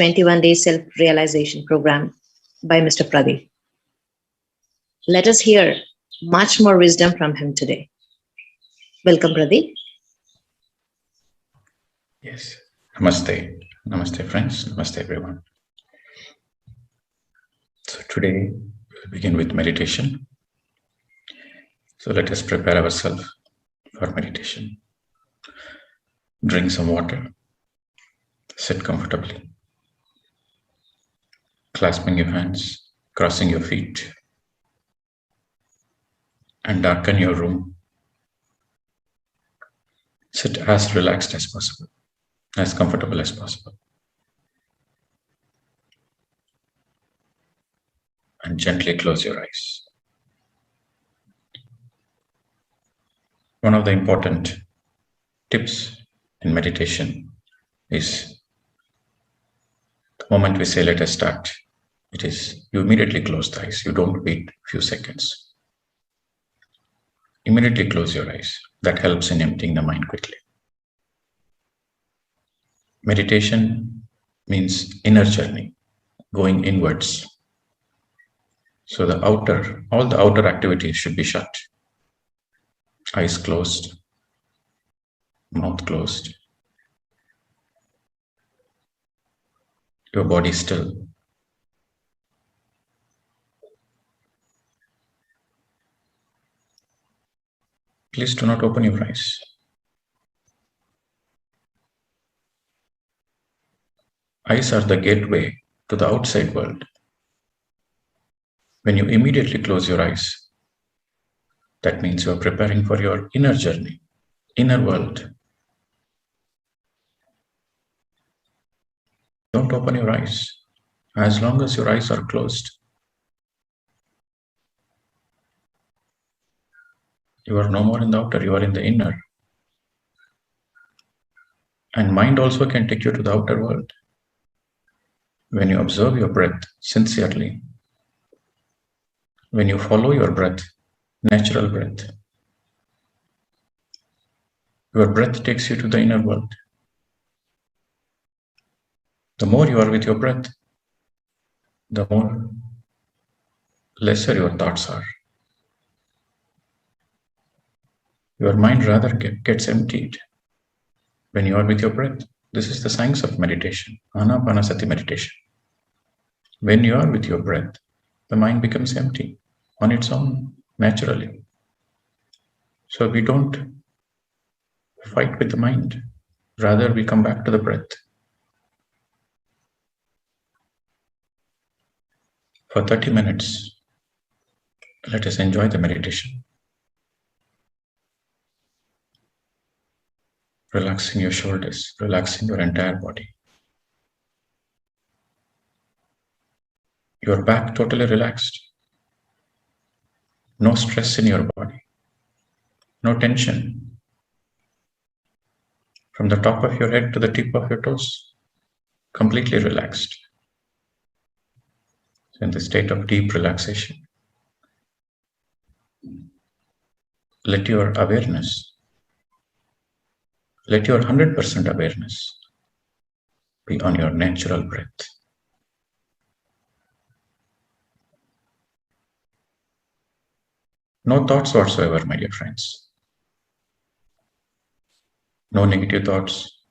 21-day self-realization program by Mr. Pradeep. Let us hear much more wisdom from him today. Welcome, Pradeep. Yes. Namaste. Namaste, friends. Namaste, everyone. So today we'll begin with meditation. So let us prepare ourselves for meditation. Drink some water. Sit comfortably. Clasping your hands, crossing your feet, and darken your room. Sit as relaxed as possible, as comfortable as possible. And gently close your eyes. One of the important tips in meditation is the moment we say, let us start, it is you immediately close the eyes. You don't wait a few seconds. Immediately close your eyes. That helps in emptying the mind quickly. Meditation means inner journey, going inwards. So all the outer activities should be shut. Eyes closed, mouth closed, your body still. Please do not open your eyes. Eyes are the gateway to the outside world. When you immediately close your eyes, that means you are preparing for your inner journey, inner world. Don't open your eyes. As long as your eyes are closed, you are no more in the outer, you are in the inner. And mind also can take you to the outer world. When you observe your breath sincerely, when you follow your breath, natural breath, your breath takes you to the inner world. The more you are with your breath, the more lesser your thoughts are. Your mind rather gets emptied when you are with your breath. This is the science of meditation, anapanasati meditation. When you are with your breath, the mind becomes empty on its own, naturally. So we don't fight with the mind. Rather, we come back to the breath. For 30 minutes, let us enjoy the meditation. Relaxing your shoulders, relaxing your entire body. Your back totally relaxed. No stress in your body. No tension. From the top of your head to the tip of your toes, completely relaxed. In the state of deep relaxation, let your awareness, let your 100% awareness be on your natural breath. No thoughts whatsoever, my dear friends. No negative thoughts,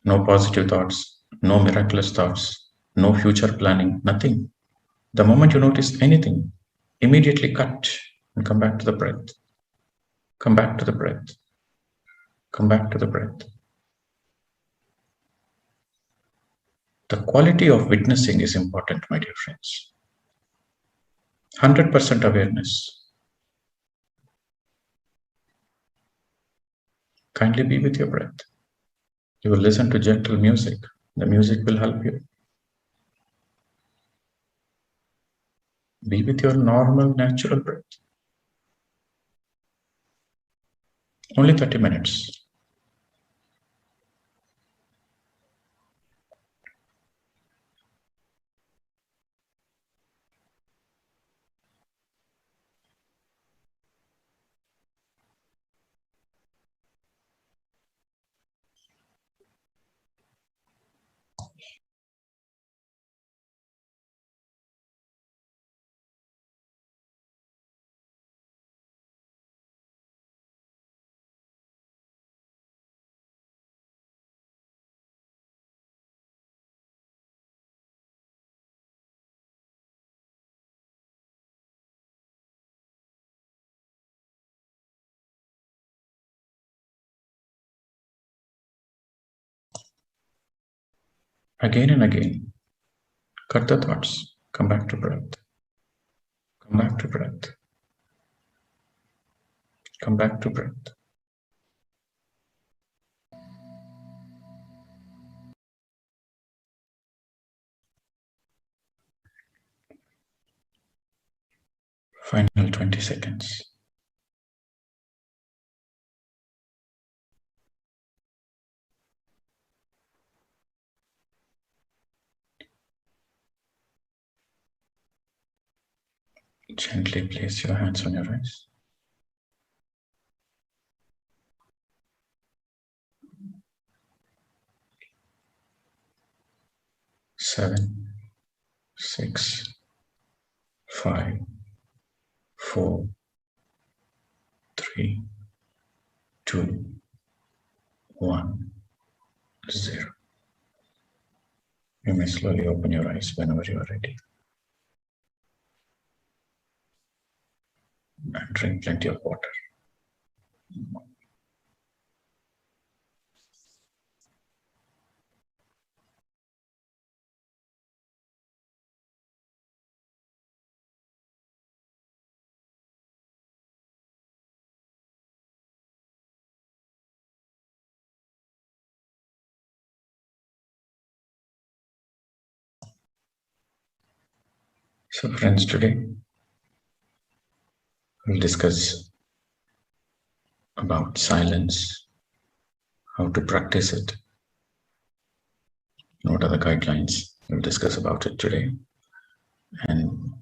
no positive thoughts, no miraculous thoughts, no future planning, nothing. The moment you notice anything, immediately cut and come back to the breath. Come back to the breath. Come back to the breath. The quality of witnessing is important, my dear friends. 100% awareness. Kindly be with your breath. You will listen to gentle music. The music will help you. Be with your normal, natural breath. Only 30 minutes. Again and again, cut the thoughts, come back to breath. Come back to breath. Come back to breath. Final 20 seconds. Gently place your hands on your eyes. Seven, 6, 5, 4, 3, 2, 1, 0. You may slowly open your eyes whenever you are ready. And drink plenty of water. So friends, today we'll discuss about silence, how to practice it, what are the guidelines. We'll discuss about it today. And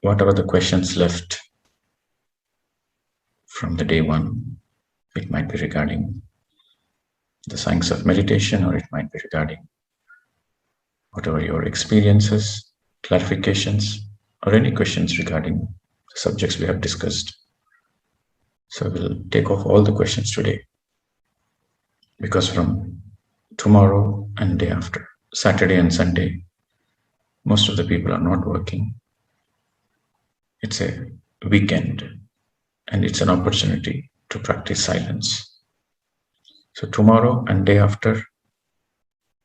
whatever the questions left from the day one, it might be regarding the science of meditation, or it might be regarding whatever your experiences, clarifications, or any questions regarding the subjects we have discussed. So we'll take off all the questions today, because from tomorrow and day after, Saturday and Sunday, most of the people are not working. It's a weekend and it's an opportunity to practice silence. So tomorrow and day after,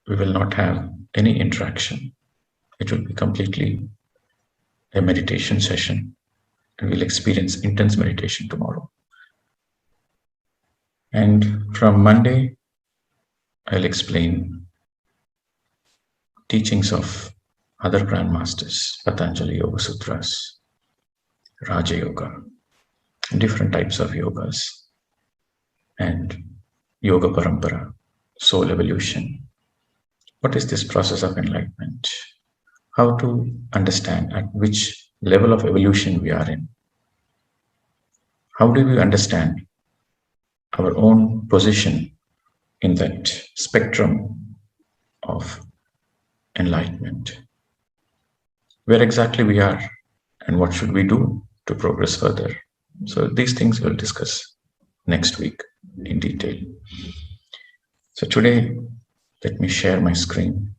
we will not have any interaction. It will be completely a meditation session, and we'll experience intense meditation tomorrow. And from Monday, I'll explain teachings of other grandmasters, Patanjali Yoga Sutras, Raja Yoga, different types of yogas, and Yoga Parampara, soul evolution. What is this process of enlightenment? How to understand at which level of evolution we are in? How do we understand our own position in that spectrum of enlightenment? Where exactly we are and what should we do to progress further? So these things we'll discuss next week in detail. So today, let me share my screen.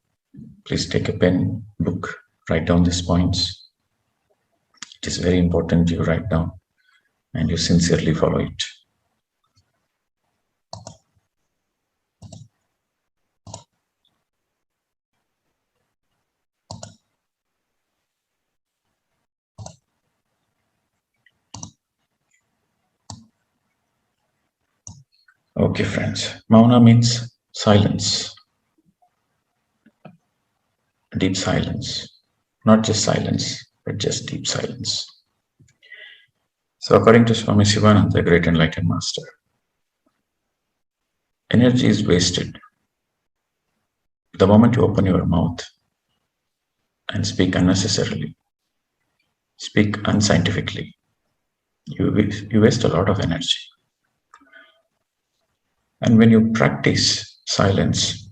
Please take a pen, book, write down these points. It is very important you write down and you sincerely follow it. Okay, friends. Mauna means silence. Deep silence. Not just silence, but just deep silence. So according to Swami Sivananda, the great enlightened master, energy is wasted the moment you open your mouth and speak unnecessarily, speak unscientifically. You waste a lot of energy. And when you practice silence,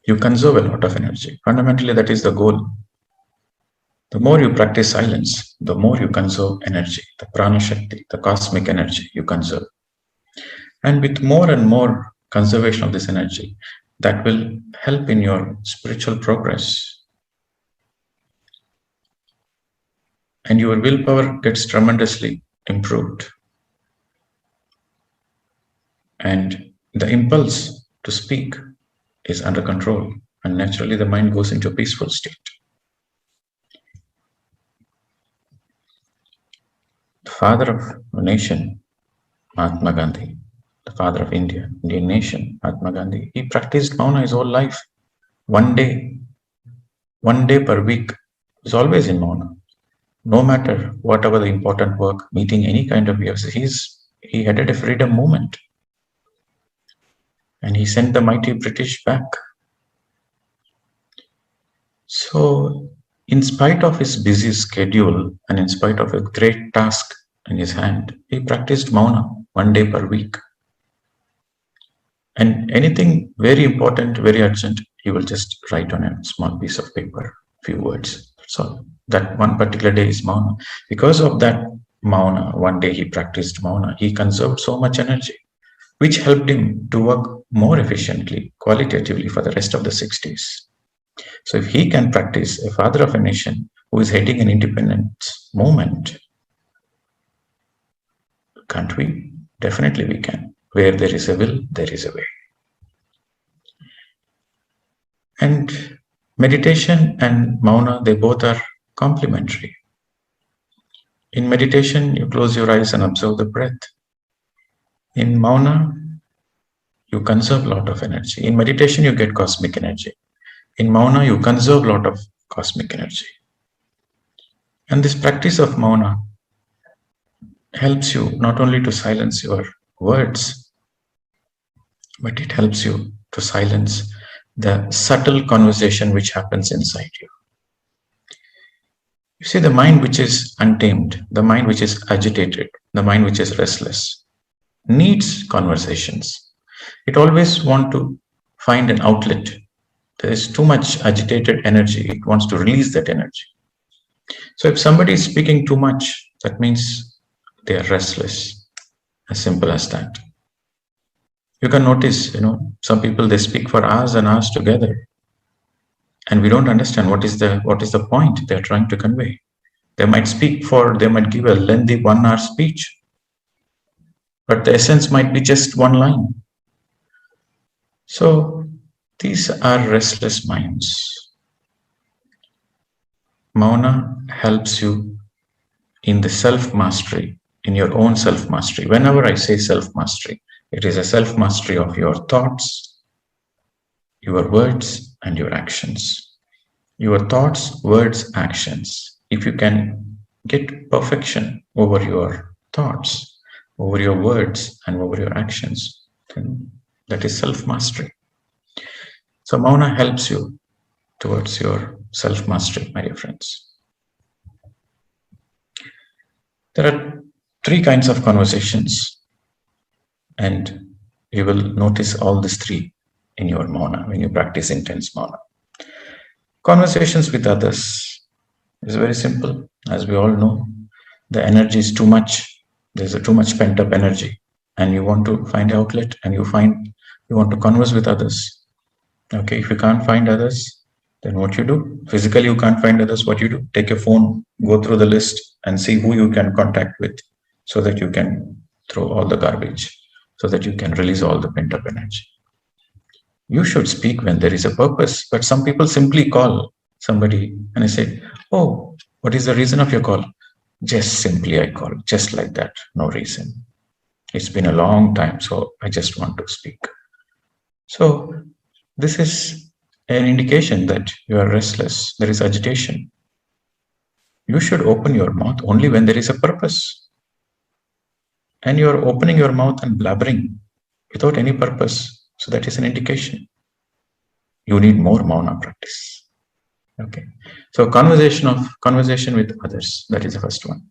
you conserve a lot of energy. Fundamentally, that is the goal. The more you practice silence, the more you conserve energy, the prana shakti, the cosmic energy you conserve. And with more and more conservation of this energy, that will help in your spiritual progress. And your willpower gets tremendously improved. And the impulse to speak is under control. and naturally the mind goes into a peaceful state. The father of a nation, Mahatma Gandhi, the father of India, Indian nation, Mahatma Gandhi, he practiced Mauna his whole life. One day per week, is always in Mauna. No matter whatever the important work, meeting any kind of years, he headed a freedom movement. And he sent the mighty British back. So, in spite of his busy schedule and in spite of a great task in his hand, he practiced Mauna 1 day per week. And anything very important, very urgent, he will just write on a small piece of paper, few words. That's all. That one particular day is Mauna. Because of that Mauna, 1 day he practiced Mauna, he conserved so much energy, which helped him to work more efficiently, qualitatively for the rest of the 60s. So if he can practice, a father of a nation who is heading an independence movement, can't we? Definitely we can. Where there is a will, there is a way. And meditation and Mauna, they both are complementary. In meditation, you close your eyes and observe the breath. In Mauna, you conserve a lot of energy. In meditation, you get cosmic energy. In Mauna, you conserve a lot of cosmic energy. And this practice of Mauna helps you not only to silence your words, but it helps you to silence the subtle conversation which happens inside you. You see, the mind which is untamed, the mind which is agitated, the mind which is restless, needs conversations. It always wants to find an outlet. There is too much agitated energy. It wants to release that energy. So if somebody is speaking too much, that means they are restless. As simple as that. You can notice, some people, they speak for hours and hours together. And we don't understand what is the point they're trying to convey. They might give a lengthy 1 hour speech, but the essence might be just one line. So these are restless minds. Mauna helps you in the self-mastery, in your own self-mastery. Whenever I say self-mastery, it is a self-mastery of your thoughts, your words, and your actions. Your thoughts, words, actions. If you can get perfection over your thoughts, over your words, and over your actions, then that is self-mastery. So Mauna helps you towards your self-mastery, my dear friends. There are 3 kinds of conversations, and you will notice all these 3 in your Mauna when you practice intense Mauna. Conversations with others is very simple. As we all know, the energy is too much. There's too much pent-up energy, and you want to find an outlet, and you want to converse with others. Okay, if you can't find others, then what you do? Physically, you can't find others. What you do? Take your phone, go through the list, and see who you can contact with, so that you can throw all the garbage, so that you can release all the pent-up energy. You should speak when there is a purpose, but some people simply call somebody and I say, "Oh, what is the reason of your call?" Just simply I call, just like that, no reason. It's been a long time, so I just want to speak. So this is an indication that you are restless, there is agitation. You should open your mouth only when there is a purpose. And you are opening your mouth and blabbering without any purpose. So that is an indication. You need more Mauna practice. Okay. So conversation with others. That is the first one.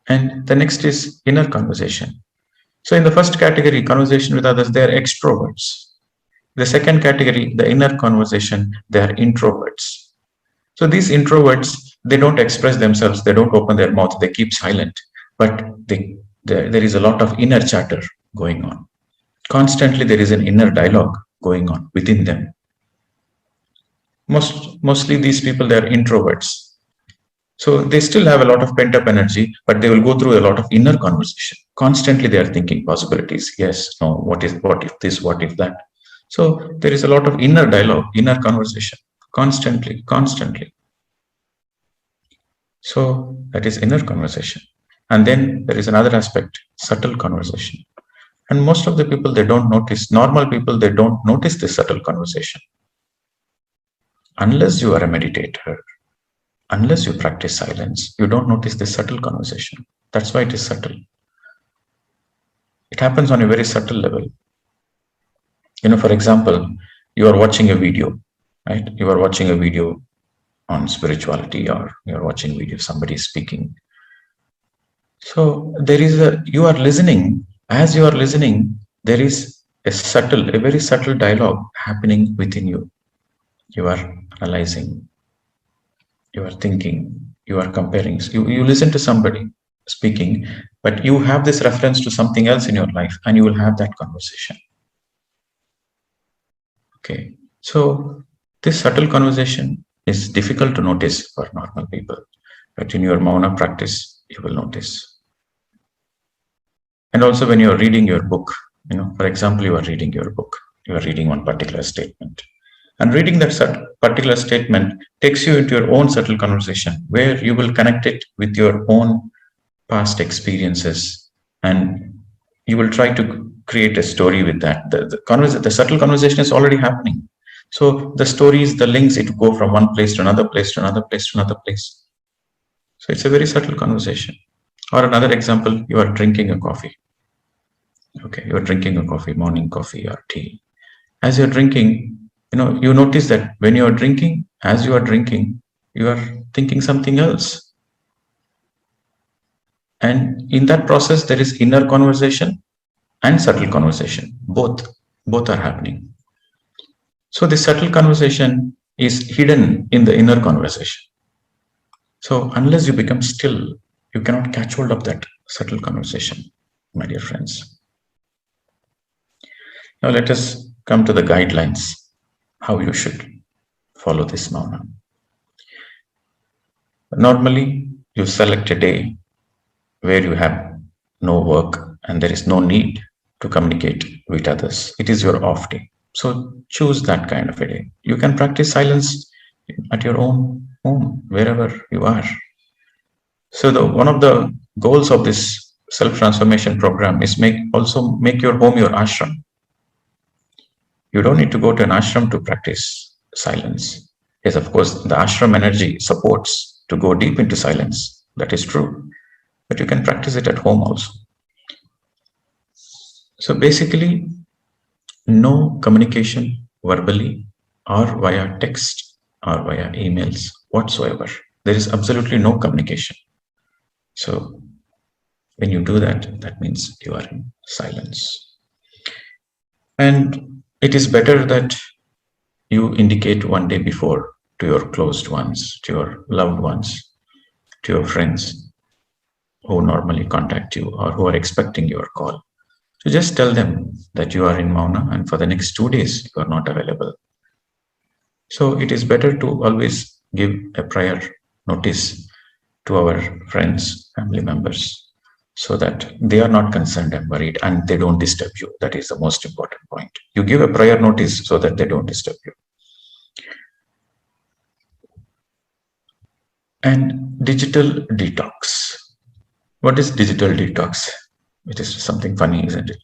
And the next is inner conversation. So in the first category, conversation with others, they are extroverts. The second category, the inner conversation, they are introverts. So these introverts, they don't express themselves. They don't open their mouth. They keep silent. But there is a lot of inner chatter going on. Constantly, there is an inner dialogue going on within them. Mostly these people, they are introverts. So they still have a lot of pent-up energy, but they will go through a lot of inner conversation. Constantly, they are thinking possibilities. Yes, no, what if this, what if that? So there is a lot of inner dialogue, inner conversation, constantly. So that is inner conversation. And then there is another aspect, subtle conversation. And most of the people, they don't notice, normal people, they don't notice this subtle conversation. Unless you are a meditator, unless you practice silence, you don't notice this subtle conversation. That's why it is subtle. It happens on a very subtle level. For example, you are watching a video, right? You are watching a video on spirituality, or you are watching video, somebody is speaking. So you are listening. As you are listening, there is a very subtle dialogue happening within you. You are analyzing, you are thinking, you are comparing. You listen to somebody speaking, but you have this reference to something else in your life, and you will have that conversation. Okay, so this subtle conversation is difficult to notice for normal people, but in your Mouna practice, you will notice. And also when you are reading your book, for example, you are reading your book, you are reading one particular statement, and reading that particular statement takes you into your own subtle conversation, where you will connect it with your own past experiences, and you will try to create a story with that. The subtle conversation is already happening. So the stories, the links, it go from one place to another place to another place to another place. So it's a very subtle conversation. Or another example, you are drinking a coffee. Okay, you are drinking a coffee, morning coffee or tea. As you're drinking, you notice that when you are drinking, as you are drinking, you are thinking something else. And in that process, there is inner conversation and subtle conversation. Both are happening. So the subtle conversation is hidden in the inner conversation. So unless you become still, you cannot catch hold of that subtle conversation, my dear friends. Now let us come to the guidelines, how you should follow this Mouna. Normally, you select a day where you have no work and there is no need to communicate with others. It is your off day. So choose that kind of a day. You can practice silence at your own home, wherever you are. So one of the goals of this self-transformation program is make your home your ashram. You don't need to go to an ashram to practice silence. Yes, of course, the ashram energy supports to go deep into silence. That is true. But you can practice it at home also. So basically, no communication verbally or via text or via emails whatsoever. There is absolutely no communication. So when you do that, that means you are in silence. And it is better that you indicate one day before to your closed ones, to your loved ones, to your friends who normally contact you or who are expecting your call. So just tell them that you are in Mouna and for the next 2 days you are not available. So it is better to always give a prior notice to our friends, family members, so that they are not concerned and worried and they don't disturb you. That is the most important point. You give a prior notice so that they don't disturb you. And digital detox. What is digital detox? It is something funny, isn't it?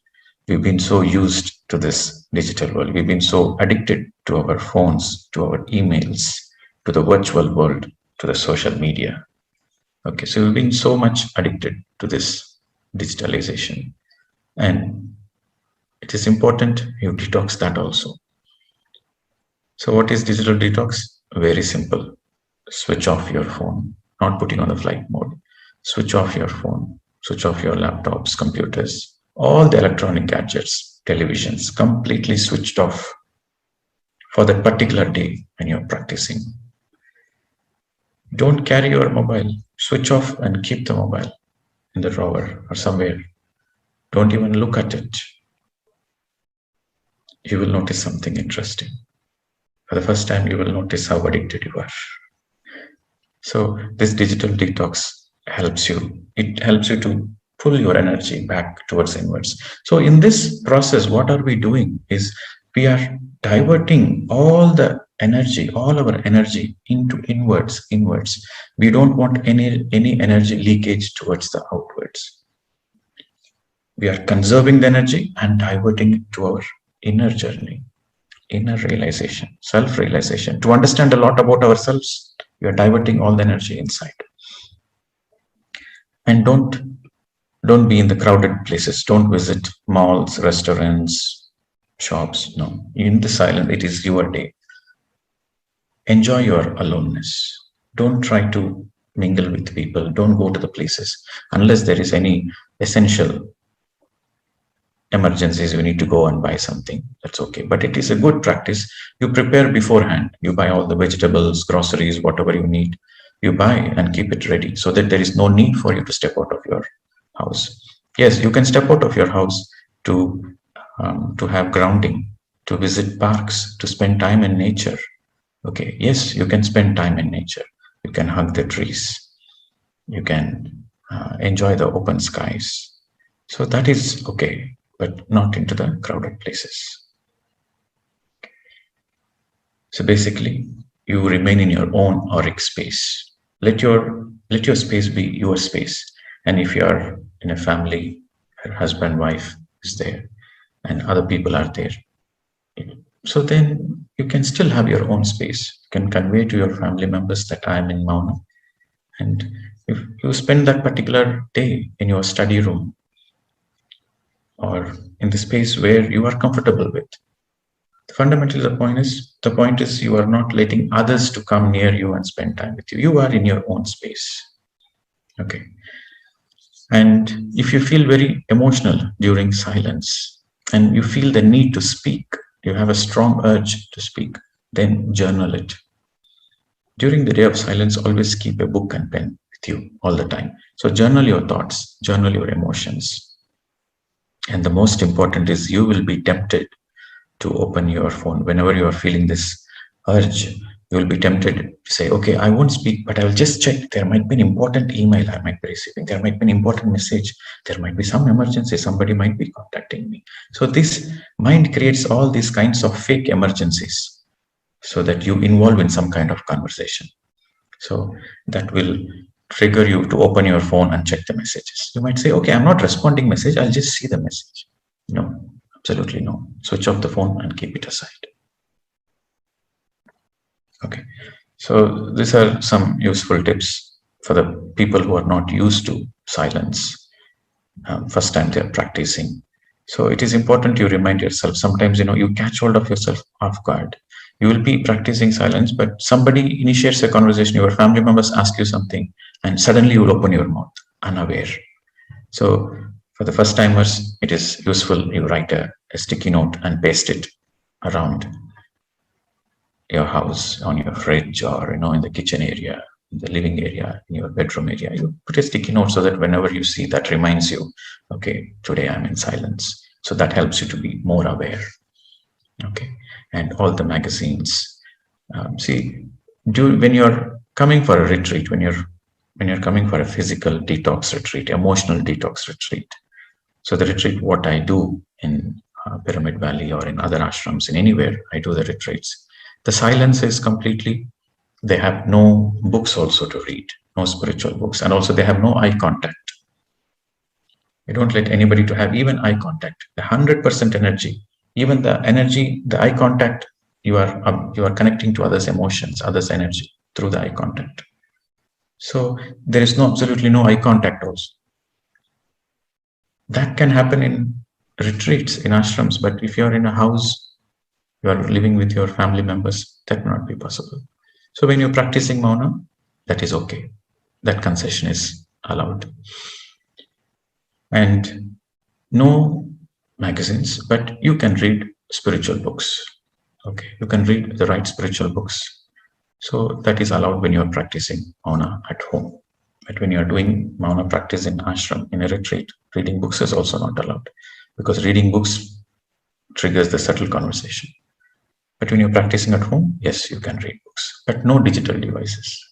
We've been so used to this digital world. We've been so addicted to our phones, to our emails, to the virtual world, to the social media. Okay, so we've been so much addicted to this digitalization. And it is important you detox that also. So what is digital detox? Very simple. Switch off your phone, not putting on the flight mode. Switch off your phone, switch off your laptops, computers, all the electronic gadgets, televisions, completely switched off for that particular day when you're practicing. Don't carry your mobile. Switch off and keep the mobile in the drawer or somewhere. Don't even look at it. You will notice something interesting. For the first time, you will notice how addicted you are. So this digital detox helps you. It helps you to pull your energy back towards inwards. So in this process, what are we doing is we are diverting all the energy, all our energy into inwards. We don't want any energy leakage towards the outwards. We are conserving the energy and diverting it to our inner journey, inner realization, self-realization. To understand a lot about ourselves, we are diverting all the energy inside. And don't be in the crowded places. Don't visit malls, restaurants, shops. No, in the silence, it is your day. Enjoy your aloneness. Don't try to mingle with people. Don't go to the places unless there is any essential emergencies. You need to go and buy something. That's okay. But it is a good practice. You prepare beforehand. You buy all the vegetables, groceries, whatever you need. You buy and keep it ready so that there is no need for you to step out of your house. Yes, you can step out of your house to have grounding, to visit parks, to spend time in nature. Okay, yes, you can spend time in nature. You can hug the trees. You can enjoy the open skies. So that is okay, but not into the crowded places. So basically, you remain in your own auric space. Let your space be your space. And if you are in a family, your husband, wife is there, and other people are there, so then you can still have your own space. You can convey to your family members that I am in Mouna. And if you spend that particular day in your study room or in the space where you are comfortable with, fundamentally the point is you are not letting others to come near you and spend time with you. You are in your own space. Okay. And if you feel very emotional during silence and you feel the need to speak, you have a strong urge to speak, then journal it. During the day of silence, always keep a book and pen with you all the time. So journal your thoughts, journal your emotions. And the most important is you will be tempted to open your phone. Whenever you are feeling this urge, you will be tempted to say, okay, I won't speak, but I will just check. There might be an important email I might be receiving. There might be an important message. There might be some emergency. Somebody might be contacting me. So this mind creates all these kinds of fake emergencies so that you involve in some kind of conversation. So that will trigger you to open your phone and check the messages. You might say, okay, I'm not responding message. I'll just see the message. No, absolutely no. Switch off the phone and keep it aside. Okay, so these are some useful tips for the people who are not used to silence. First time they are practicing. So it is important you remind yourself. Sometimes, you catch hold of yourself off guard. You will be practicing silence, but somebody initiates a conversation, your family members ask you something, and suddenly you will open your mouth, unaware. So for the first timers, it is useful you write a sticky note and paste it around your house, on your fridge, or in the kitchen area, in the living area, in your bedroom area. You put a sticky note so that whenever you see that reminds you, okay, today I'm in silence. So that helps you to be more aware. Okay, and all the magazines. When you're coming for a retreat, when you're coming for a physical detox retreat, emotional detox retreat. So the retreat, what I do in Pyramid Valley or in other ashrams, in anywhere I do the retreats, the silence is completely, they have no books also to read, no spiritual books, and also they have no eye contact. You don't let anybody to have even eye contact. The 100% energy, even the energy, the eye contact, you are connecting to others' emotions, others' energy through the eye contact. So there is absolutely no eye contact also. That can happen in retreats, in ashrams, but if you're in a house, you are living with your family members, that will not be possible. So when you're practicing Mouna, that is okay. That concession is allowed. And no magazines, but you can read spiritual books. Okay, you can read the right spiritual books. So that is allowed when you're practicing Mouna at home. But when you're doing Mouna practice in ashram, in a retreat, reading books is also not allowed, because reading books triggers the subtle conversation. But when you're practicing at home, yes, you can read books, but no digital devices.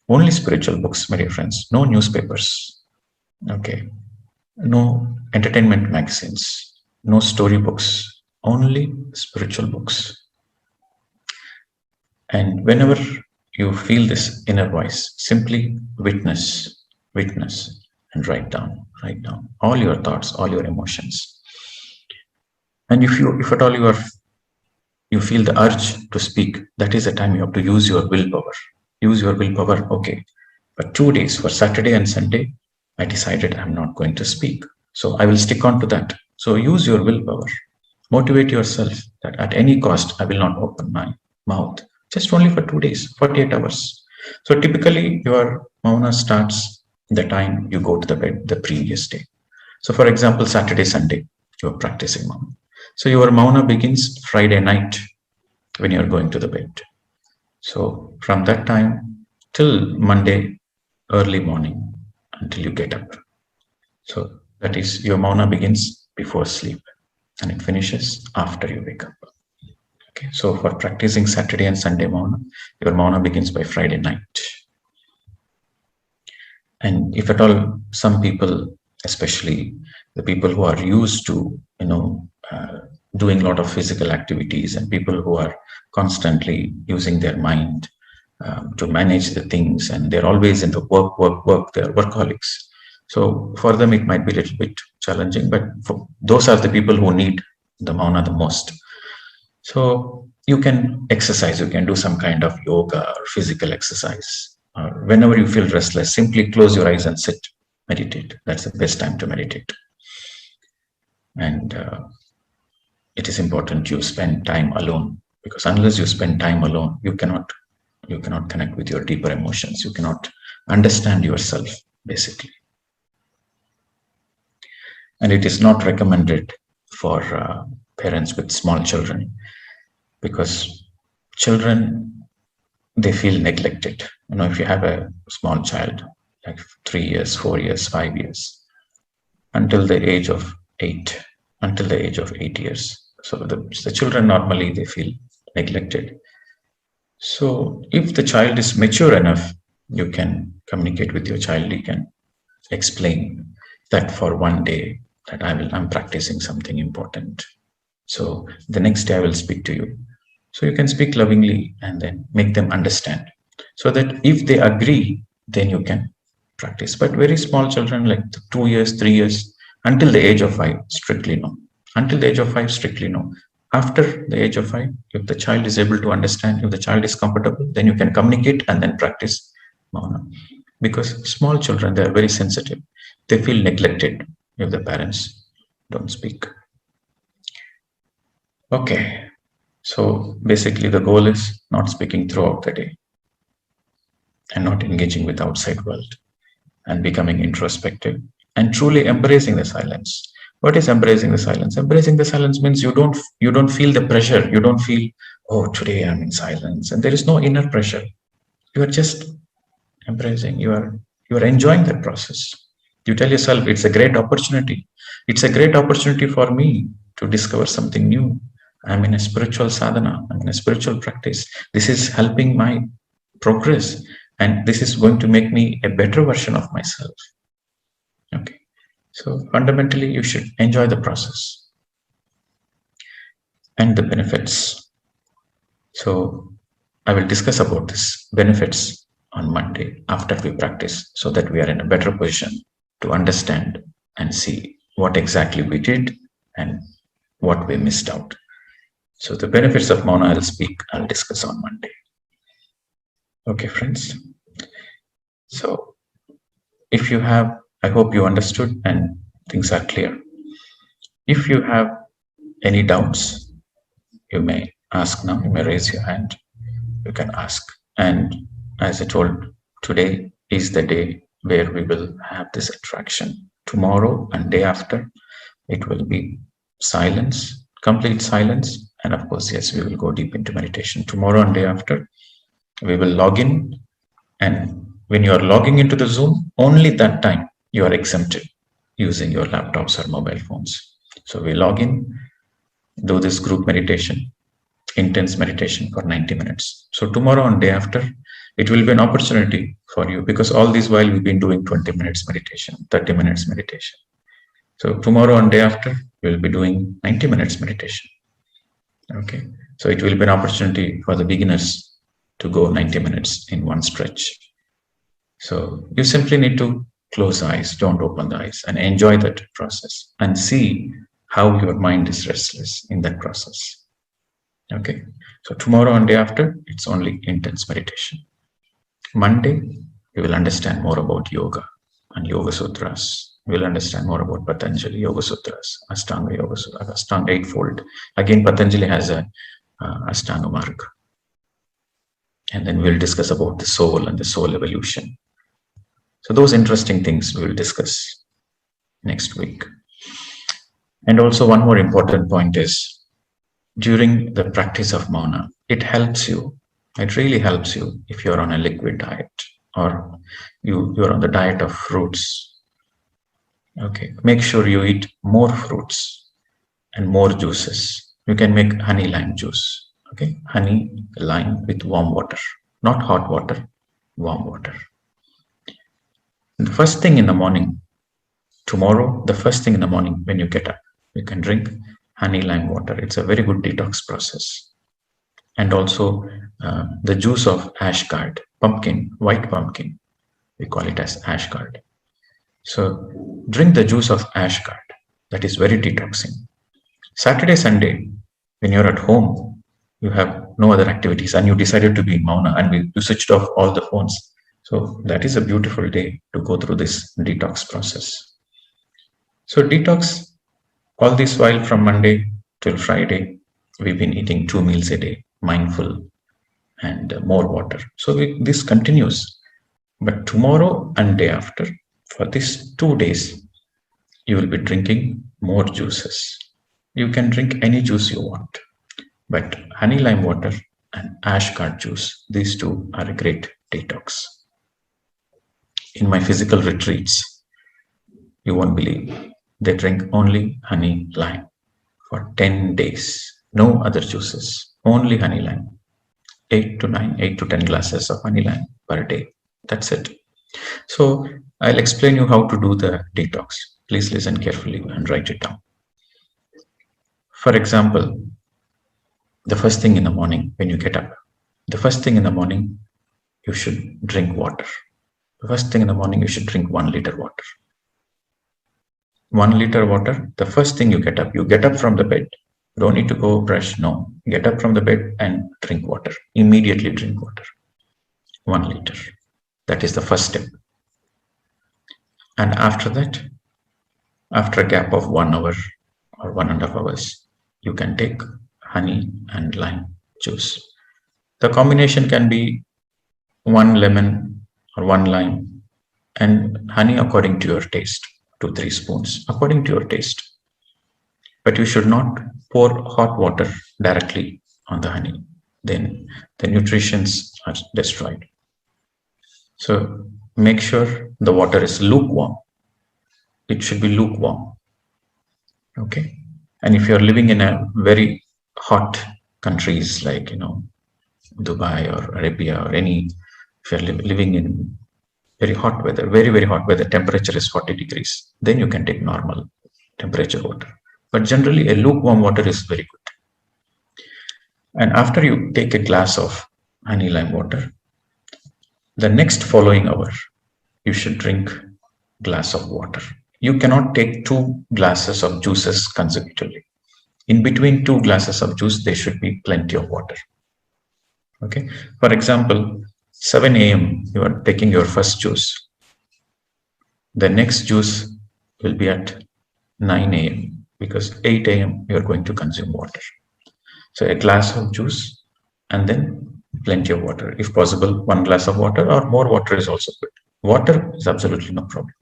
Only spiritual books, my dear friends. No newspapers. Okay. No entertainment magazines. No storybooks only spiritual books. And whenever you feel this inner voice, simply witness, and write down all your thoughts, all your emotions. And if at all you feel the urge to speak, that is the time you have to use your willpower. Use your willpower. Okay, for 2 days, for Saturday and Sunday, I decided I'm not going to speak. So I will stick on to that. So use your willpower. Motivate yourself that at any cost, I will not open my mouth. Just only for 2 days, 48 hours. So typically your mauna starts the time you go to the bed the previous day. So for example, Saturday, Sunday, you are practicing mauna. So your mauna begins Friday night when you are going to the bed. So from that time till Monday early morning until you get up. So that is, your mauna begins before sleep and it finishes after you wake up. Okay, so for practicing Saturday and Sunday mauna, your mauna begins by Friday night. And if at all, some people, especially the people who are used to, doing a lot of physical activities, and people who are constantly using their mind to manage the things, and they're always into work, they're workaholics. So for them, it might be a little bit challenging, but those are the people who need the mauna the most. So you can exercise, you can do some kind of yoga or physical exercise. Whenever you feel restless, simply close your eyes and sit, meditate. That's the best time to meditate. And it is important you spend time alone, because unless you spend time alone, you cannot connect with your deeper emotions. You cannot understand yourself, basically. And it is not recommended for parents with small children, because children, they feel neglected. If you have a small child, like 3 years, 4 years, 5 years, until the age of 8 years. So the children normally, they feel neglected. So if the child is mature enough, you can communicate with your child. You can explain that for one day that I'm practicing something important. So the next day I will speak to you. So you can speak lovingly and then make them understand, so that if they agree, then you can practice. But very small children, like 2 years, 3 years, until the age of 5, strictly no. Until the age of 5, strictly no. After the age of 5, if the child is able to understand, if the child is comfortable, then you can communicate and then practice mauna. Because small children, they are very sensitive. They feel neglected if the parents don't speak. Okay. So basically the goal is not speaking throughout the day and not engaging with the outside world, and becoming introspective and truly embracing the silence. What is embracing the silence? Embracing the silence means you don't feel the pressure. You don't feel, oh, today I'm in silence, and there is no inner pressure. You are just embracing. You are enjoying that process. You tell yourself, it's a great opportunity. It's a great opportunity for me to discover something new. I'm in a spiritual sadhana. I'm in a spiritual practice. This is helping my progress, and this is going to make me a better version of myself. Okay. So fundamentally, you should enjoy the process and the benefits. So I will discuss about this benefits on Monday after we practice, so that we are in a better position to understand and see what exactly we did and what we missed out. So the benefits of mauna I'll discuss on Monday. Okay, friends. So if you have, I hope you understood and things are clear. If you have any doubts, you may ask now. You may raise your hand. You can ask. And as I told, today is the day where we will have this attraction. Tomorrow and day after, it will be silence, complete silence. And of course, yes, we will go deep into meditation. Tomorrow and day after, we will log in. And when you are logging into the Zoom, only that time you are exempted using your laptops or mobile phones. So we log in, do this group meditation, intense meditation for 90 minutes. So tomorrow and day after, it will be an opportunity for you, because all this while we've been doing 20 minutes meditation, 30 minutes meditation. So tomorrow and day after, we'll be doing 90 minutes meditation. Okay, so it will be an opportunity for the beginners to go 90 minutes in one stretch. So you simply need to close eyes, don't open the eyes, and enjoy that process and see how your mind is restless in that process. Okay, so tomorrow and day after, it's only intense meditation. Monday, you will understand more about yoga and Yoga Sutras. You will understand more about Patanjali Yoga Sutras, Ashtanga Yoga Sutras, Ashtanga Eightfold. Again, Patanjali has a Ashtanga mark. And then we'll discuss about the soul and the soul evolution. So those interesting things we will discuss next week. And also one more important point is, during the practice of Mouna, it helps you. It really helps you if you're on a liquid diet or you're on the diet of fruits. Okay, make sure you eat more fruits and more juices. You can make honey lime juice. Okay, honey lime with warm water, not hot water, warm water. And the first thing in the morning, tomorrow, the first thing in the morning when you get up, you can drink honey lime water. It's a very good detox process. And also the juice of ash gourd, pumpkin, white pumpkin, we call it as ash gourd. So drink the juice of ash gourd. That is very detoxing. Saturday, Sunday, when you're at home, you have no other activities and you decided to be in Mouna and you switched off all the phones. So that is a beautiful day to go through this detox process. So detox, all this while from Monday till Friday, we've been eating 2 meals a day, mindful and more water. So this continues. But tomorrow and day after, for these 2 days, you will be drinking more juices. You can drink any juice you want, but honey lime water and ash gourd juice, these two are a great detox. In my physical retreats, you won't believe, they drink only honey lime for 10 days. No other juices, only honey lime. 8 to 10 glasses of honey lime per day. That's it. So I'll explain you how to do the detox. Please listen carefully and write it down. For example, the first thing in the morning when you get up, the first thing in the morning, you should drink water. The first thing in the morning, you should drink 1 liter water. 1 liter water, the first thing you get up from the bed. Don't need to go brush, no. Get up from the bed and drink water. Immediately drink water. 1 liter. That is the first step. And after that, after a gap of 1 hour or 1.5 hours, you can take honey and lime juice. The combination can be 1 lemon or 1 lime and honey according to your taste, 2-3 spoons according to your taste. But you should not pour hot water directly on the honey. Then the nutrients are destroyed. So make sure the water is lukewarm. It should be lukewarm. Okay. And if you're living in a very hot countries like, Dubai or Arabia or if you're living in very hot weather, very, very hot weather, temperature is 40 degrees, then you can take normal temperature water. But generally, a lukewarm water is very good. And after you take a glass of honey lime water, the next following hour, you should drink a glass of water. You cannot take 2 glasses of juices consecutively. In between 2 glasses of juice, there should be plenty of water. Okay. For example, 7 a.m., you are taking your first juice. The next juice will be at 9 a.m. because 8 a.m. you are going to consume water. So a glass of juice and then plenty of water. If possible, 1 glass of water or more water is also good. Water is absolutely no problem.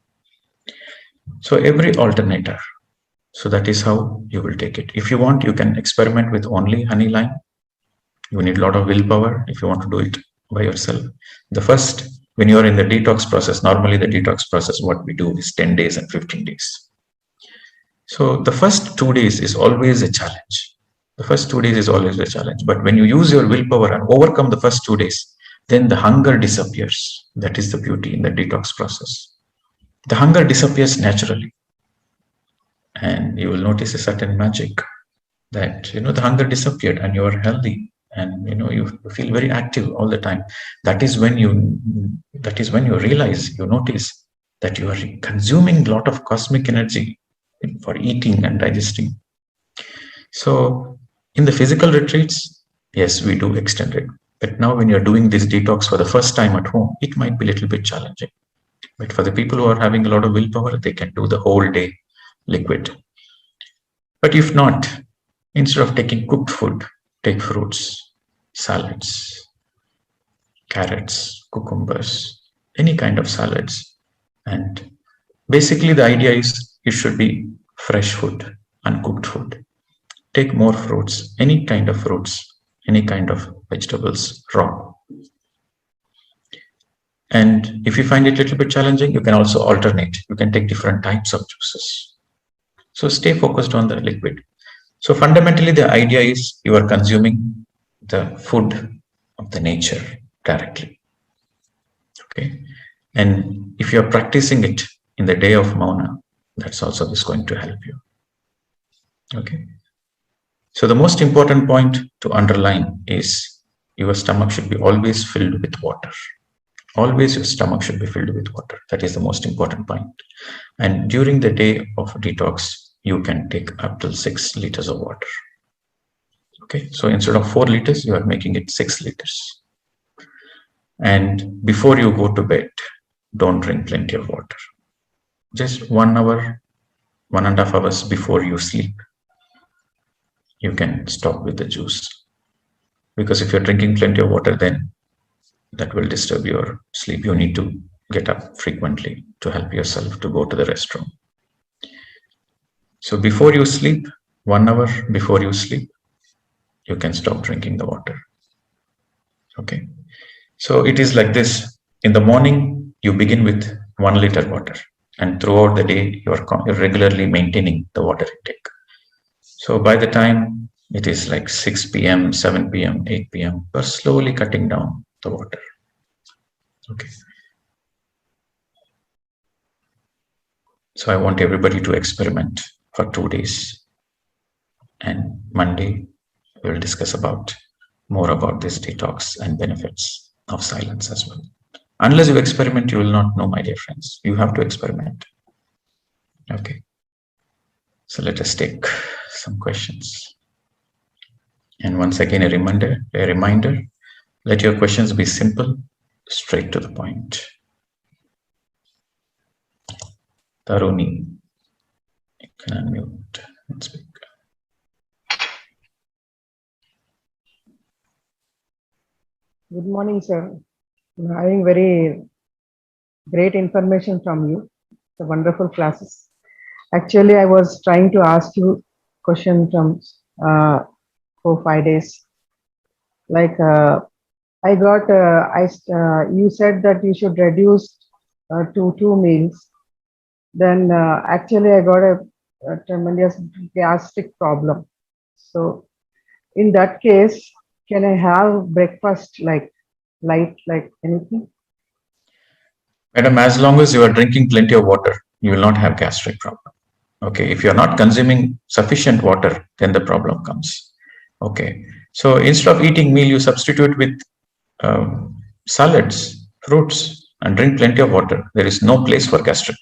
So every alternator. So that is how you will take it. If you want, you can experiment with only honey lime. You need a lot of willpower if you want to do it by yourself. The first, when you are in the detox process, normally the detox process, what we do is 10 days and 15 days. So the first 2 days is always a challenge. The first 2 days is always a challenge. But when you use your willpower and overcome the first 2 days, then the hunger disappears. That is the beauty in the detox process. The hunger disappears naturally. And you will notice a certain magic. that the hunger disappeared and you are healthy, and you feel very active all the time. That is when you realize, you notice that you are consuming a lot of cosmic energy for eating and digesting. So in the physical retreats, yes, we do extend it. But now when you're doing this detox for the first time at home, it might be a little bit challenging. But for the people who are having a lot of willpower, they can do the whole day liquid. But if not, instead of taking cooked food, take fruits, salads, carrots, cucumbers, any kind of salads. And basically the idea is it should be fresh food, uncooked food. Take more fruits, any kind of fruits, any kind of vegetables, raw. And if you find it a little bit challenging, you can also alternate. You can take different types of juices. So stay focused on the liquid. So fundamentally, the idea is you are consuming the food of the nature directly. Okay. And if you're practicing it in the day of Mouna, that's also is going to help you. Okay. So the most important point to underline is your stomach should be always filled with water. Always your stomach should be filled with water. That is the most important point. And during the day of detox, you can take up to 6 liters of water. Okay, so instead of 4 liters, you are making it 6 liters. And before you go to bed, don't drink plenty of water. Just 1 hour, 1.5 hours before you sleep, you can stop with the juice. Because if you're drinking plenty of water, then that will disturb your sleep. You need to get up frequently to help yourself to go to the restroom. So before you sleep, 1 hour before you sleep, you can stop drinking the water. Okay. So it is like this. In the morning, you begin with 1 liter water, and throughout the day, you're regularly maintaining the water intake. So by the time it is like 6 p.m., 7 p.m., 8 p.m., you're slowly cutting down the water. Okay. So I want everybody to experiment for 2 days. And Monday, we'll discuss more about this detox and benefits of silence as well. Unless you experiment, you will not know, my dear friends. You have to experiment. Okay. So let us take some questions. And once again, a reminder, let your questions be simple, straight to the point. Taruni, you can unmute and speak. Good morning, sir. I'm having very great information from you. The wonderful classes. Actually, I was trying to ask you question from 4-5 days. Like I got, you said that you should reduce to 2 meals. Then actually I got a tremendous gastric problem. So in that case, can I have breakfast like light, like anything? Madam, as long as you are drinking plenty of water, you will not have gastric problem. Okay, if you are not consuming sufficient water, then the problem comes. Okay, so instead of eating meal, you substitute with salads, fruits, and drink plenty of water. There is no place for gastric.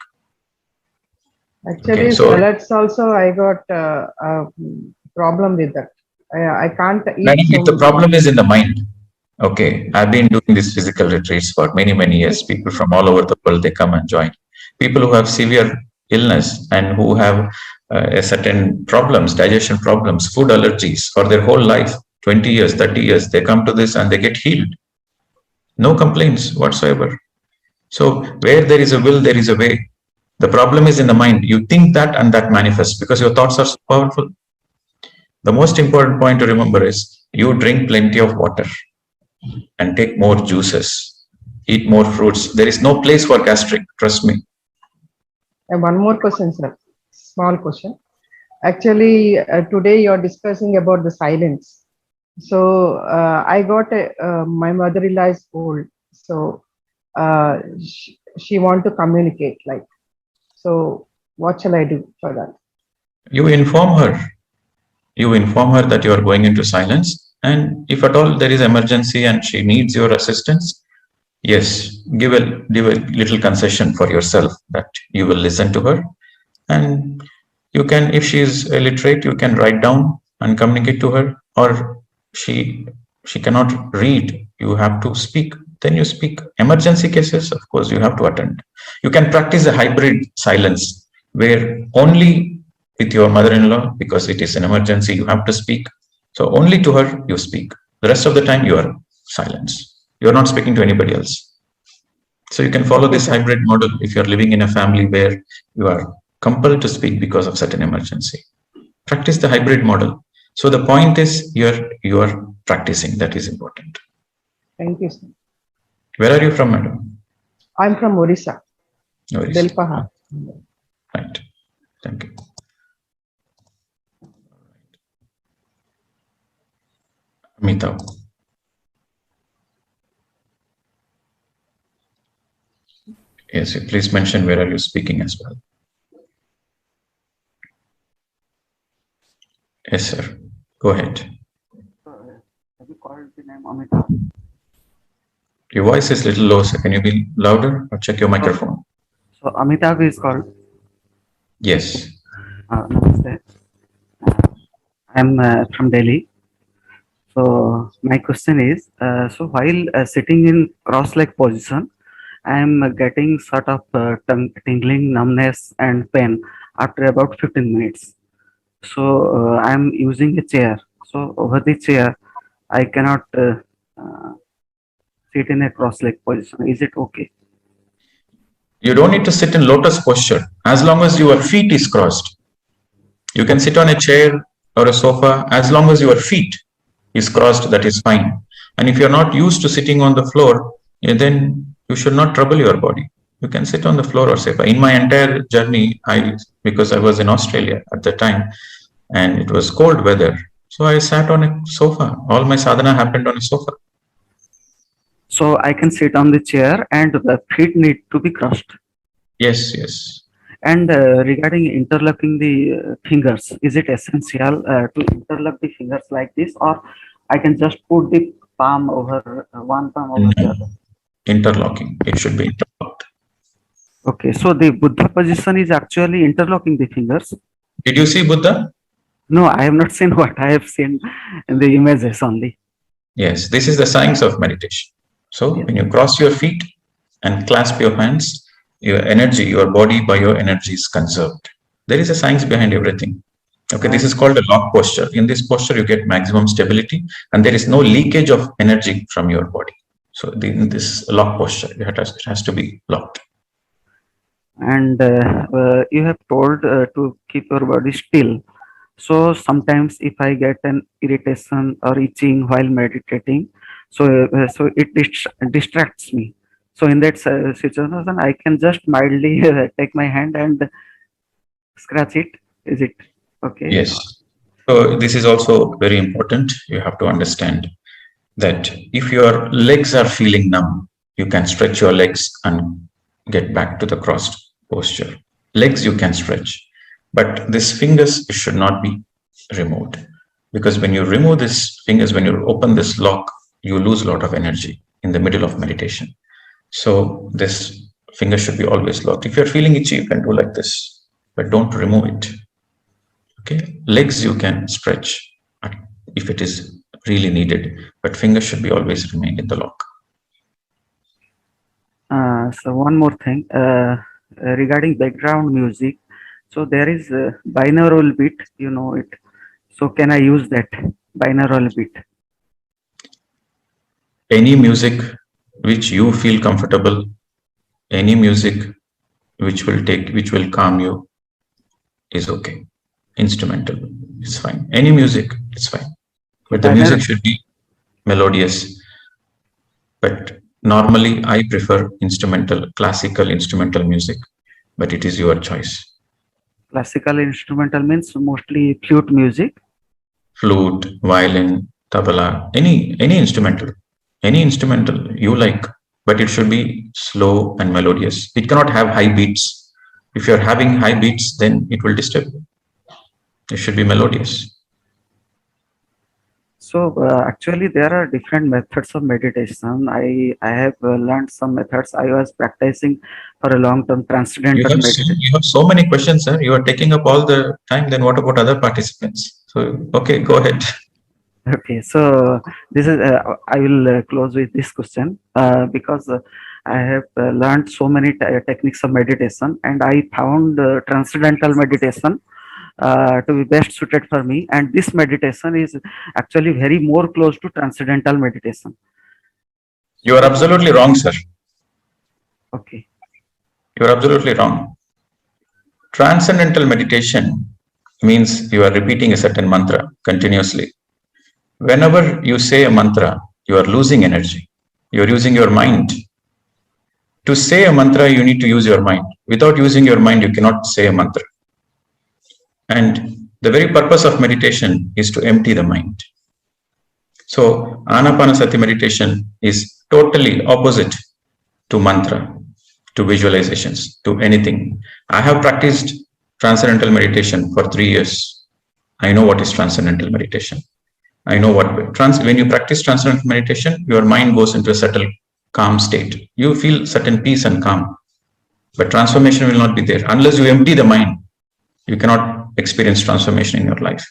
Actually, okay, so, salads also I got a problem with that. I can't eat. Madam, if the problem is in the mind, okay, I've been doing these physical retreats for many, many years. People from all over the world, they come and join. People who have severe illness and who have certain problems, digestion problems, food allergies for their whole life, 20 years, 30 years, they come to this and they get healed. No complaints whatsoever. So where there is a will, there is a way. The problem is in the mind. You think that and that manifests because your thoughts are so powerful. The most important point to remember is you drink plenty of water and take more juices, eat more fruits. There is no place for gastric, trust me. And one more question, sir. Small question. Actually, today you're discussing about the silence. So I got my mother-in-law is old. So she want to communicate like. So what shall I do for that? You inform her. you inform her that you are going into silence, and if at all there is emergency and she needs your assistance, yes, give a little concession for yourself that you will listen to her, and you can, if she is illiterate, you can write down and communicate to her, or she cannot read, you have to speak, then you speak. Emergency cases, of course, you have to attend. You can practice a hybrid silence where only with your mother-in-law, because it is an emergency, you have to speak. So only to her you speak. The rest of the time you are silence. You are not speaking to anybody else. So you can follow this hybrid model if you are living in a family where you are compelled to speak because of certain emergency. Practice the hybrid model. So the point is you are practicing. That is important. Thank you, sir. Where are you from, madam? I'm from Orissa. Orissa. Delpaha. Right. Thank you. Amitav. Yes, please mention where are you speaking as well. Yes, sir. Go ahead. Have you called the name Amitav? Your voice is a little low, sir. Can you be louder or check your microphone? So Amitav is called. Yes. Namaste. I'm from Delhi. So my question is, so while sitting in cross-leg position, I'm getting sort of tingling, numbness and pain after about 15 minutes. So I'm using a chair. So over the chair, I cannot sit in a cross-leg position. Is it okay? You don't need to sit in lotus posture as long as your feet is crossed. You can sit on a chair or a sofa as long as your feet is crossed, that is fine. And if you're not used to sitting on the floor, then you should not trouble your body. You can sit on the floor or sofa. In my entire journey, because I was in Australia at the time and it was cold weather, so I sat on a sofa. All my sadhana happened on a sofa. So I can sit on the chair and the feet need to be crossed. Yes, yes. And regarding interlocking the fingers, is it essential to interlock the fingers like this, or I can just put the palm over one palm over the other? Interlocking. It should be interlocked. Okay, so the Buddha position is actually interlocking the fingers. Did you see Buddha? No, I have not seen what I have seen in the images only. Yes, this is the science of meditation. So when you cross your feet and clasp your hands, your energy, your body bioenergy is conserved. There is a science behind everything. Okay, this is called a lock posture. In this posture, you get maximum stability and there is no leakage of energy from your body. So in this lock posture, it has to be locked. And you have told to keep your body still. So sometimes if I get an irritation or itching while meditating, so it distracts me. So in that situation, I can just mildly take my hand and scratch it. Is it okay? Yes. So this is also very important. You have to understand that if your legs are feeling numb, you can stretch your legs and get back to the crossed posture. Legs you can stretch, but these fingers should not be removed, because when you remove these fingers, when you open this lock, you lose a lot of energy in the middle of meditation. So this finger should be always locked. If you're feeling itchy, you can do like this, but don't remove it. Okay, legs you can stretch if it is really needed, but fingers should be always remain in the lock. So one more thing regarding background music. So there is a binaural beat, you know it. So can I use that binaural beat? Any music which you feel comfortable, any music which will calm you is okay. Instrumental is fine. Any music is fine, but the music should be melodious. But normally I prefer classical instrumental music, but it is your choice. Classical instrumental means mostly flute music. Flute, violin, tabla, any instrumental you like, but it should be slow and melodious. It cannot have high beats. If you're having high beats, then it will disturb you. It should be melodious. So actually, there are different methods of meditation. I have learned some methods. I was practicing for a long term transcendental meditation. You have so many questions, sir. You are taking up all the time. Then what about other participants? So, okay, go ahead. Okay, so this is I will close with this question because I have learned so many techniques of meditation, and I found transcendental meditation to be best suited for me. And this meditation is actually very more close to transcendental meditation. You are absolutely wrong, sir. Okay. You are absolutely wrong. Transcendental meditation means you are repeating a certain mantra continuously. Whenever you say a mantra, you are losing energy. You are using your mind. To say a mantra, you need to use your mind. Without using your mind, you cannot say a mantra. And the very purpose of meditation is to empty the mind. So, Anapanasati meditation is totally opposite to mantra, to visualizations, to anything. I have practiced transcendental meditation for 3 years. I know what is transcendental meditation. I know what when you practice transcendental meditation, your mind goes into a subtle calm state. You feel certain peace and calm, but transformation will not be there unless you empty the mind. You cannot experience transformation in your life.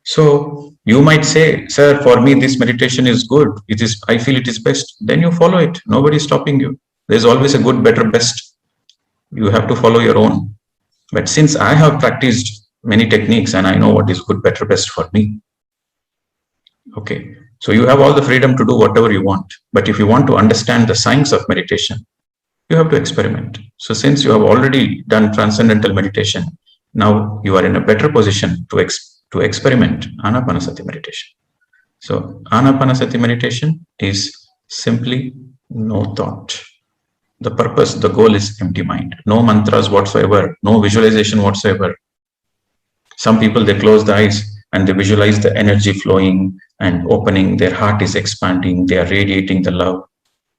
So you might say, sir, for me this meditation is good. It is. I feel it is best. Then you follow it. Nobody is stopping you. There's always a good, better, best. You have to follow your own. But since I have practiced many techniques and I know what is good, better, best for me. Okay, so you have all the freedom to do whatever you want. But if you want to understand the science of meditation, you have to experiment. So since you have already done transcendental meditation, now you are in a better position to experiment Anapanasati meditation. So Anapanasati meditation is simply no thought. The purpose, the goal is empty mind. No mantras whatsoever, no visualization whatsoever. Some people, they close the eyes and they visualize the energy flowing and opening. Their heart is expanding. They are radiating the love.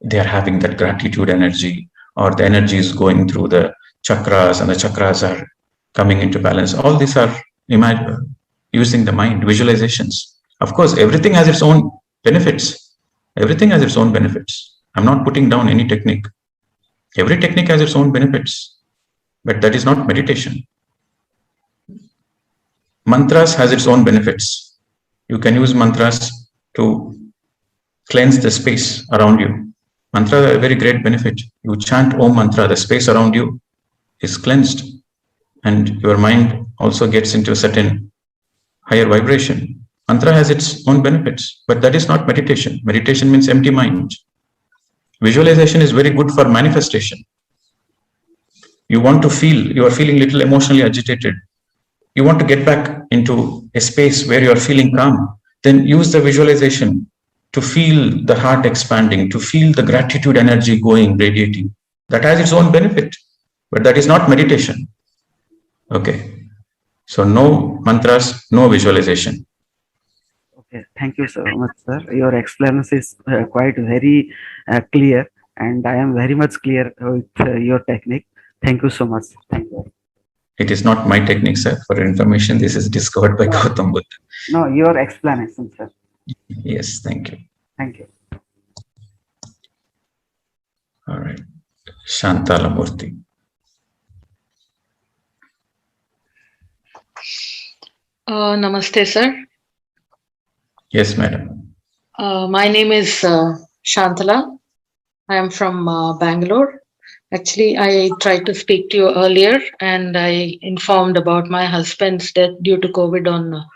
They are having that gratitude energy, or the energy is going through the chakras and the chakras are coming into balance. All these are using the mind, visualizations. Of course, everything has its own benefits. Everything has its own benefits. I'm not putting down any technique. Every technique has its own benefits, but that is not meditation. Mantras has its own benefits. You can use mantras to cleanse the space around you. Mantras are a very great benefit. You chant Om mantra, the space around you is cleansed, and your mind also gets into a certain higher vibration. Mantra has its own benefits, but that is not meditation. Meditation means empty mind. Visualization is very good for manifestation. You want to feel, you are feeling little emotionally agitated. You want to get back into a space where you are feeling calm. Then use the visualization to feel the heart expanding, to feel the gratitude energy going, radiating. That has its own benefit, but that is not meditation. Okay. So no mantras, no visualization. Okay, thank you so much, sir. Your explanation is quite very clear, and I am very much clear with your technique. Thank you so much. Thank you. It is not my technique, sir. For information, this is discovered by Gautam Buddha. No, your explanation, sir. Yes, thank you. Thank you. All right. Shantala Murthy. Namaste, sir. Yes, madam. My name is Shantala. I am from Bangalore. Actually, I tried to speak to you earlier and I informed about my husband's death due to COVID on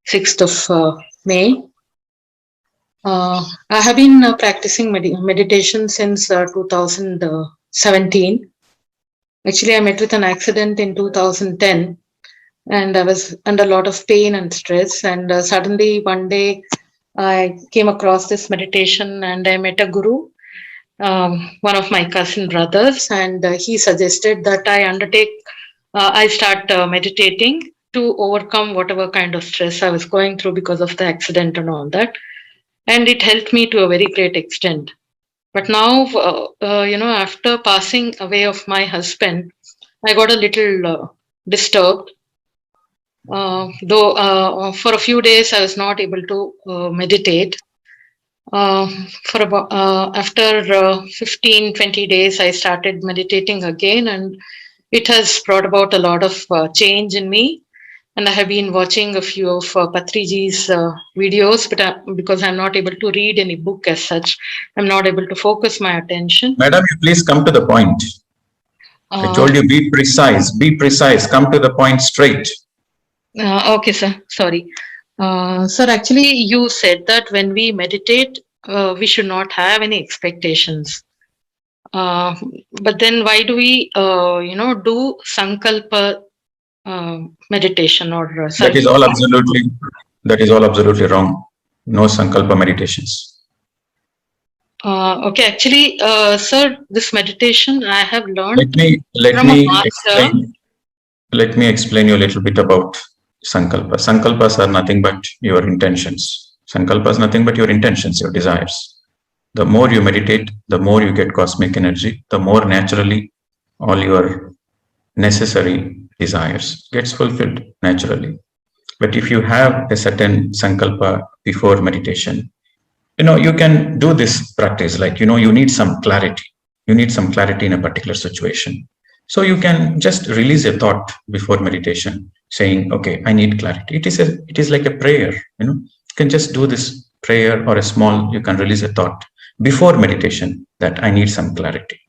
6th of May. I have been practicing meditation since 2017. Actually, I met with an accident in 2010 and I was under a lot of pain and stress. And suddenly one day I came across this meditation and I met a guru, one of my cousin brothers, and he suggested that I start meditating to overcome whatever kind of stress I was going through because of the accident and all that. And it helped me to a very great extent. But now, after passing away of my husband, I got a little disturbed. Though for a few days I was not able to meditate. For about after 15-20 days I started meditating again, and it has brought about a lot of change in me. And I have been watching a few of Patriji's videos, but because I'm not able to read any book as such, I'm not able to focus my attention. Madam, you please come to the point. I told you, be precise, come to the point straight. Okay, sir. Sorry. Sir, actually, you said that when we meditate, we should not have any expectations. But then why do we, do sankalpa meditation or That is all absolutely wrong. No sankalpa meditations. Okay, actually, sir, this meditation I have learned Let me explain you a little bit about sankalpa. Sankalpas are nothing but your intentions. Sankalpa is nothing but your intentions, your desires. The more you meditate, the more you get cosmic energy, the more naturally all your necessary desires gets fulfilled naturally. But if you have a certain sankalpa before meditation, you can do this practice like, you need some clarity. You need some clarity in a particular situation. So you can just release a thought before meditation saying, okay, I need clarity. It is like a prayer, you can just do this prayer or you can release a thought before meditation that I need some clarity.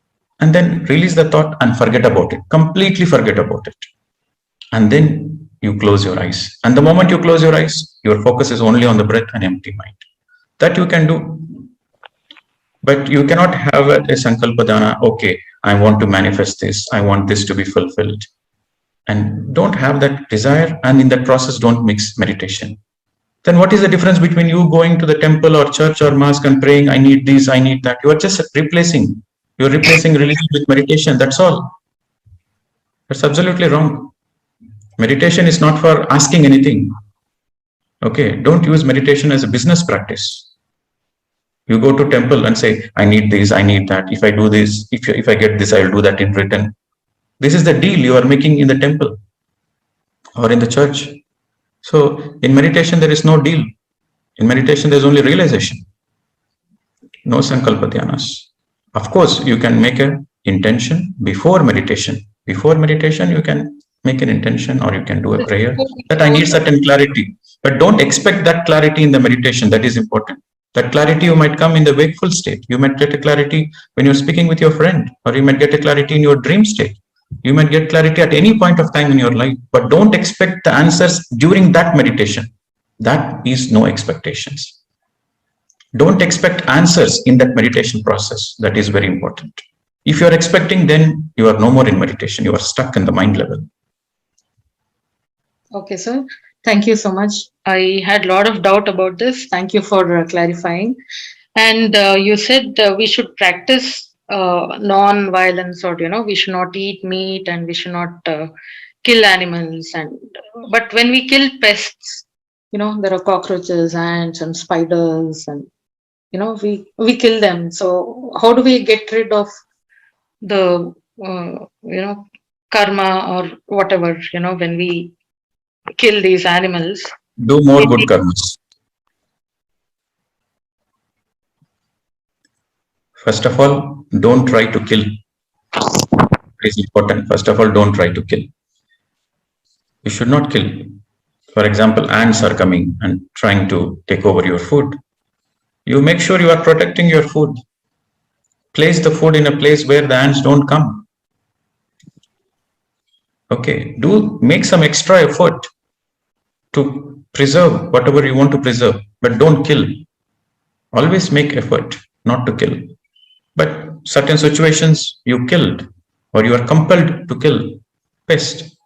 And then release the thought and forget about it, completely forget about it. And then you close your eyes. And the moment you close your eyes, your focus is only on the breath and empty mind. That you can do. But you cannot have a sankalpa dhyana, okay, I want to manifest this, I want this to be fulfilled. And don't have that desire, and in that process, don't mix meditation. Then what is the difference between you going to the temple or church or mosque and praying, I need this, I need that? You are just replacing religion with meditation, that's all. That's absolutely wrong. Meditation is not for asking anything. Okay, don't use meditation as a business practice. You go to temple and say, I need this, I need that. If I do this, if I get this, I'll do that in return. This is the deal you are making in the temple or in the church. So in meditation, there is no deal. In meditation, there's only realization. No sankalpa dhyanas. Of course, you can make an intention before meditation. Before meditation, you can make an intention or you can do a prayer that I need certain clarity. But don't expect that clarity in the meditation. That is important. That clarity you might come in the wakeful state. You might get a clarity when you're speaking with your friend, or you might get a clarity in your dream state. You might get clarity at any point of time in your life, but don't expect the answers during that meditation. That is no expectations. Don't expect answers in that meditation process. That is very important. If you are expecting, then you are no more in meditation. You are stuck in the mind level. Okay, sir. Thank you so much. I had a lot of doubt about this. Thank you for clarifying. And you said we should practice non-violence, or we should not eat meat and we should not kill animals. And but when we kill pests, there are cockroaches, ants, and spiders, and we kill them. So how do we get rid of the karma or whatever when we kill these animals? Do more good karmas. First of all, don't try to kill. It is important. First of all, don't try to kill. You should not kill. For example, ants are coming and trying to take over your food. You make sure you are protecting your food. Place the food in a place where the ants don't come. Okay, make some extra effort to preserve whatever you want to preserve, but don't kill. Always make effort not to kill. But certain situations you killed, or you are compelled to kill pest.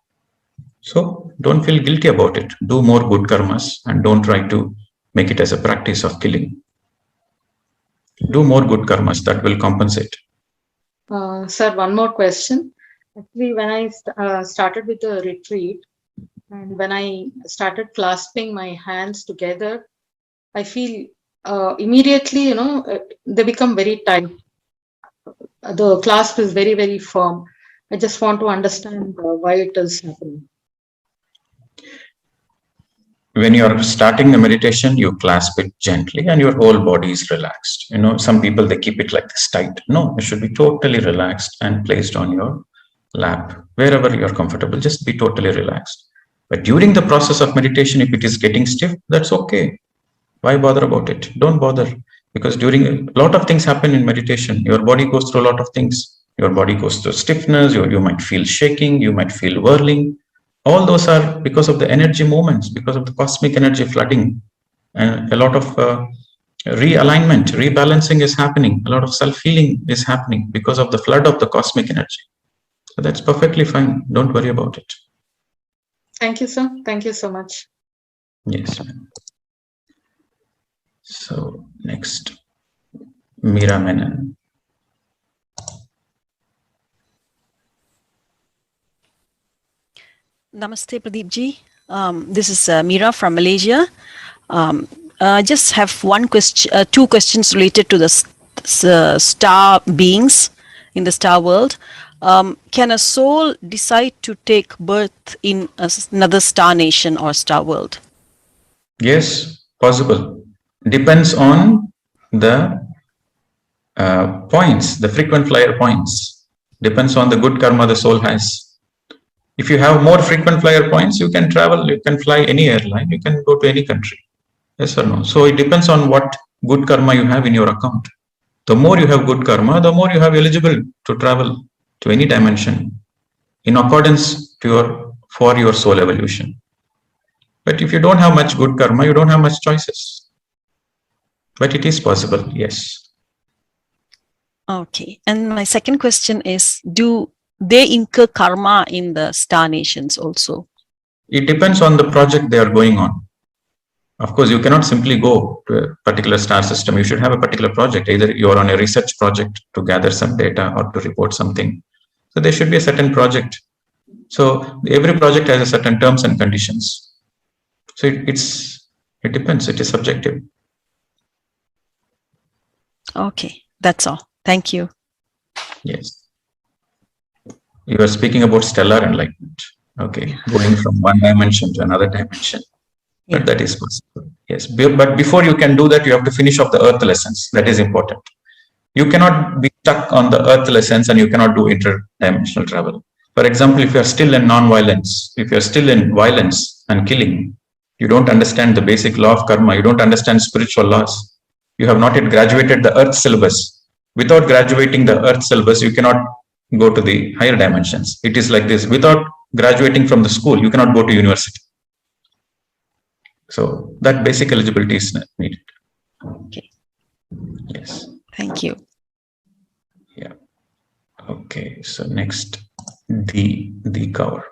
So don't feel guilty about it. Do more good karmas and don't try to make it as a practice of killing. Do more good karmas, that will compensate. Sir, one more question. Actually, when I started with the retreat, and when I started clasping my hands together, I feel immediately, they become very tight. The clasp is very, very firm. I just want to understand why it is happening. when you're starting the meditation, you clasp it gently and your whole body is relaxed. Some people, they keep it like this tight. No, it should be totally relaxed and placed on your lap. Wherever you're comfortable, just be totally relaxed. But during the process of meditation, if it is getting stiff, that's okay. Why bother about it? Don't bother. Because during a lot of things happen in meditation, your body goes through a lot of things. Your body goes through stiffness, you might feel shaking, you might feel whirling. All those are because of the energy movements, because of the cosmic energy flooding. And a lot of realignment, rebalancing is happening. A lot of self-healing is happening because of the flood of the cosmic energy. So that's perfectly fine. Don't worry about it. Thank you, sir. Thank you so much. Yes, ma'am. So next, Meera Menon. Namaste, Pradeep Ji. This is Meera from Malaysia. I just have one question, two questions related to the star beings in the star world. Can a soul decide to take birth in another star nation or star world? Yes, possible. Depends on the points, the frequent flyer points. Depends on the good karma the soul has. If you have more frequent flyer points, you can travel, you can fly any airline, you can go to any country. Yes or no? So it depends on what good karma you have in your account. The more you have good karma, the more you have eligible to travel to any dimension in accordance to for your soul evolution. But if you don't have much good karma, you don't have much choices. But it is possible, yes. Okay. And my second question is, do they incur karma in the star nations also? It depends on the project they are going on. Of course, you cannot simply go to a particular star system. You should have a particular project. Either you are on a research project to gather some data or to report something. So there should be a certain project. So every project has a certain terms and conditions. So it depends. It is subjective. Okay, that's all. Thank you. Yes. You are speaking about stellar enlightenment. Okay, going from one dimension to another dimension. Yeah. But that is possible. Yes. But before you can do that, you have to finish off the earth lessons. That is important. You cannot be stuck on the earth lessons and you cannot do interdimensional travel. For example, if you are still in non-violence, if you are still in violence and killing, you don't understand the basic law of karma, you don't understand spiritual laws, you have not yet graduated the earth syllabus. Without graduating the earth syllabus, you cannot go to the higher dimensions. It is like this. Without graduating from the school, you cannot go to university. So that basic eligibility is needed. Okay. Yes. Thank you. Yeah. Okay. So next, the cover.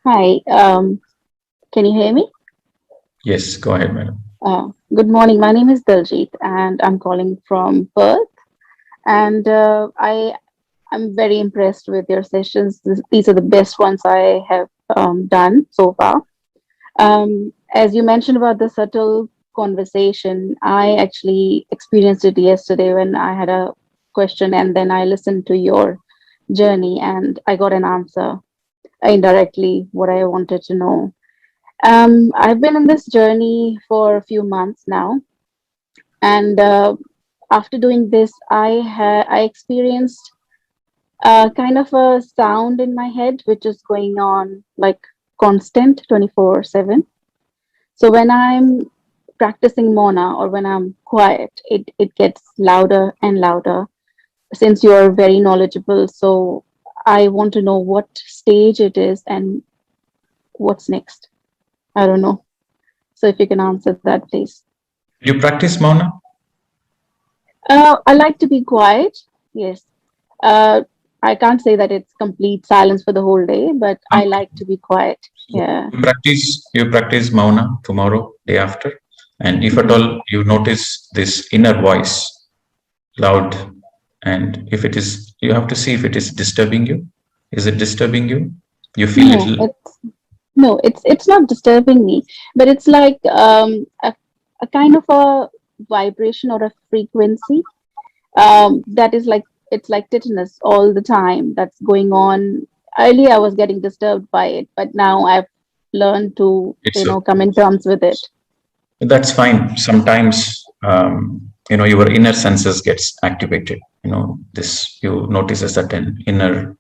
Hi, can you hear me? Yes, go ahead, madam. Good morning. My name is Daljit, and I'm calling from Perth. And I'm very impressed with your sessions. These are the best ones I have done so far. As you mentioned about the subtle conversation, I actually experienced it yesterday when I had a question, and then I listened to your journey, and I got an answer indirectly what I wanted to know. I've been on this journey for a few months now, and after doing this, I experienced kind of a sound in my head, which is going on like constant 24/7. So when I'm practicing Mouna or when I'm quiet, it gets louder and louder. Since you're very knowledgeable, so I want to know what stage it is and what's next. I don't know. So if you can answer that, please. You practice Mouna? I like to be quiet. Yes. I can't say that it's complete silence for the whole day, but I like to be quiet. Yeah. You practice Mouna tomorrow, day after. And if at all you notice this inner voice loud, and if it is, you have to see if it is disturbing you. Is it disturbing you? You feel it's not disturbing me, but it's like a kind of a vibration or a frequency that is like, it's like tetanus all the time that's going on earlier I was getting disturbed by it, but now I've learned to, It's come in terms with it. That's fine. Sometimes, your inner senses gets activated. You notice a certain inner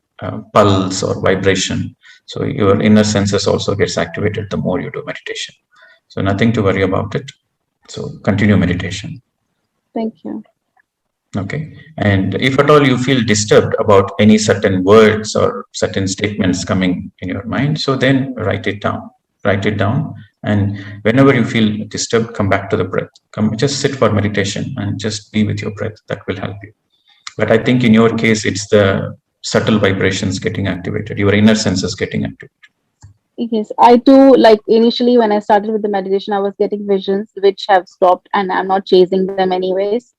pulse or vibration. So your inner senses also gets activated the more you do meditation. So nothing to worry about it. So continue meditation. Thank you. Okay. And if at all you feel disturbed about any certain words or certain statements coming in your mind, so then write it down. Write it down. And whenever you feel disturbed, come back to the breath. Just sit for meditation and just be with your breath. That will help you. But I think in your case, it's the subtle vibrations getting activated, your inner senses getting activated. Yes, I too, like initially when I started with the meditation, I was getting visions which have stopped, and I'm not chasing them anyways.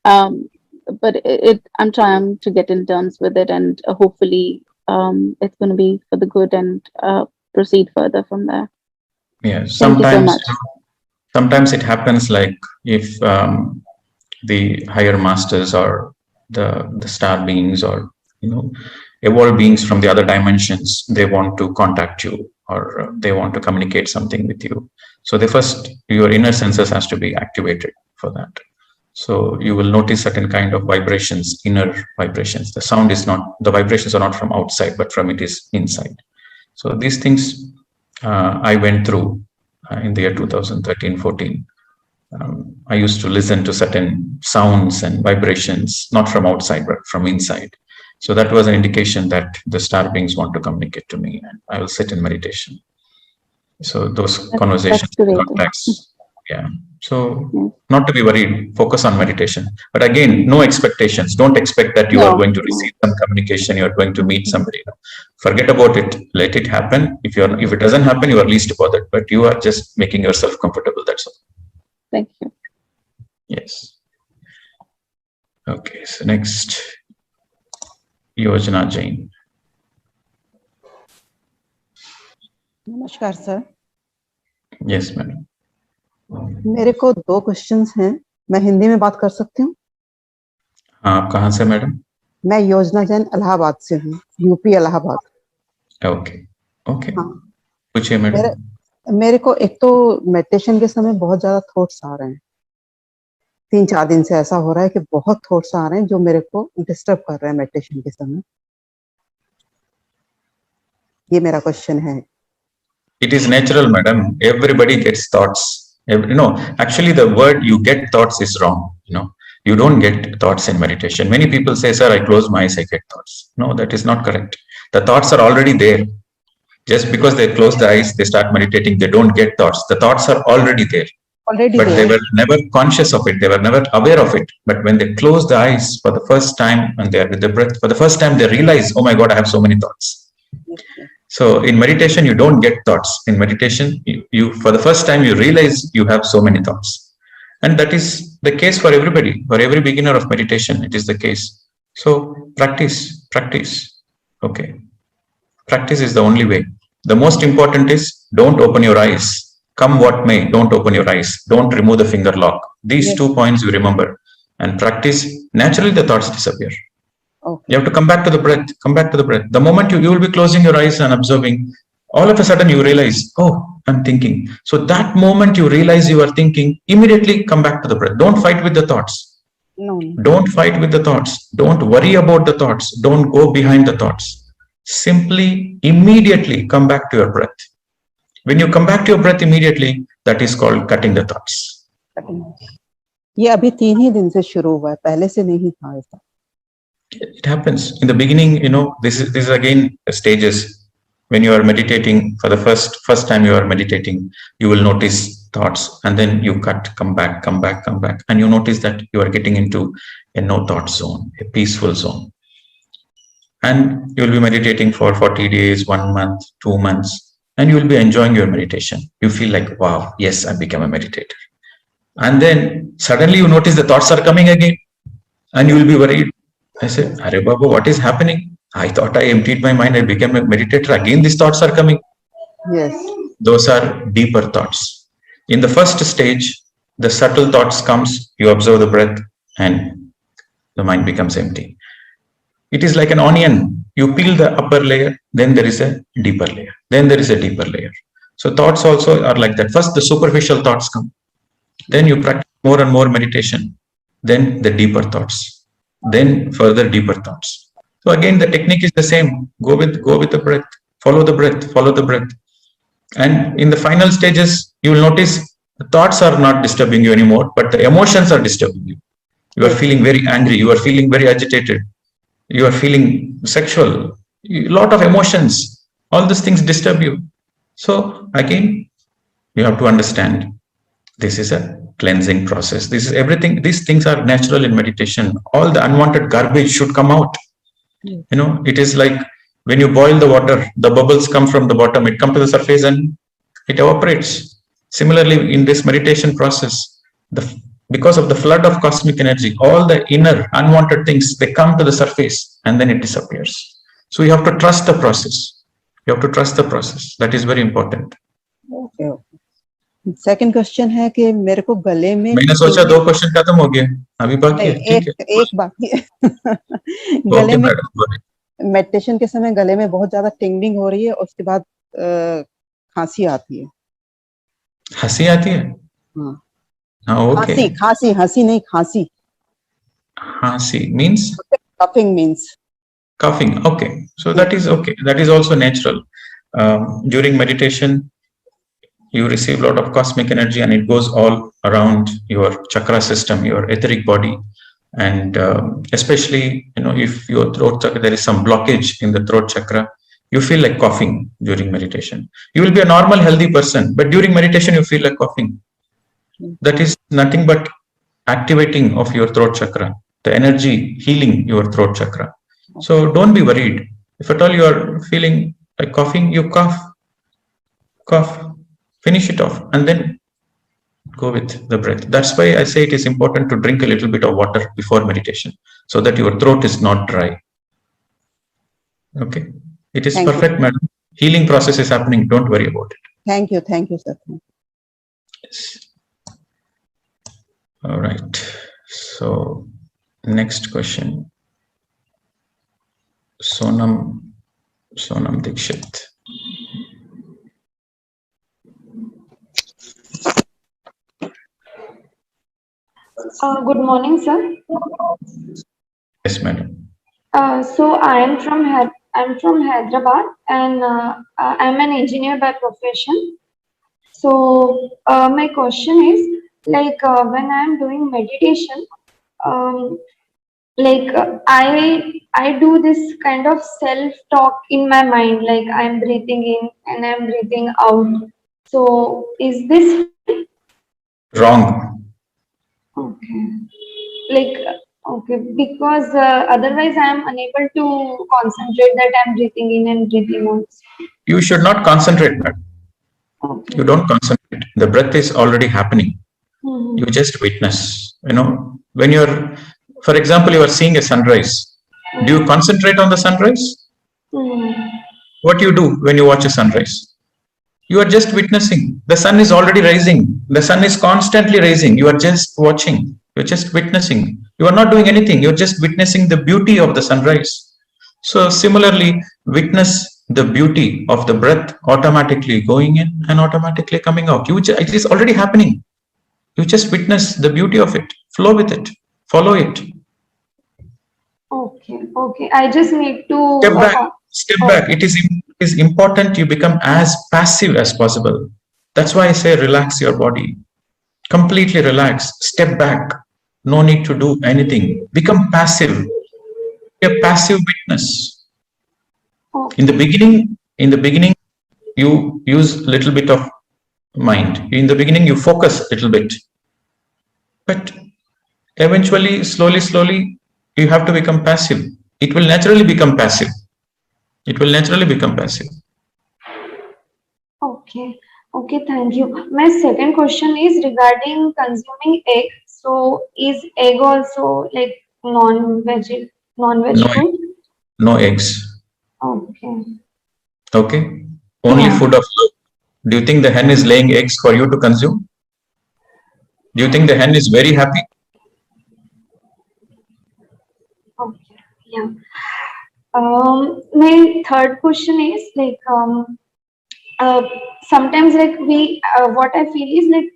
But I'm trying to get in terms with it, and hopefully it's going to be for the good, and proceed further from there. Yeah, Thank you so much. Sometimes it happens like if the higher masters or the star beings or evolved beings from the other dimensions, they want to contact you or they want to communicate something with you. So your inner senses has to be activated for that. So you will notice certain kind of vibrations, inner vibrations. The vibrations are not from outside, but from it is inside. So these things I went through in the year 2013-14. I used to listen to certain sounds and vibrations, not from outside, but from inside. So that was an indication that the star beings want to communicate to me, and I will sit in meditation. So those conversations, contacts, yeah. So not to be worried, focus on meditation. But again, no expectations. Don't expect that you are going to receive some communication, you are going to meet somebody. Forget about it. Let it happen. If it doesn't happen, you are least bothered. But you are just making yourself comfortable. That's all. Thank you. Yes. Okay. So next, Yojana Jain. नमस्कार sir. Yes, madam. मेरे को 2 questions हैं. मैं हिंदी में बात कर सकती हूँ? आप कहाँ से मैडम? मैं योजना जैन इलाहाबाद से हूँ, यूपी इलाहाबाद. ओके. ओके. पूछिए मैडम. मेरे को एक तो मेडिटेशन के समय बहुत ज्यादा थॉट्स आ रहे हैं. 3-4 दिन से ऐसा हो रहा है कि बहुत थॉट्स आ रहे हैं जो मेरे को डिस्टर्ब कर रहे हैं मेडिटेशन के समय. ये मेरा क्वेश्चन है. It is natural, madam. Everybody gets thoughts. Actually the word you get thoughts is wrong. You don't get thoughts in meditation. Many people say, sir, I close my eyes, I get thoughts. No, that is not correct. The thoughts are already there. Just because they close the eyes, they start meditating, they don't get thoughts. The thoughts are already there. They were never conscious of it. They were never aware of it. But when they close the eyes for the first time and they are with the breath, for the first time they realize, oh my God, I have so many thoughts. So in meditation, you don't get thoughts. In meditation, you for the first time, you realize you have so many thoughts. And that is the case for everybody. For every beginner of meditation, it is the case. So practice. Okay. Practice is the only way. The most important is don't open your eyes. Come what may, don't open your eyes. Don't remove the finger lock. These 2 points you remember. And practice, naturally the thoughts disappear. Okay. You have to come back to the breath. Come back to the breath. The moment you will be closing your eyes and observing, all of a sudden you realize, oh, I'm thinking. So that moment you realize you are thinking, immediately come back to the breath. Don't fight with the thoughts. No. Don't fight with the thoughts. Don't worry about the thoughts. Don't go behind the thoughts. Simply, immediately come back to your breath. When you come back to your breath immediately, that is called cutting the thoughts. ये अभी 3 ही दिन से शुरू हुआ है, पहले से नहीं था ऐसा. It happens in the beginning. This is again stages. When you are meditating for the first time you are meditating, you will notice thoughts, and then you come back, and you notice that you are getting into a no thought zone, a peaceful zone. And you will be meditating for 40 days, 1 month, 2 months, and you will be enjoying your meditation. You feel like, wow, yes, I become a meditator. And then suddenly you notice the thoughts are coming again, and you will be worried. I said, Arey Baba, what is happening? I thought I emptied my mind, I became a meditator. Again, these thoughts are coming. Yes. Those are deeper thoughts. In the first stage, the subtle thoughts comes, you observe the breath, and the mind becomes empty. It is like an onion. You peel the upper layer, then there is a deeper layer. Then there is a deeper layer. So thoughts also are like that. First, the superficial thoughts come. Then you practice more and more meditation. Then the deeper thoughts. Then further deeper thoughts. So again, the technique is the same. Go with the breath. Follow the breath. Follow the breath. And in the final stages, you will notice the thoughts are not disturbing you anymore, but the emotions are disturbing you. You are feeling very angry. You are feeling very agitated. You are feeling sexual. A lot of emotions. All these things disturb you. So again, you have to understand this is a cleansing process. This is everything. These things are natural in meditation. All the unwanted garbage should come out. You know, it is like when you boil the water, the bubbles come from the bottom, it comes to the surface and it evaporates. Similarly, in this meditation process, because of the flood of cosmic energy, all the inner unwanted things, they come to the surface and then it disappears. So you have to trust the process. You have to trust the process. That is very important. Okay. Second question है कि मेरे को गले में मैंने सोचा 2 question खत्म हो गए, अभी बाकी है. ठीक है, एक बाकी है. गले में मेडिटेशन के समय गले में बहुत ज्यादा टिंगलिंग हो रही है और उसके बाद खांसी आती है. हंसी आती है? हाँ, ओके. हंसी नहीं, खांसी. Hasi means? Coughing means. Coughing, okay. So that is okay. That is also natural. During meditation, you receive a lot of cosmic energy and it goes all around your chakra system, your etheric body. And especially, you know, if your throat chakra, there is some blockage in the throat chakra, you feel like coughing during meditation. You will be a normal, healthy person, but during meditation, you feel like coughing. That is nothing but activating of your throat chakra, the energy healing your throat chakra. So don't be worried. If at all you are feeling like coughing, you cough, finish it off, and then go with the breath. That's why I say it is important to drink a little bit of water before meditation so that your throat is not dry. Okay. It is perfect, madam. Healing process is happening. Don't worry about it. Thank you, sir. Yes. All right. So next question. Sonam Dikshit. Good morning, sir. Yes, madam. So I am from Hyderabad, and I'm an engineer by profession. So my question is, like, when I'm doing meditation, I do this kind of self-talk in my mind, like I'm breathing in and I'm breathing out. So is this wrong? Okay. Okay, because otherwise I am unable to concentrate that I'm breathing in and breathing out. You should not concentrate, madam. Okay. You don't concentrate. The breath is already happening. You just witness. You know, when you're, for example, you are seeing a sunrise. Do you concentrate on the sunrise? What do you do when you watch a sunrise? You are just witnessing. The sun is already rising. The sun is constantly rising. You are just watching. You're just witnessing. You are not doing anything. You're just witnessing the beauty of the sunrise. So similarly, witness the beauty of the breath automatically going in and automatically coming out. It is already happening. You just witness the beauty of it. Flow with it. Follow it. Okay. I just need to step back. It is important you become as passive as possible. That's why I say relax your body. Completely relax. Step back. No need to do anything. Become passive. Be a passive witness. In the beginning, you use a little bit of mind. In the beginning, you focus a little bit. But eventually, slowly, you have to become passive. It will naturally become passive. Okay, thank you. My second question is regarding consuming egg. So is egg also like non-veg food? No eggs. Okay. Only food of love. Do you think the hen is laying eggs for you to consume? Do you think the hen is very happy? Okay. Yeah. My third question is like sometimes like we what I feel is like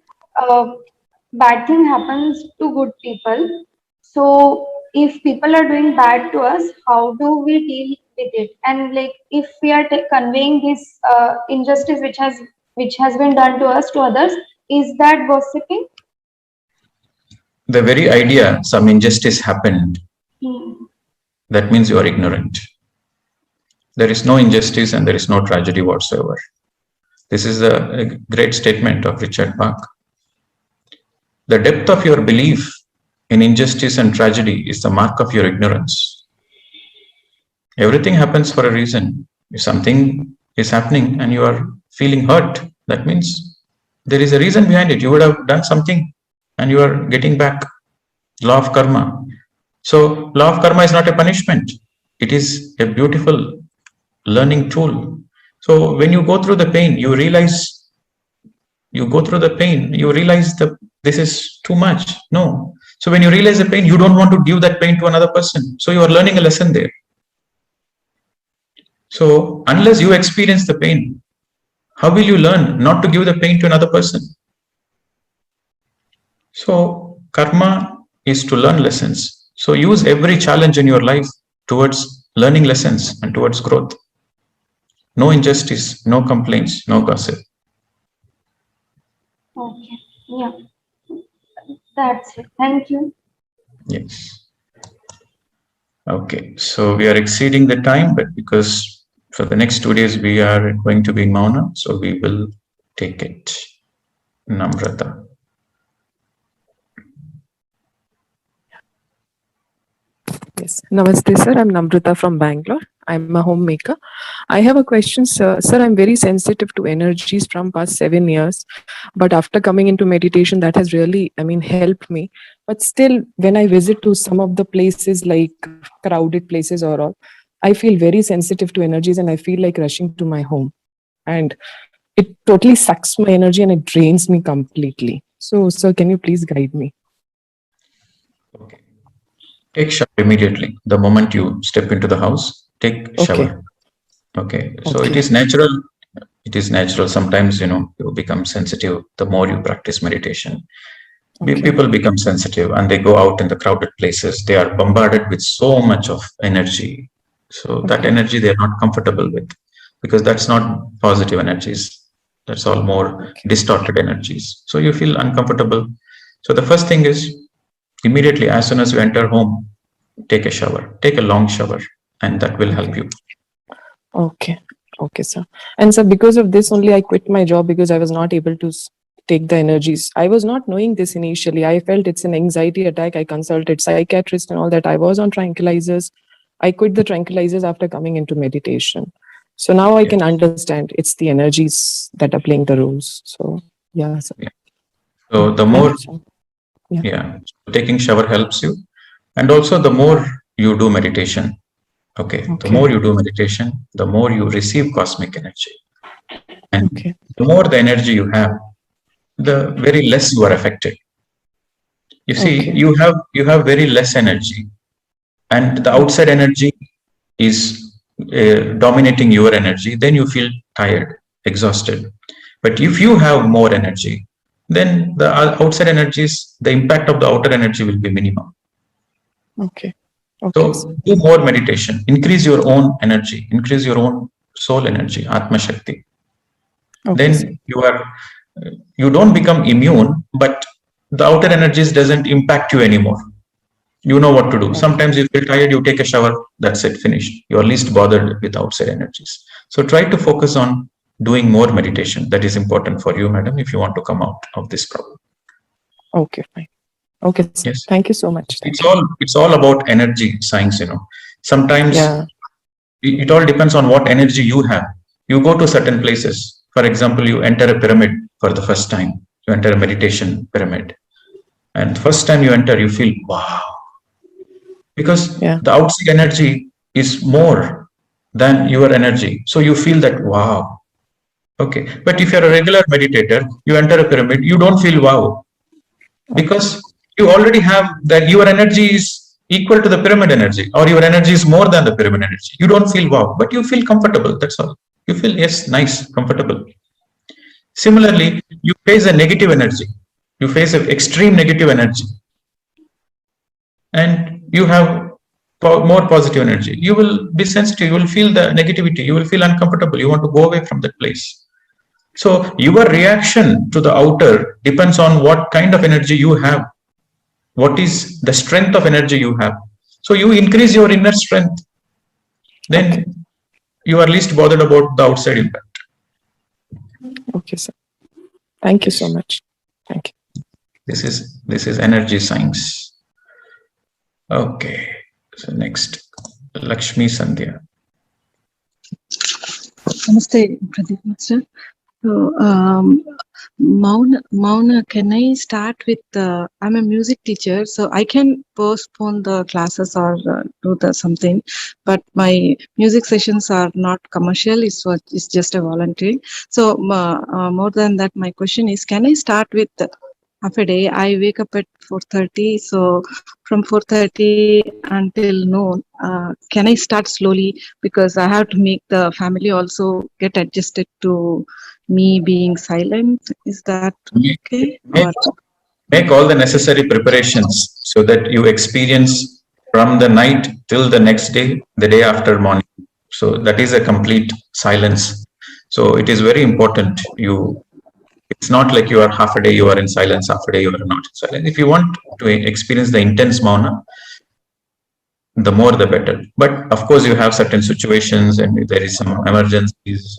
bad thing happens to good people. So if people are doing bad to us, how do we deal with it? And like if we are conveying this injustice which has been done to us to others, is that gossiping? The very idea some injustice happened, that means you are ignorant. There is no injustice and there is no tragedy whatsoever. This is a great statement of Richard Bach. The depth of your belief in injustice and tragedy is the mark of your ignorance. Everything happens for a reason. If something is happening and you are feeling hurt, that means there is a reason behind it. You would have done something and you are getting back. Law of karma. So law of karma is not a punishment. It is a beautiful learning tool. So when you go through the pain, you realize that this is too much. No. So when you realize the pain, you don't want to give that pain to another person. So you are learning a lesson there. So unless you experience the pain, how will you learn not to give the pain to another person? So karma is to learn lessons. So use every challenge in your life towards learning lessons and towards growth. No injustice, no complaints, no gossip. Okay, yeah, that's it. Thank you. Yes. Okay, so we are exceeding the time, but because for the next 2 days we are going to be in Mouna, so we will take it. Namrata. Yes. Namaste, sir. I'm Namrata from Bangalore. I'm a homemaker. I have a question, sir. Sir, I'm very sensitive to energies from past 7 years. But after coming into meditation, that has really, helped me. But still, when I visit to some of the places like crowded places or all, I feel very sensitive to energies and I feel like rushing to my home. And it totally sucks my energy and it drains me completely. So, sir, can you please guide me? Okay. Take shower immediately. The moment you step into the house, take shower. Okay. So it is natural. It is natural. Sometimes, you become sensitive the more you practice meditation. People become sensitive and they go out in the crowded places. They are bombarded with so much of energy. So that energy they are not comfortable with, because that's not positive energies. That's all more distorted energies. So you feel uncomfortable. So the first thing is, immediately as soon as you enter home, take a shower. Take a long shower, and that will help you. Okay, sir. And sir, because of this only I quit my job, because I was not able to take the energies. I was not knowing this initially. I felt it's an anxiety attack. I consulted psychiatrist and all that. I was on tranquilizers. I quit the tranquilizers after coming into meditation. So now I can understand it's the energies that are playing the roles. So yeah, sir. So the more, taking shower helps you. And also the more you do meditation, the more you do meditation, the more you receive cosmic energy. And the more the energy you have, the very less you are affected. You see, you have very less energy, and the outside energy is dominating your energy, then you feel tired, exhausted. But if you have more energy, then the outside energies, the impact of the outer energy will be minimum. So do more meditation, increase your own energy, increase your own soul energy, Atma Shakti. Then you don't become immune, but the outer energies doesn't impact you anymore. You know what to do. Sometimes you feel tired, you take a shower, that's it, finished. You are least bothered with outside energies. So try to focus on doing more meditation. That is important for you, madam, if you want to come out of this problem. Okay, fine. Okay, yes. Thank you so much. It's all about energy science, Sometimes it all depends on what energy you have. You go to certain places. For example, you enter a pyramid for the first time. You enter a meditation pyramid. And the first time you enter, you feel, wow. Because the outside energy is more than your energy. So you feel that, wow. Okay. But if you're a regular meditator, you enter a pyramid, you don't feel wow. Because you already have that, your energy is equal to the pyramid energy, or your energy is more than the pyramid energy. You don't feel wow, but you feel comfortable. That's all. You feel, yes, nice, comfortable. Similarly, you face a negative energy. You face an extreme negative energy, and you have more positive energy. You will be sensitive. You will feel the negativity. You will feel uncomfortable. You want to go away from that place. So your reaction to the outer depends on what kind of energy you have. What is the strength of energy you have? So you increase your inner strength, then you are least bothered about the outside impact. Okay, sir. Thank you so much. Thank you. This is energy science. Okay. So next, Lakshmi Sandhya. Namaste, Pradeep Master. So, Mouna, can I start with, I'm a music teacher, so I can postpone the classes or do the something, but my music sessions are not commercial, it's just a voluntary. So more than that, my question is, can I start with half a day? I wake up at 4:30, so from 4:30 until noon, can I start slowly? Because I have to make the family also get adjusted to me being silent. Is that okay? Make all the necessary preparations so that you experience from the night till the next day, the day after morning. So that is a complete silence. So it is very important. It's not like you are half a day you are in silence, half a day you are not in silence. If you want to experience the intense mauna, the more the better. But of course, you have certain situations and there is some emergencies.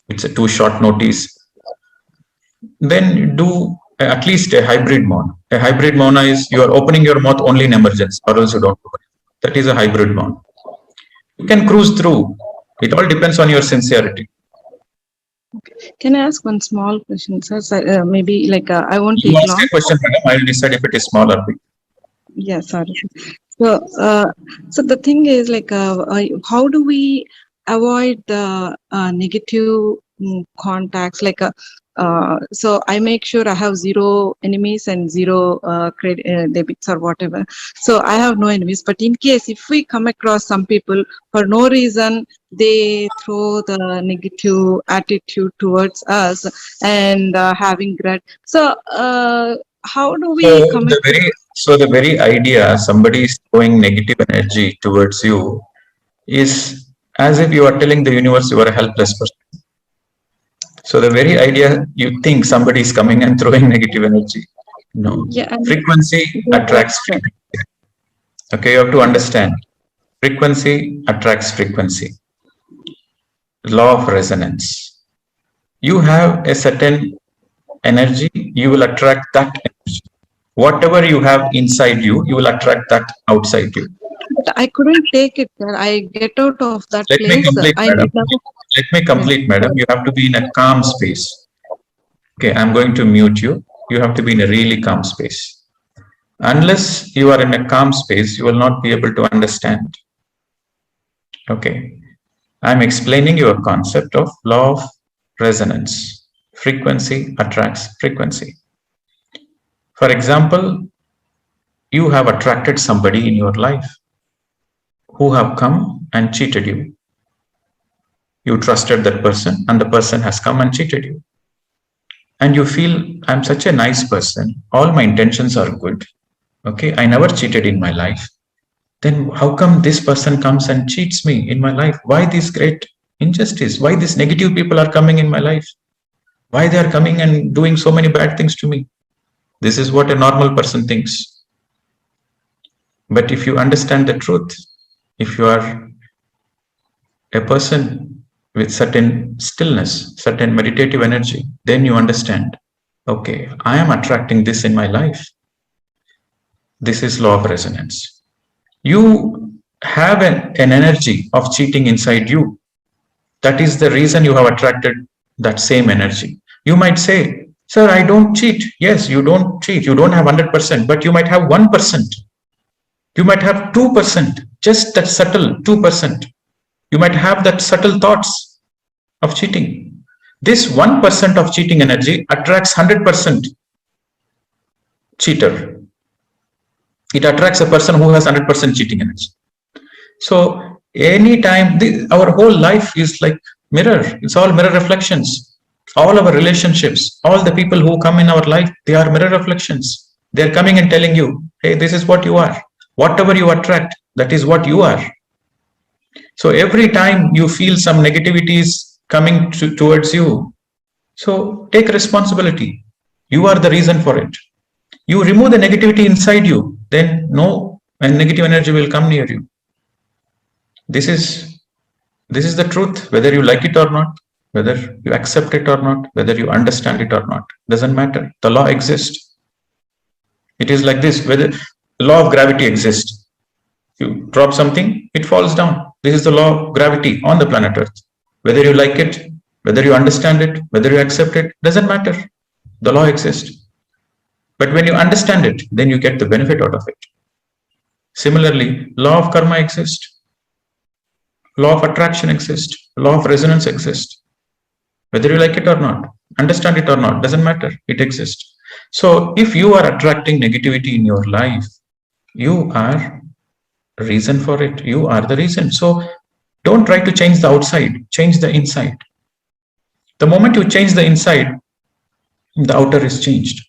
It's a too short notice. Then do at least a hybrid mauna. A hybrid mauna is you are opening your mouth only in emergency, or else you don't open it. That is a hybrid mauna. You can cruise through. It all depends on your sincerity. Okay. Can I ask one small question, sir? So, maybe like I won't You take ask long. a question, madam. I will decide if it is small or big. Yeah, sorry. So the thing is like, how do we avoid the negative contacts? Like, so I make sure I have zero enemies and zero credit debits or whatever. So I have no enemies. But in case if we come across some people for no reason, they throw the negative attitude towards us and having grudge. So how do we come? So the very idea somebody is throwing negative energy towards you is as if you are telling the universe you are a helpless person. So the very idea you think somebody is coming and throwing negative energy. No. Yeah, frequency attracts frequency. Okay, you have to understand. Frequency attracts frequency. Law of resonance. You have a certain energy, you will attract that energy. Whatever you have inside you, you will attract that outside you. But I couldn't take it. I get out of that Let place. me complete, madam. Let me complete, madam. You have to be in a calm space. Okay, I'm going to mute you. You have to be in a really calm space. Unless you are in a calm space, you will not be able to understand. Okay, I'm explaining your concept of law of resonance. Frequency attracts frequency. For example, you have attracted somebody in your life who have come and cheated you. You trusted that person and the person has come and cheated you. And you feel, I'm such a nice person. All my intentions are good. Okay, I never cheated in my life. Then how come this person comes and cheats me in my life? Why this great injustice? Why these negative people are coming in my life? Why they are coming and doing so many bad things to me? This is what a normal person thinks. But if you understand the truth, if you are a person with certain stillness, certain meditative energy, then you understand, okay, I am attracting this in my life. This is law of resonance. You have an energy of cheating inside you. That is the reason you have attracted that same energy. You might say, sir, I don't cheat. Yes, you don't cheat. You don't have 100%, but you might have 1%. You might have 2%, just that subtle 2%. You might have that subtle thoughts of cheating. This 1% of cheating energy attracts 100% cheater. It attracts a person who has 100% cheating energy. So anytime, our whole life is like mirror. It's all mirror reflections. All our relationships, all the people who come in our life, they are mirror reflections. They're coming and telling you, hey, this is what you are. Whatever you attract, that is what you are. So every time you feel some negativity is coming towards you, so take responsibility. You are the reason for it. You remove the negativity inside you, then no negative energy will come near you. This is the truth, whether you like it or not, whether you accept it or not, whether you understand it or not, doesn't matter. The law exists. It is like this, whether the law of gravity exists. You drop something, it falls down. This is the law of gravity on the planet Earth. Whether you like it, whether you understand it, whether you accept it, doesn't matter. The law exists. But when you understand it, then you get the benefit out of it. Similarly, law of karma exists. Law of attraction exists. Law of resonance exists. Whether you like it or not, understand it or not, doesn't matter. It exists. So if you are attracting negativity in your life, you are the reason for it. You are the reason. So don't try to change the outside, change the inside. The moment you change the inside, the outer is changed.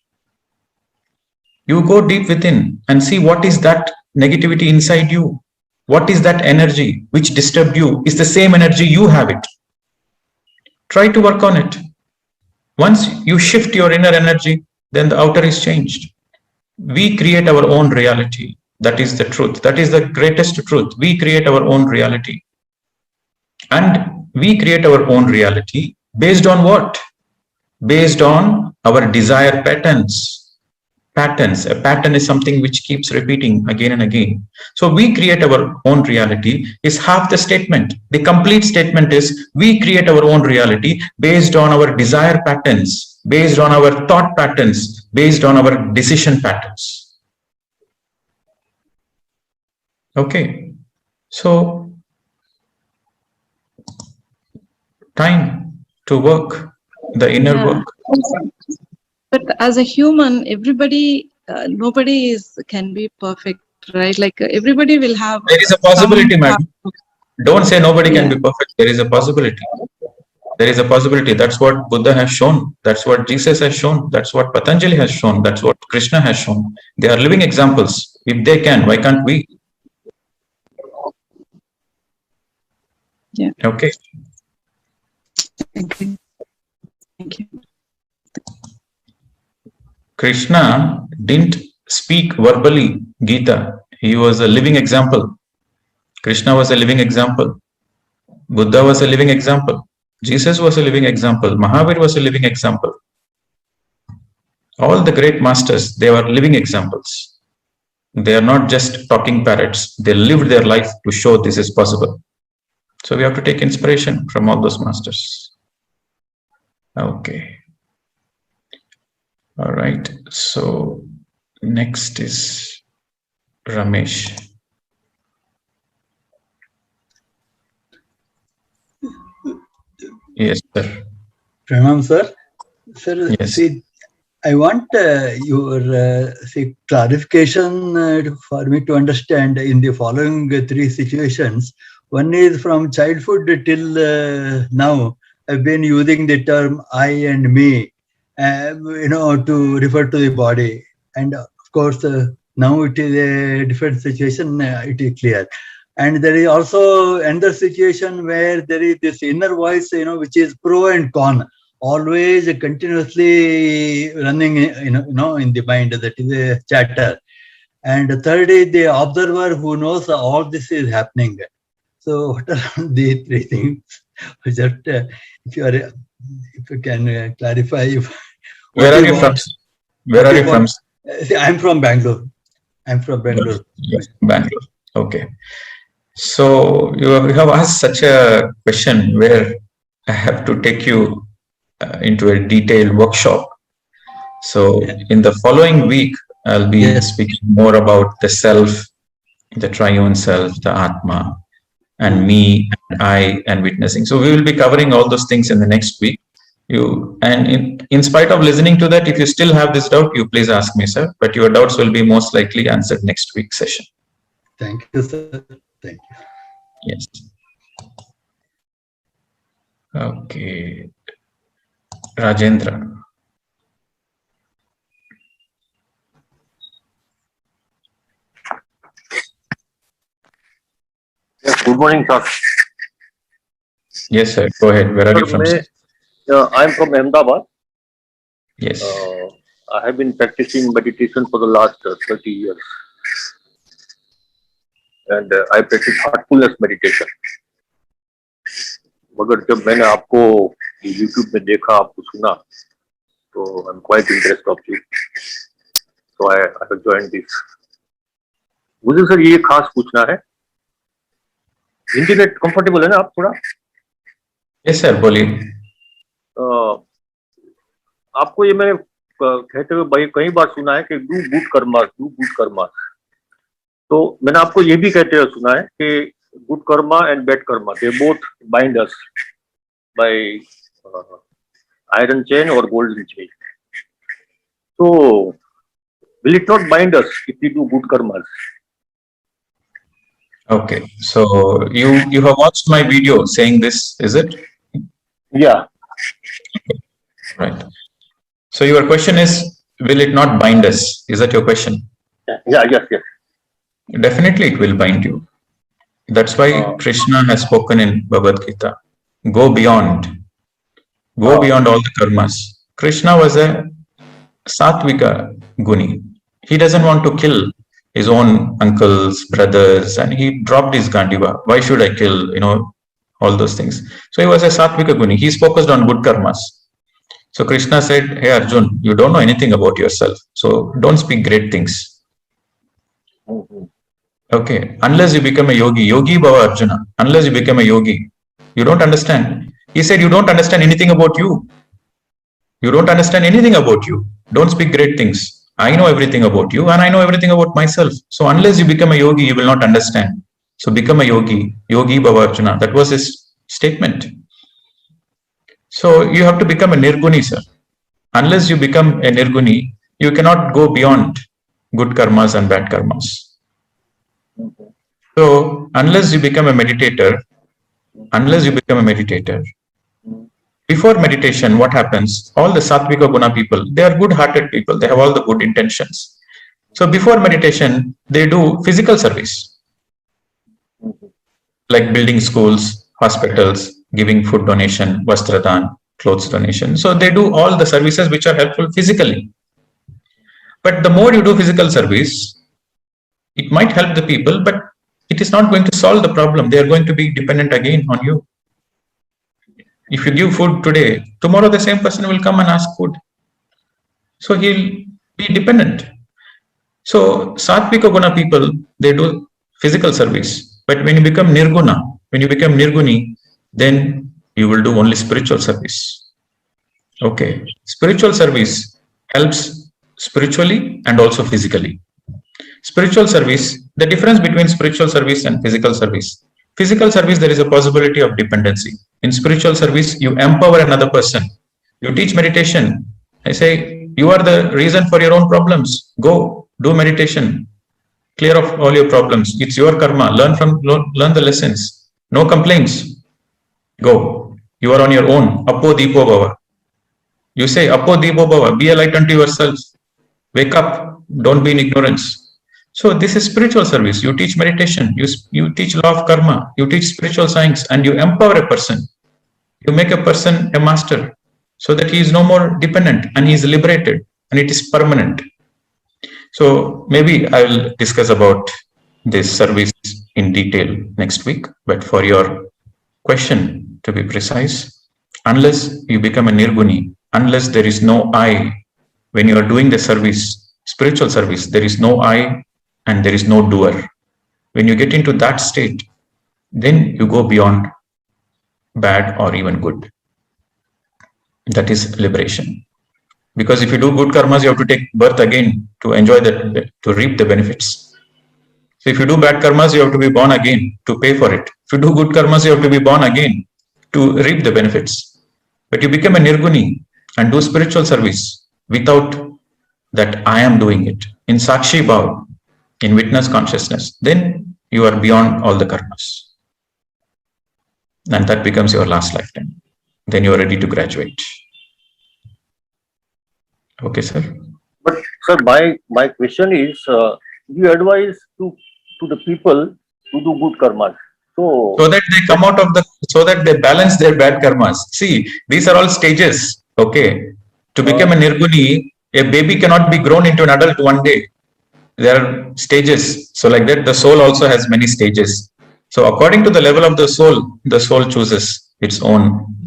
You go deep within and see what is that negativity inside you. What is that energy which disturbed you? Is the same energy you have it. Try to work on it. Once you shift your inner energy, then the outer is changed. We create our own reality. That is the truth. That is the greatest truth. We create our own reality. And we create our own reality based on what? Based on our desire patterns. Patterns. A pattern is something which keeps repeating again and again. So we create our own reality is half the statement. The complete statement is we create our own reality based on our desire patterns, based on our thought patterns, based on our decision patterns. Okay. So time to work the inner work. But as a human, everybody, nobody can be perfect, right? Like everybody will have. There is a possibility, madam. Don't say nobody can be perfect. There is a possibility. There is a possibility. That's what Buddha has shown. That's what Jesus has shown. That's what Patanjali has shown. That's what Krishna has shown. They are living examples. If they can, why can't we? Yeah. Okay. Thank you. Thank you. Krishna didn't speak verbally Gita. He was a living example. Krishna was a living example. Buddha was a living example. Jesus was a living example. Mahavir was a living example. All the great masters, they were living examples. They are not just talking parrots. They lived their life to show this is possible. So we have to take inspiration from all those masters. Okay. All right. So next is Ramesh. Yes, sir. Pranam, sir. Sir, Yes. see, I want your clarification for me to understand in the following three situations. One is from childhood till now, I've been using the term I and me, to refer to the body. And of course, now it is a different situation, it is clear. And there is also another situation where there is this inner voice, which is pro and con, always continuously running, in the mind. That is a chatter. And the third is the observer who knows all this is happening. So what are the three things? Just if you can clarify. Where are you from? Where are you from? See, I'm from Bangalore. Yes, Bangalore. Okay. So you have asked such a question where I have to take you into a detailed workshop. So in the following week, I'll be speaking more about the self, the triune self, the Atma, and me, and I, and witnessing. So we will be covering all those things in the next week. In spite of listening to that, if you still have this doubt, you please ask me, sir. But your doubts will be most likely answered next week's session. Thank you, sir. Thank you. Yes. Okay. Rajendra. Yes, good morning, sir. Yes, sir. Go ahead. Where are you from, sir? I'm from Ahmedabad. Yes. I have been practicing meditation for the last 30 years. And I practice heartfulness meditation. मगर जब मैंने आपको YouTube में देखा, आपको सुना, तो I'm quite impressed of you. So I have joined this. मुझे सर ये खास पूछना है, इंटरनेट कंफर्टेबल है ना आप थोड़ा? Yes, sir. बोलिए. आपको ये मैंने कहते हुए कई बार सुना है कि डू गुड कर्मा. तो मैंने आपको ये भी कहते हुए सुना है कि good karma and bad karma, they both bind us by iron chain और गोल्डन चेन. तो will it not bind us if we do good karmas? Okay, so you have watched my video saying this, is it? Yeah. Right. So your question is, will it not bind us? Is that your question? Yeah, yes. Definitely it will bind you. That's why Krishna has spoken in Bhagavad Gita. Go beyond all the karmas. Krishna was a Satvika Guni. He doesn't want to kill his own uncles, brothers, and he dropped his Gandiva. Why should I kill, all those things? So he was a Satvika Guni. He's focused on good karmas. So Krishna said, hey Arjun, you don't know anything about yourself. So don't speak great things. Okay, unless you become a yogi, yogi bhava Arjuna, unless you become a yogi, you don't understand. He said, you don't understand anything about you. You don't understand anything about you. Don't speak great things. I know everything about you and I know everything about myself. So unless you become a yogi, you will not understand. So become a yogi, yogi bhava Arjuna. That was his statement. So you have to become a nirguni, sir. Unless you become a nirguni, you cannot go beyond good karmas and bad karmas. So unless you become a meditator, before meditation, what happens? All the Sattvika Guna people, they are good-hearted people. They have all the good intentions. So before meditation, they do physical service, like building schools, hospitals, giving food donation, vastradan, clothes donation. So they do all the services which are helpful physically. But the more you do physical service, it might help the people, but it is not going to solve the problem. They are going to be dependent again on you. If you give food today, tomorrow the same person will come and ask food. So he'll be dependent. So Sattvika Guna people, they do physical service. But when you become Nirguna, when you become Nirguni, then you will do only spiritual service. Okay. Spiritual service helps spiritually and also physically. Spiritual service, the difference between spiritual service and physical service. Physical service, there is a possibility of dependency. In spiritual service, you empower another person. You teach meditation. I say, you are the reason for your own problems. Go, do meditation. Clear off all your problems. It's your karma. Learn the lessons. No complaints. Go. You are on your own. Appo Deepo Bhava. You say, Appo Deepo Bhava. Be a light unto yourself. Wake up. Don't be in ignorance. So this is spiritual service. You teach meditation, you teach law of karma, you teach spiritual science, and you empower a person. You make a person a master so that he is no more dependent and he is liberated and it is permanent. So maybe I will discuss about this service in detail next week. But for your question, to be precise, unless you become a nirguni, unless there is no I, when you are doing the service, spiritual service, there is no I, and there is no doer. When you get into that state, then you go beyond bad or even good. That is liberation. Because if you do good karmas, you have to take birth again to enjoy that, to reap the benefits. So if you do bad karmas, you have to be born again to pay for it. If you do good karmas, you have to be born again to reap the benefits. But you become a nirguni and do spiritual service without that I am doing it. In Sakshi Bhav, in witness consciousness, then you are beyond all the karmas. And that becomes your last lifetime. Then you are ready to graduate. Okay, sir? But sir, my question is, you advise to the people to do good karmas. So that they come out of so that they balance their bad karmas. See, these are all stages. Okay. To become a nirguni, a baby cannot be grown into an adult one day. There are stages. So like that, the soul also has many stages. So according to the level of the soul chooses its own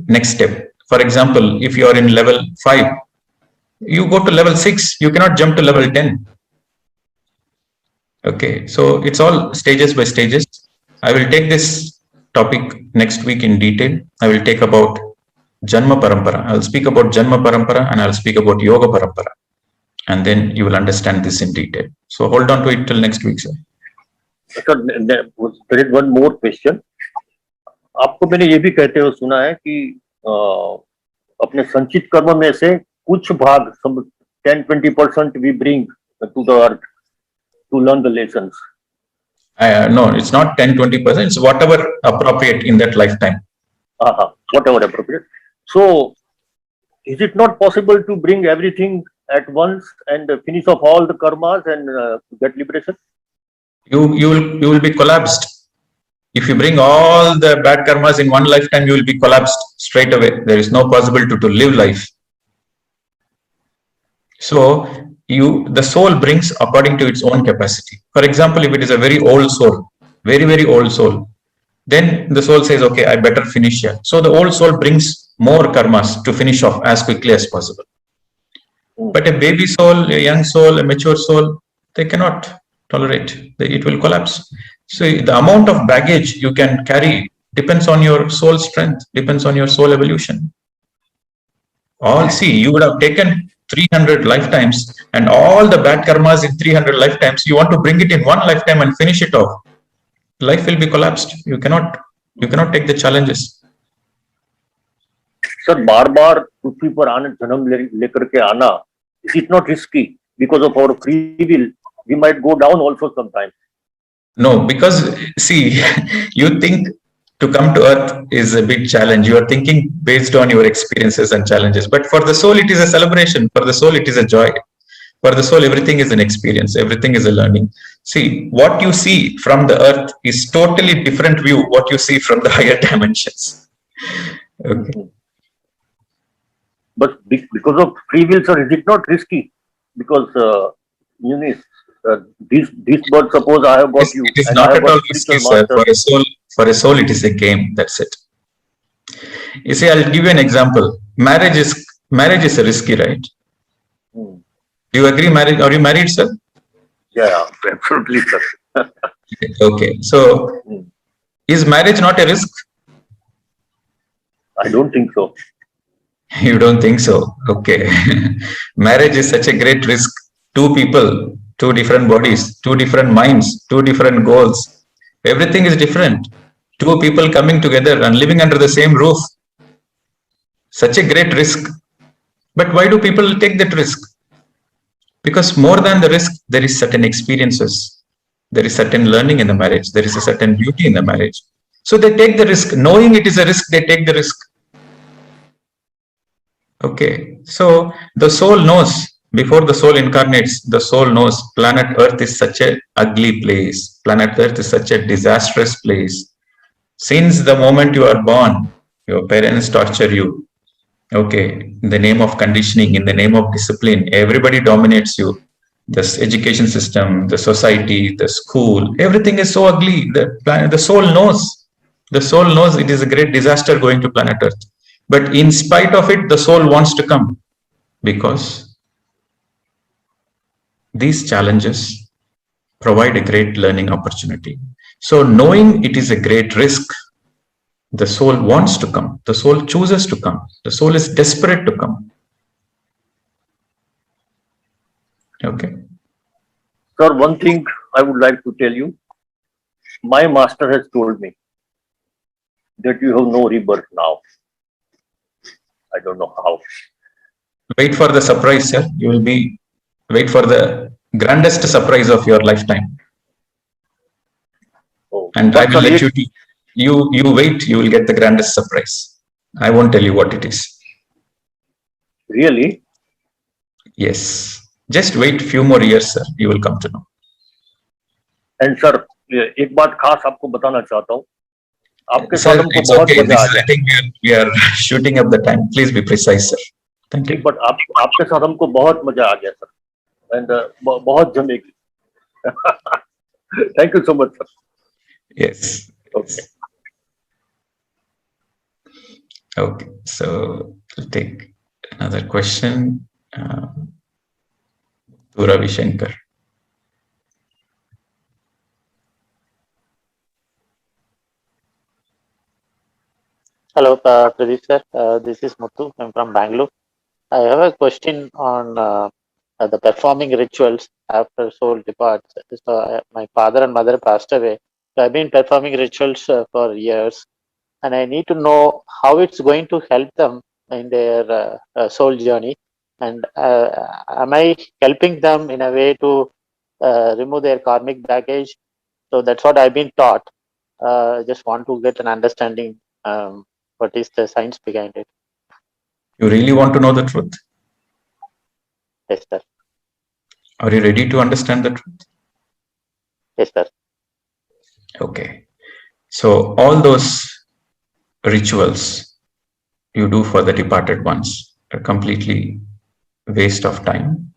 next step. For example, if you are in level 5, you go to level 6, you cannot jump to level 10. Okay, so it's all stages by stages. I will take this topic next week in detail. I will take about Janma Parampara. I'll speak about Janma Parampara and I'll speak about Yoga Parampara. And then you will understand this in detail. So hold on to it till next week, sir. Sir, there is one more question. आपको मैंने ये भी कहते हुए सुना है कि अपने संचित कर्म में से कुछ भाग 10-20% we bring to the earth to learn the lessons. No, it's not 10-20%. It's whatever appropriate in that lifetime. Whatever appropriate. So, is it not possible to bring everything at once and finish off all the karmas and get liberation? You will be collapsed. If you bring all the bad karmas in one lifetime, you will be collapsed straight away. There is no possibility to live life. So the soul brings according to its own capacity. For example, if it is a very old soul, very, very old soul, then the soul says, okay, I better finish here. So the old soul brings more karmas to finish off as quickly as possible. But a baby soul, a young soul, a mature soul, they cannot tolerate. It will collapse. So the amount of baggage you can carry depends on your soul strength, depends on your soul evolution. You would have taken 300 lifetimes and all the bad karmas in 300 lifetimes, you want to bring it in one lifetime and finish it off. Life will be collapsed. You cannot take the challenges. Sir, बार-बार पृथ्वी पर आने जन्म लेकर के आना, is it not risky? Because of our free will, we might go down also sometimes. No, because see, you think to come to earth is a big challenge. You are thinking based on your experiences and challenges. But for the soul, it is a celebration. For the soul, it is a joy. For the soul, everything is an experience. Everything is a learning. See, what you see from the earth is totally different view what you see from the higher dimensions. Okay. But because of free will, sir, is it not risky? Because this birth, suppose I have got you. It is not at all risky, sir. For a soul, it is a game. That's it. You see, I'll give you an example. Marriage is a risky, right? Do you agree? Are you married, sir? Yeah, absolutely, sir. Okay. So, is marriage not a risk? I don't think so. You don't think so? Okay. Marriage is such a great risk. Two people, two different bodies, two different minds, two different goals. Everything is different. Two people coming together and living under the same roof. Such a great risk. But why do people take that risk? Because more than the risk, there is certain experiences. There is certain learning in the marriage. There is a certain beauty in the marriage. So they take the risk. Knowing it is a risk, they take the risk. Okay. So the soul knows. Before the soul incarnates, the soul knows planet Earth is such an ugly place. Planet Earth is such a disastrous place. Since the moment you are born, your parents torture you. Okay, in the name of conditioning, in the name of discipline, everybody dominates you. This education system, the society, the school, everything is so ugly. The soul knows. The soul knows it is a great disaster going to planet Earth. But in spite of it, the soul wants to come because these challenges provide a great learning opportunity. So knowing it is a great risk, the soul wants to come. The soul chooses to come. The soul is desperate to come. Okay. Sir, one thing I would like to tell you. My master has told me that you have no rebirth now. I don't know how. Wait for the surprise, sir. You will be, wait for the grandest surprise of your lifetime. Oh, And I what's will the let rate? you wait, you will get the grandest surprise. I won't tell you what it is. Really? Yes. Just wait few more years, sir. You will come to know. And sir, एक बात खास आपको बताना चाहता हूँ, आपके Sir, साथ हमको it's बहुत okay. मजा आ I गया। think we are shooting up the time. Please be precise, sir. Thank you. But आपके साथ हमको बहुत मजा आ गया सर, and बहुत जमेगी। Thank you so much, sir. Yes. Okay. Okay. So we'll take another question. Ravi Shankar. Hello, Pradeep sir. This is Muthu. I'm from Bangalore. I have a question on the performing rituals after soul departs. So, my father and mother passed away. So, I've been performing rituals for years, and I need to know how it's going to help them in their soul journey. And am I helping them in a way to remove their karmic baggage? So, that's what I've been taught. Just want to get an understanding. What is the science behind it? You really want to know the truth? Yes, sir. Are you ready to understand the truth? Yes, sir. Okay. So all those rituals you do for the departed ones are completely waste of time.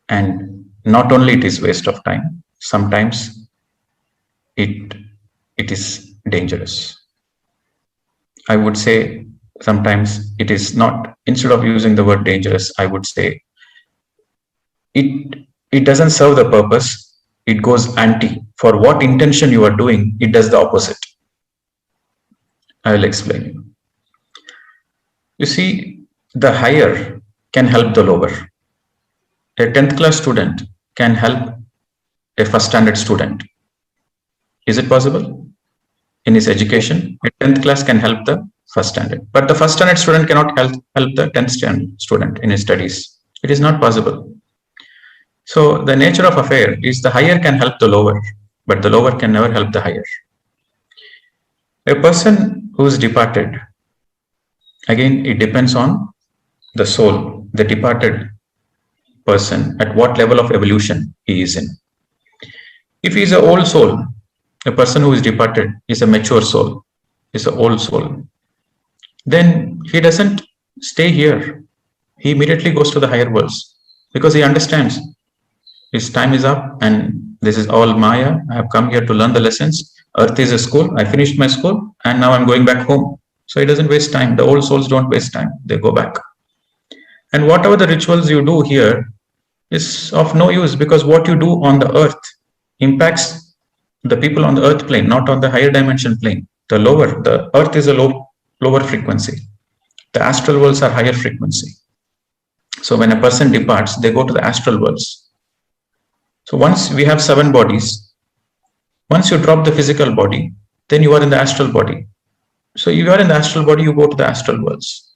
And not only it is waste of time, sometimes it is dangerous. I would say sometimes it is not, instead of using the word dangerous, I would say it doesn't serve the purpose. It goes anti. For what intention you are doing, it does the opposite. I will explain you. You see, the higher can help the lower. A 10th class student can help a first standard student. Is it possible? In his education, a 10th class can help the first standard. But the first standard student cannot help the 10th standard student in his studies. It is not possible. So the nature of affair is the higher can help the lower, but the lower can never help the higher. A person who is departed, again, it depends on the soul, the departed person, at what level of evolution he is in. If he is an old soul, a person who is departed is a mature soul, is an old soul, then he doesn't stay here. He immediately goes to the higher worlds because he understands his time is up and this is all Maya. I have come here to learn the lessons. Earth is a school. I finished my school and now I'm going back home. So he doesn't waste time. The old souls don't waste time. They go back. And whatever the rituals you do here is of no use because what you do on the earth impacts the people on the earth plane, not on the higher dimension plane. The earth is a lower frequency. The astral worlds are higher frequency. So when a person departs, they go to the astral worlds. So once we have 7 bodies, once you drop the physical body, then you are in the astral body. So if you are in the astral body, you go to the astral worlds.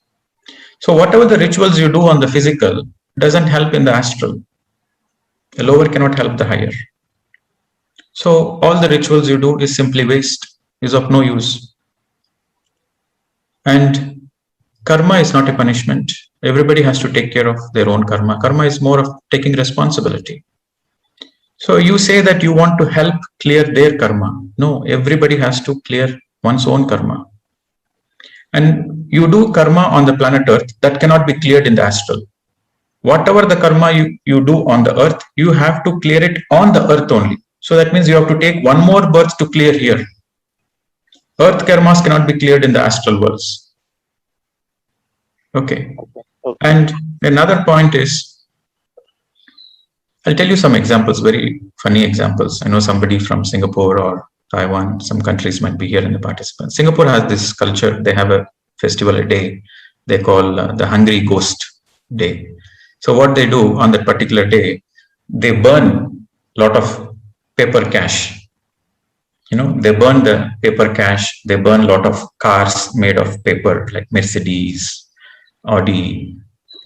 So whatever the rituals you do on the physical doesn't help in the astral. The lower cannot help the higher. So all the rituals you do is simply waste, is of no use. And karma is not a punishment. Everybody has to take care of their own karma. Karma is more of taking responsibility. So you say that you want to help clear their karma. No, everybody has to clear one's own karma. And you do karma on the planet Earth that cannot be cleared in the astral. Whatever the karma you do on the earth, you have to clear it on the earth only. So that means you have to take one more birth to clear here. Earth karmas cannot be cleared in the astral worlds. Okay. And another point is, I'll tell you some examples, very funny examples. I know somebody from Singapore or Taiwan, some countries might be here in the participants. Singapore has this culture. They have a festival, a day they call the Hungry Ghost Day. So what they do on that particular day, they burn a lot of paper cash. You know, they burn the paper cash. They burn a lot of cars made of paper, like Mercedes, Audi.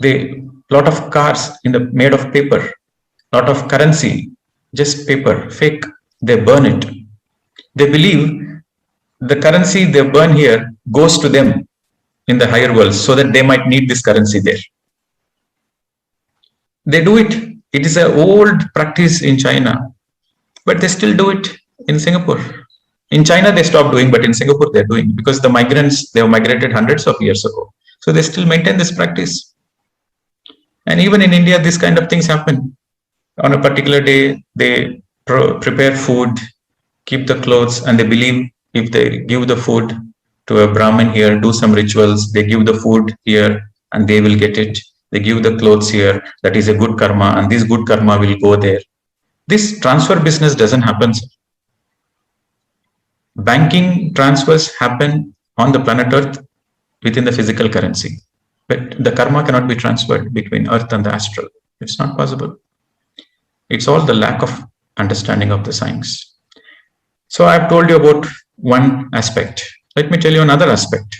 They lot of cars made of paper, lot of currency, just paper, fake. They burn it. They believe the currency they burn here goes to them in the higher world, so that they might need this currency there. They do it. It is an old practice in China, but they still do it in Singapore. In China, they stopped doing, but in Singapore, they're doing, because the migrants, they have migrated hundreds of years ago. So they still maintain this practice. And even in India, this kind of things happen. On a particular day, they prepare food, keep the clothes, and they believe if they give the food to a Brahmin here, do some rituals, they give the food here, and they will get it. They give the clothes here, that is a good karma, and this good karma will go there. This transfer business doesn't happen. Banking transfers happen on the planet Earth within the physical currency, but the karma cannot be transferred between Earth and the astral. It's not possible. It's all the lack of understanding of the science. So I've told you about one aspect. Let me tell you another aspect.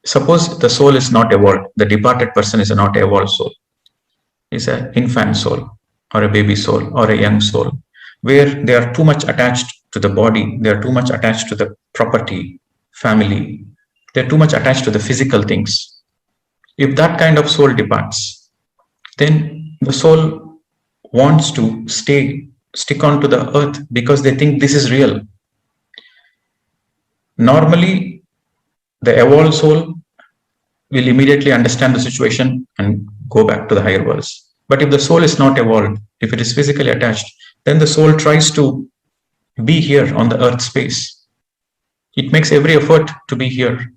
Suppose the soul is not evolved. The departed person is a not evolved soul. It's an infant soul, or a baby soul, or a young soul, where they are too much attached to the body. They are too much attached to the property, family. They're too much attached to the physical things. If that kind of soul departs, then the soul wants to stick on to the earth because they think this is real. Normally, the evolved soul will immediately understand the situation and go back to the higher worlds. But if the soul is not evolved, if it is physically attached, then the soul tries to be here on the earth space. It makes every effort to be here.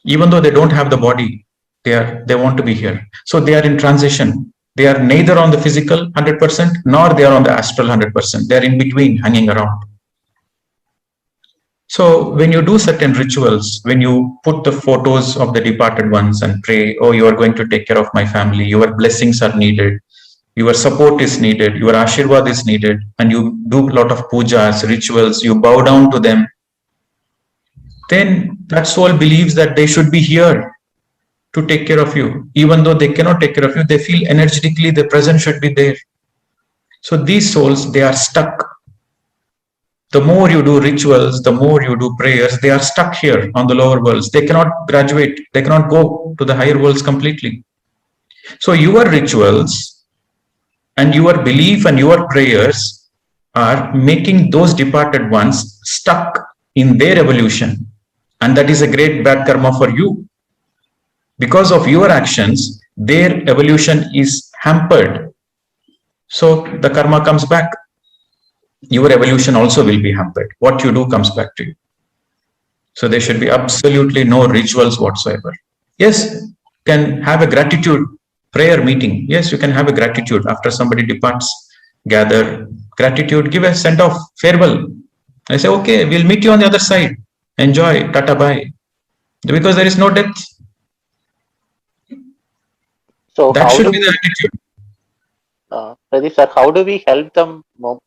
Even though they don't have the body, they want to be here. So they are in transition. They are neither on the physical 100%, nor they are on the astral 100%. They are in between, hanging around. So when you do certain rituals, when you put the photos of the departed ones and pray, oh, you are going to take care of my family, your blessings are needed, your support is needed, your ashirwad is needed, and you do a lot of pujas, rituals, you bow down to them, then that soul believes that they should be here to take care of you. Even though they cannot take care of you, they feel energetically the presence should be there. So these souls, they are stuck. The more you do rituals, the more you do prayers, they are stuck here on the lower worlds. They cannot graduate. They cannot go to the higher worlds completely. So your rituals and your belief and your prayers are making those departed ones stuck in their evolution. And that is a great bad karma for you. Because of your actions, their evolution is hampered. So the karma comes back. Your evolution also will be hampered. What you do comes back to you. So there should be absolutely no rituals whatsoever. Yes, you can have a gratitude prayer meeting. Yes, you can have a gratitude after somebody departs. Gather gratitude, give a send off, farewell. I say, okay, we'll meet you on the other side. Enjoy, tata bye. Because there is no death. So that should be the attitude. Pradeep sir, how do we help them move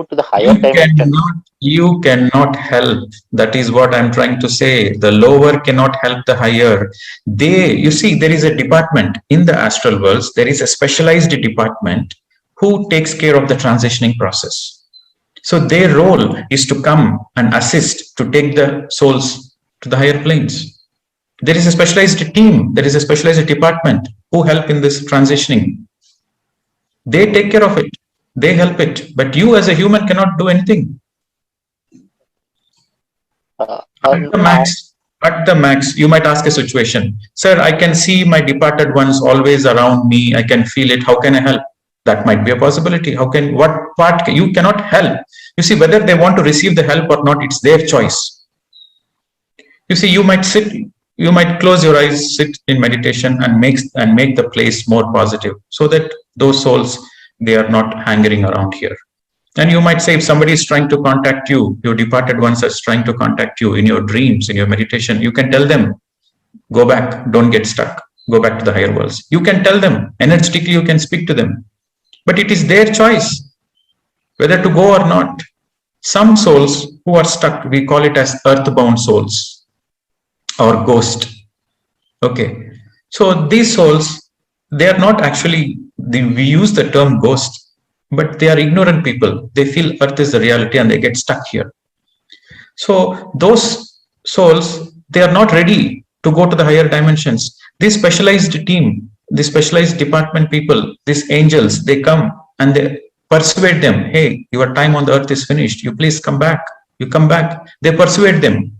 to the higher dimension? You cannot help. That is what I'm trying to say. The lower cannot help the higher. You see, there is a department in the astral worlds. There is a specialized department who takes care of the transitioning process. So their role is to come and assist to take the souls to the higher planes. There is a specialized team. There is a specialized department who help in this transitioning. They take care of it. They help it. But you as a human cannot do anything. At the max, you might ask a situation. Sir, I can see my departed ones always around me. I can feel it. How can I help? That might be a possibility. What part you cannot help? You see, whether they want to receive the help or not, it's their choice. You see, you might close your eyes, sit in meditation and make the place more positive so that those souls, they are not hanging around here. And you might say, if somebody is trying to contact you, your departed ones are trying to contact you in your dreams, in your meditation, you can tell them, go back, don't get stuck, go back to the higher worlds. You can tell them, energetically you can speak to them. But it is their choice whether to go or not. Some souls who are stuck, we call it as earthbound souls or ghost. Okay. So these souls, they are not actually, we use the term ghost, but they are ignorant people. They feel earth is the reality and they get stuck here. So those souls, they are not ready to go to the higher dimensions. This specialized team, this specialized department people, these angels, they come and they persuade them, hey, your time on the earth is finished. You please come back. You come back. They persuade them.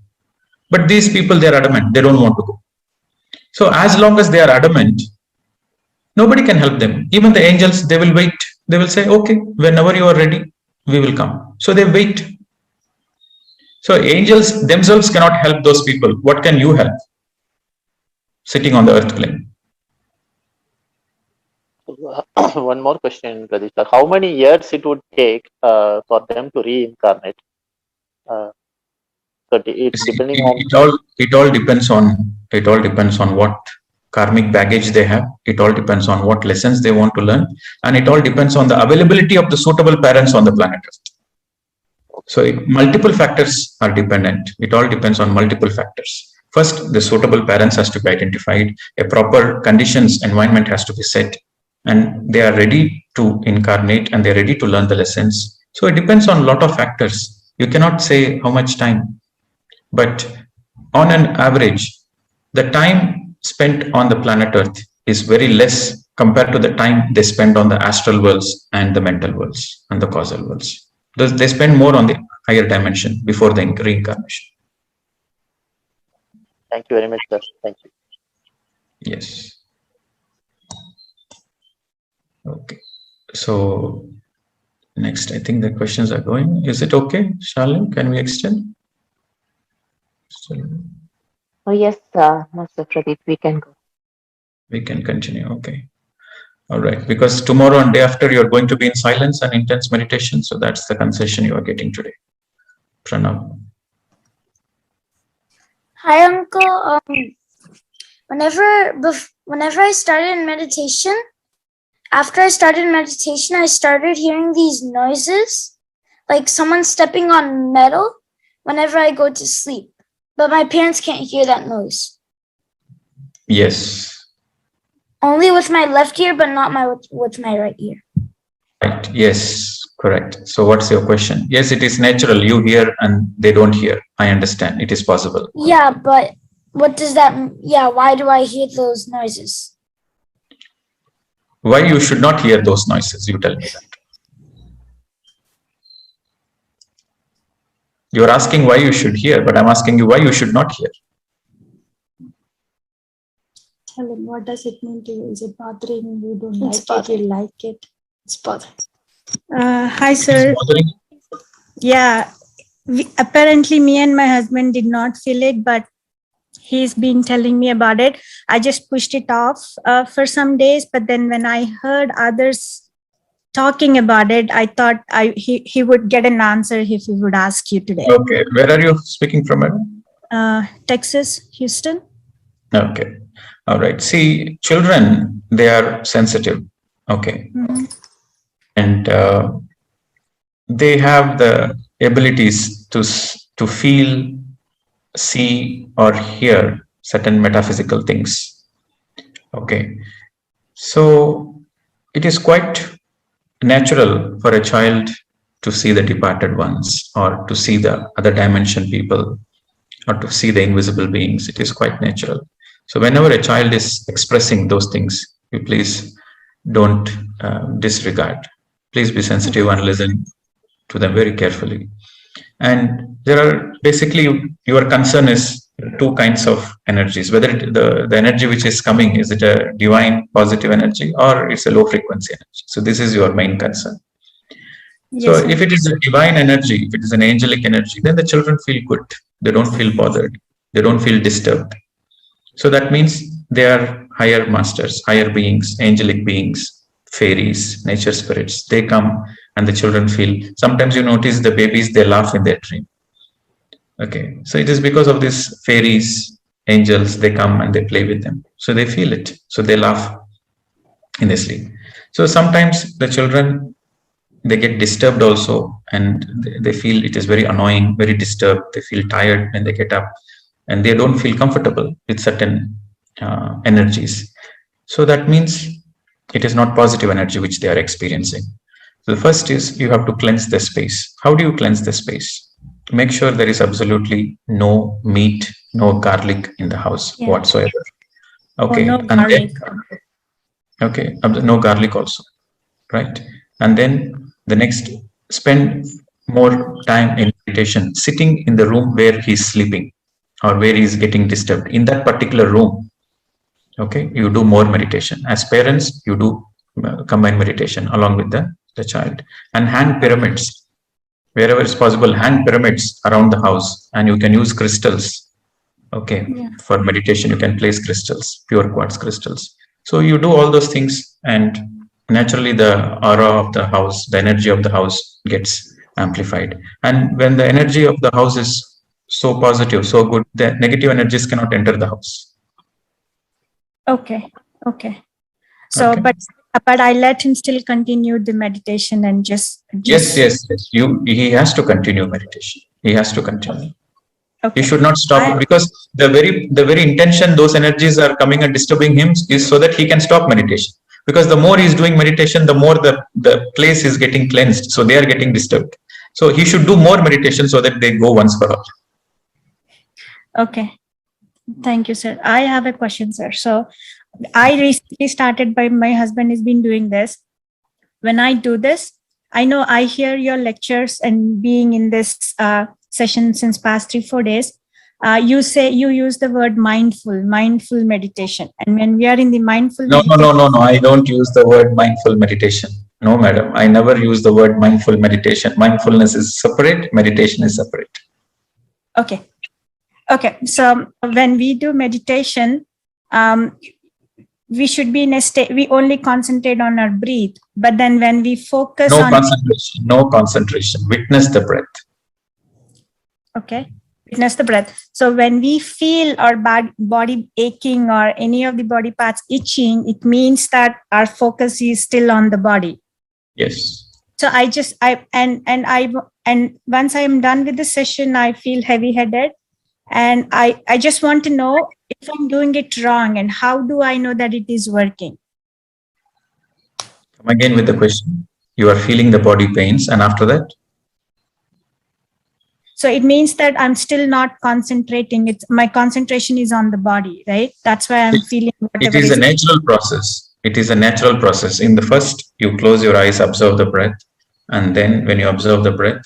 But these people, they're adamant. They don't want to go. So as long as they are adamant, nobody can help them. Even the angels, they will wait. They will say, okay, whenever you are ready, we will come. So they wait. So angels themselves cannot help those people. What can you help? Sitting on the earth plane. One more question, Pradeep sir. How many years it would take for them to reincarnate? So it's depending on it all depends on what karmic baggage they have. It all depends on what lessons they want to learn, and it all depends on the availability of the suitable parents on the planet Earth. So multiple factors are dependent. It all depends on multiple factors. First, the suitable parents has to be identified. A proper conditions environment has to be set, and they are ready to incarnate and they're ready to learn the lessons. So it depends on a lot of factors. You cannot say how much time. But on an average, the time spent on the planet Earth is very less compared to the time they spend on the astral worlds and the mental worlds and the causal worlds. They spend more on the higher dimension before the reincarnation. Thank you very much, sir. Thank you. Yes. Okay. So next, I think the questions are going. Is it okay, Charlene? Can we extend? Oh, yes, Master Pradeep, we can go. We can continue. Okay. All right. Because tomorrow and day after, you're going to be in silence and intense meditation. So that's the concession you are getting today. Pranav. Hi, Uncle. Whenever I started meditation, after I started meditation, I started hearing these noises, like someone stepping on metal whenever I go to sleep. But my parents can't hear that noise. Yes. Only with my left ear, but not with my right ear. Right. Yes. Correct. So what's your question? Yes, it is natural. You hear and they don't hear. I understand. It is possible. Yeah, but what does that mean? Yeah, why do I hear those noises? Why you should not hear those noises? You tell me that. You're asking why you should hear, but I'm asking you why you should not hear. Tell him, what does it mean to you? Is it bothering you? Don't like it? You like it? It's bothering. Hi, sir. Yeah, apparently me and my husband did not feel it, but he's been telling me about it. I just pushed it off for some days, but then when I heard others talking about it, I thought he would get an answer if he would ask you today. Okay, where are you speaking from, madam? Texas, Houston. Okay, all right. See, children, they are sensitive. Okay, and they have the abilities to feel, see, or hear certain metaphysical things. Okay, so it is quite natural for a child to see the departed ones, or to see the other dimension people, or to see the invisible beings. It is quite natural. So whenever a child is expressing those things, you please don't disregard. Please be sensitive and listen to them very carefully. And there are basically, your concern is two kinds of energies, whether the energy which is coming, is it a divine positive energy or it's a low frequency energy. So this is your main concern. Yes, so if it is a divine energy, if it is an angelic energy, then the children feel good. They don't feel bothered. They don't feel disturbed. So that means they are higher masters, higher beings, angelic beings, fairies, nature spirits. They come and the children feel. Sometimes you notice the babies, they laugh in their dream. Okay, so it is because of these fairies, angels, they come and they play with them. So they feel it. So they laugh in their sleep. So sometimes the children, they get disturbed also, and they feel it is very annoying, very disturbed. They feel tired when they get up, and they don't feel comfortable with certain energies. So that means it is not positive energy which they are experiencing. So the first is you have to cleanse the space. How do you cleanse the space? Make sure there is absolutely no meat, no garlic in the house whatsoever. Okay, no and garlic. then, no garlic also, right? And then the next, spend more time in meditation, sitting in the room where he's sleeping or where he's getting disturbed. In that particular room, okay, you do more meditation. As parents, you do combine meditation along with the child. And hang pyramids. Wherever it's possible, hang pyramids around the house, and you can use crystals. Okay, for meditation, you can place crystals, pure quartz crystals. So you do all those things, and naturally the aura of the house, the energy of the house gets amplified. And when the energy of the house is so positive, so good, the negative energies cannot enter the house. Okay. So, Okay. but I let him still continue the meditation and just. Yes. He has to continue meditation. He has to continue. Okay. He should not stop, because the very intention those energies are coming and disturbing him is so that he can stop meditation. Because the more he's doing meditation, the more the place is getting cleansed. So they are getting disturbed. So he should do more meditation so that they go once for all. Okay. Thank you, sir. I have a question, sir. So I recently started, by my husband has been doing this. When I do this, I know I hear your lectures and being in this session since past 3-4 days, you use the word mindful meditation. And when we are in the mindful meditation, No. I don't use the word mindful meditation. No, madam. I never use the word mindful meditation. Mindfulness is separate. Meditation is separate. Okay. So when we do meditation, we should be in a state, we only concentrate on our breath. But then when we focus on no concentration. Witness the breath. Okay. Witness the breath. So when we feel our body aching or any of the body parts itching, it means that our focus is still on the body. Yes. So and once I am done with the session, I feel heavy-headed, and I just want to know if I'm doing it wrong, and how do I know that it is working? Come again with the question. You are feeling the body pains, and after that? So it means that I'm still not concentrating. My concentration is on the body, right? That's why I'm feeling whatever. It is a natural process. It is a natural process. In the first, you close your eyes, observe the breath. And then when you observe the breath,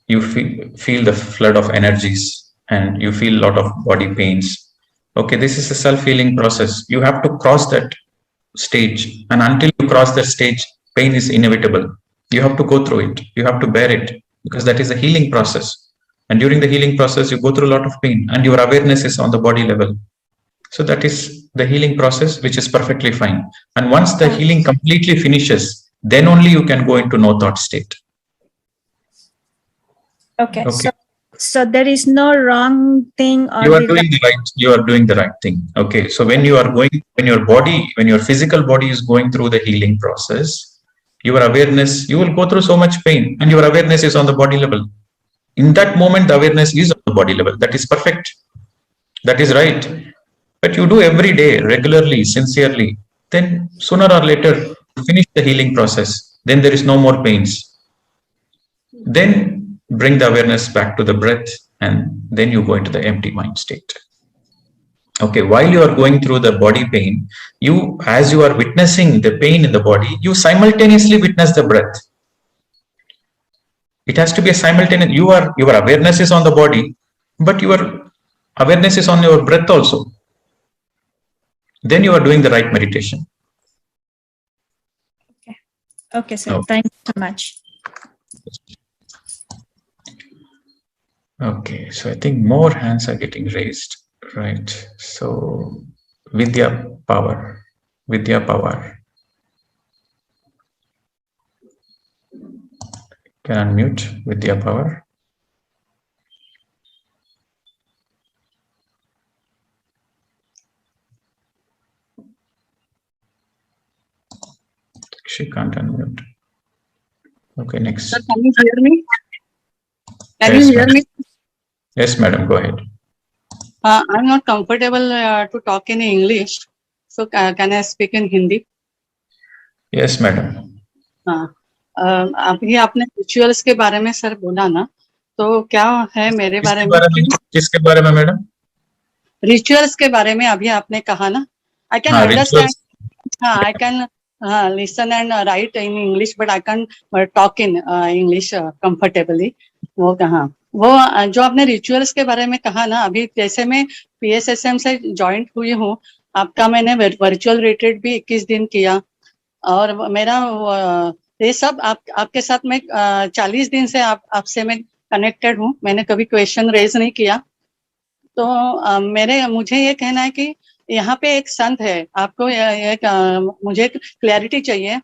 you feel the flood of energies and you feel a lot of body pains. Okay, this is a self-healing process. You have to cross that stage. And until you cross that stage, pain is inevitable. You have to go through it. You have to bear it, because that is a healing process. And during the healing process, you go through a lot of pain and your awareness is on the body level. So that is the healing process, which is perfectly fine. And once the healing completely finishes, then only you can go into no thought state. Okay. So there is no wrong thing. Or you are doing the right. You are doing the right thing. Okay. So when your physical body is going through the healing process, your awareness, you will go through so much pain and your awareness is on the body level. In that moment, the awareness is on the body level. That is perfect. That is right. But you do every day, regularly, sincerely, then sooner or later, you finish the healing process. Then there is no more pains. Then bring the awareness back to the breath and then you go into the empty mind state. Okay, while you are going through the body pain, as you are witnessing the pain in the body, you simultaneously witness the breath. It has to be a simultaneous. Your awareness is on the body, but your awareness is on your breath also. Then you are doing the right meditation. Okay, sir. Okay. Thank you so much. Okay, so I think more hands are getting raised, right? So, Vidya Power. Can unmute Vidya Power. She can't unmute. Okay, next. Sir, can you hear me? Yes, you hear me? Yes, madam, go ahead. I'm not comfortable to talk in English, so can I speak in Hindi? Yes, madam. हाँ, अभी आपने rituals के बारे में sir बोला ना, तो क्या है मेरे बारे में? किसके बारे में मैडम? रिचुअल्स के बारे में अभी आपने कहा ना, आई कैन अंडरस्टैंड, हाँ I can listen and right in English, but I can talk in English comfortably. वो कहा, वो जो आपने रिचुअल्स के बारे में कहा ना, अभी जैसे मैं PSSM से ज्वाइंट हुई हूँ, आपका मैंने वर्चुअल रिट्रीट भी 21 दिन किया, और मेरा ये सब आपके साथ मैं 40 दिन से आपसे मैं कनेक्टेड हूँ, मैंने कभी क्वेश्चन रेज नहीं किया। तो मुझे ये कहना है कि यहाँ पे एक संत है, आपको मुझे क्लैरिटी चाहिए,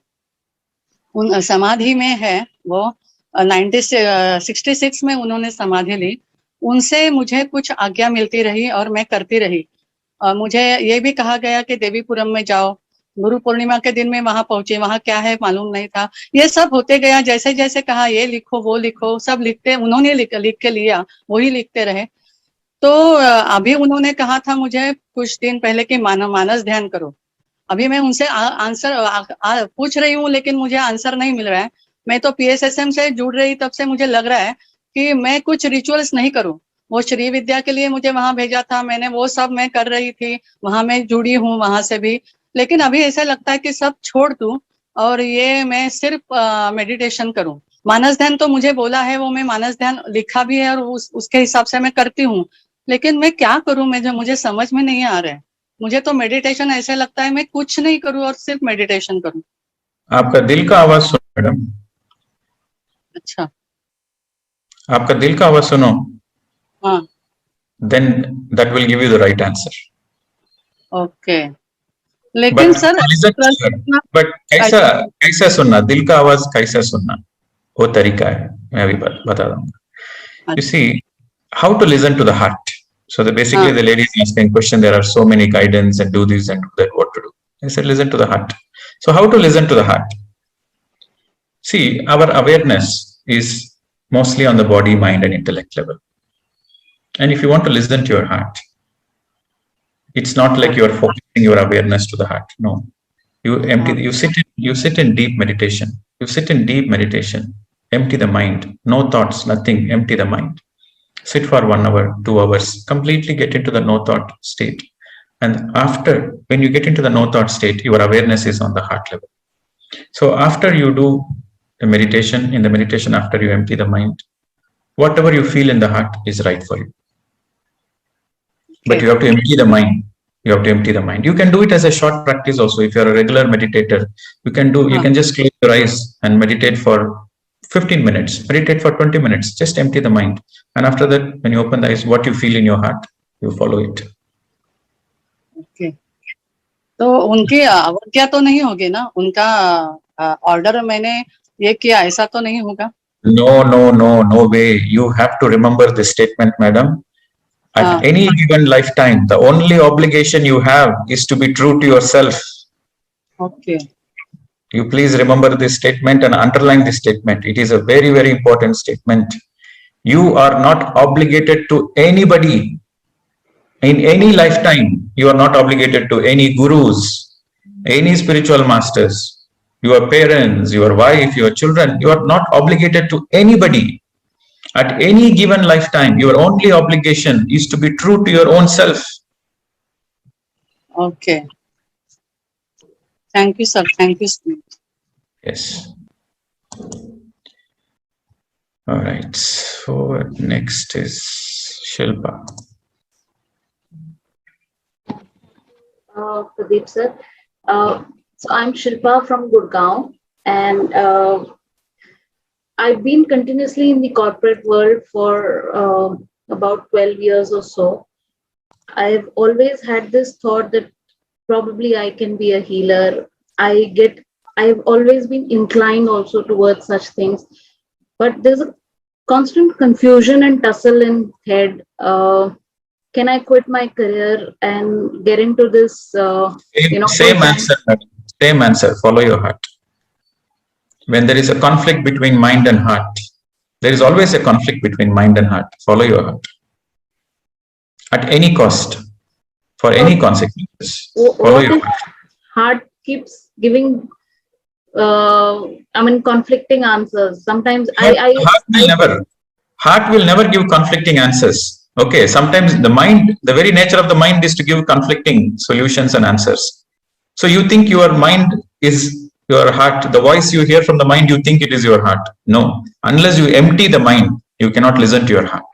उन समाधि में है वो, 1966 में उन्होंने समाधि ली, उनसे मुझे कुछ आज्ञा मिलती रही और मैं करती रही। मुझे ये भी कहा गया कि देवीपुरम में जाओ, गुरु पूर्णिमा के दिन में वहां पहुंचे, वहां क्या है मालूम नहीं था, ये सब होते गया, जैसे जैसे कहा ये लिखो वो लिखो, सब लिखते, उन्होंने लिख के लिया, वही लिखते रहे। तो अभी उन्होंने कहा था मुझे कुछ दिन पहले कि मानस ध्यान करो, अभी मैं उनसे आंसर पूछ रही हूँ, लेकिन मुझे आंसर नहीं मिल रहा है। मैं तो PSSM से जुड़ रही तब से मुझे लग रहा है कि मैं कुछ रिचुअल्स नहीं करूँ, वो श्री विद्या के लिए मुझे वहां भेजा था मैंने, वो सब मैं कर रही थी, वहां मैं जुड़ी हूँ वहां से भी, लेकिन अभी ऐसा लगता है कि सब छोड़ दूं और ये मैं सिर्फ मेडिटेशन करूं। मानस ध्यान तो मुझे बोला है, वो मैं मानस ध्यान लिखा भी है और उसके हिसाब से मैं करती हूँ, लेकिन मैं क्या करूं, मुझे समझ में नहीं आ रहा है। मुझे तो मेडिटेशन ऐसे लगता है मैं कुछ नहीं करूं और सिर्फ मेडिटेशन करूं। आपका दिल का आवाज सुनो मैडम। अच्छा, आपका दिल का आवाज सुनो, हाँ, then that will give you the right answer. Okay, लेकिन सर बट कैसा सुनना, दिल का आवाज कैसा सुनना, वो तरीका है, मैं अभी बता दूंगा। You see how to listen to the heart. So basically the lady is asking question, there are so many guidance and do this and do that, what to do? I said listen to the heart. So how to listen to the heart? See, our awareness is mostly on the body, mind and intellect level. And if you want to listen to your heart, it's not like you are focusing your awareness to the heart. No, you empty. You sit in deep meditation. You sit in deep meditation. Empty the mind. No thoughts. Nothing. Empty the mind. Sit for 1 hour, 2 hours. Completely get into the no thought state. And after, when you get into the no thought state, your awareness is on the heart level. So after you do the meditation, in the meditation after you empty the mind, whatever you feel in the heart is right for you. But you have to empty the mind. You have to empty the mind. You can do it as a short practice also. If you're a regular meditator, you can just close your eyes and meditate for 15 minutes. Meditate for 20 minutes. Just empty the mind. And after that, when you open the eyes, what you feel in your heart, you follow it. Okay. तो उनकी अवज्ञा तो नहीं होगी ना, उनका order मैंने ये किया ऐसा तो नहीं होगा? No way. You have to remember this statement, madam. At any given lifetime, the only obligation you have is to be true to yourself. Okay. You please remember this statement and underline this statement. It is a very, very important statement. You are not obligated to anybody. In any lifetime, you are not obligated to any gurus, any spiritual masters, your parents, your wife, your children. You are not obligated to anybody. At any given lifetime, your only obligation is to be true to your own self. Okay. Thank you, sir. Thank you so much. Yes. All right. So next is Shilpa. Pradeep sir. So I'm Shilpa from Gurgaon, and I've been continuously in the corporate world for about 12 years or so. I've always had this thought that probably I can be a healer. I've always been inclined also towards such things, but there's a constant confusion and tussle in head. Can I quit my career and get into this? Same answer. Same answer. Follow your heart. When there is a conflict between mind and heart, there is always a conflict between mind and heart. Follow your heart. at any cost, for any consequences. What if heart keeps giving conflicting answers? Sometimes Heart will never give conflicting answers. Okay, sometimes the mind, the very nature of the mind is to give conflicting solutions and answers. So you think your mind is your heart, the voice you hear from the mind, you think it is your heart. No, unless you empty the mind, you cannot listen to your heart.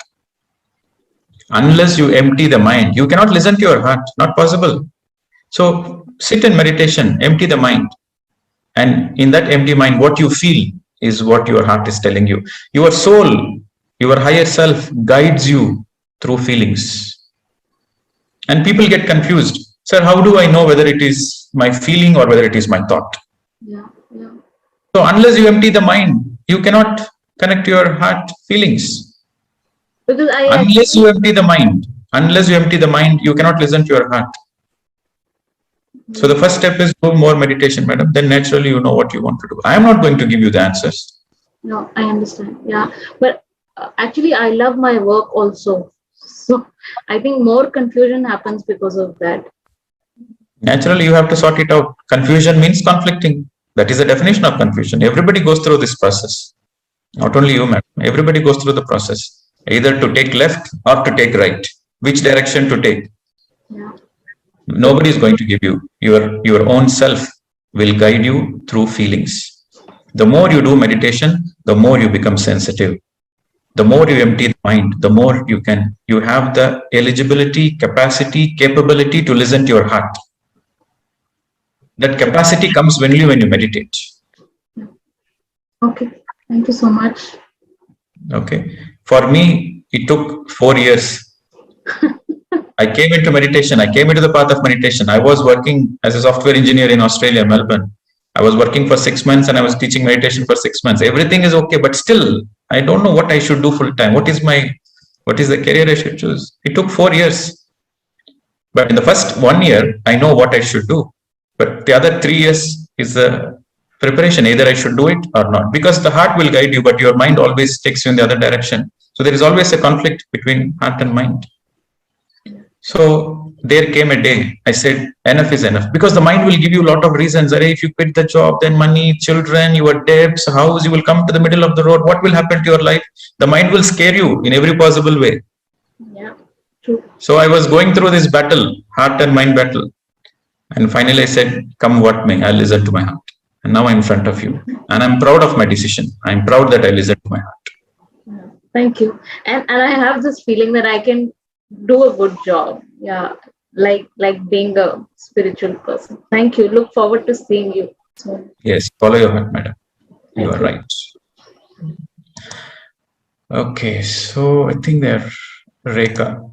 Unless you empty the mind, you cannot listen to your heart, not possible. So sit in meditation, empty the mind. And in that empty mind, what you feel is what your heart is telling you. Your soul, your higher self guides you through feelings. And people get confused. Sir, how do I know whether it is my feeling or whether it is my thought? Yeah. So unless you empty the mind, you cannot connect your heart feelings. Because unless you empty the mind, you cannot listen to your heart. So the first step is do more meditation, madam. Then naturally you know what you want to do. I am not going to give you the answers. No, I understand. Yeah, but actually I love my work also. So I think more confusion happens because of that. Naturally, you have to sort it out. Confusion means conflicting. That is the definition of confusion. Everybody goes through this process. Not only you, madam. Everybody goes through the process. Either to take left or to take right. Which direction to take? Yeah. Nobody is going to give you. Your own self will guide you through feelings. The more you do meditation, the more you become sensitive. The more you empty the mind, the more you have the eligibility, capacity, capability to listen to your heart. That capacity comes only when you meditate. Okay, thank you so much. Okay. For me, it took 4 years. I came into meditation. I came into the path of meditation. I was working as a software engineer in Australia, Melbourne. I was working for 6 months and I was teaching meditation for 6 months. Everything is okay, but still, I don't know what I should do full time. What is the career I should choose? It took 4 years. But in the first 1 year, I know what I should do. But the other 3 years is the preparation. Either I should do it or not. Because the heart will guide you, but your mind always takes you in the other direction. So there is always a conflict between heart and mind. So there came a day I said, enough is enough. Because the mind will give you a lot of reasons. If you quit the job, then money, children, your debts, house, you will come to the middle of the road. What will happen to your life? The mind will scare you in every possible way. Yeah, true. So I was going through this battle, heart and mind battle. And finally I said, come what may, I'll listen to my heart. And now I'm in front of you. And I'm proud of my decision. I'm proud that I listened to my heart. Thank you. And I have this feeling that I can do a good job. Yeah, like being a spiritual person. Thank you. Look forward to seeing you soon. Yes, follow your heart, madam. You are right. Okay, so I think there, Rekha,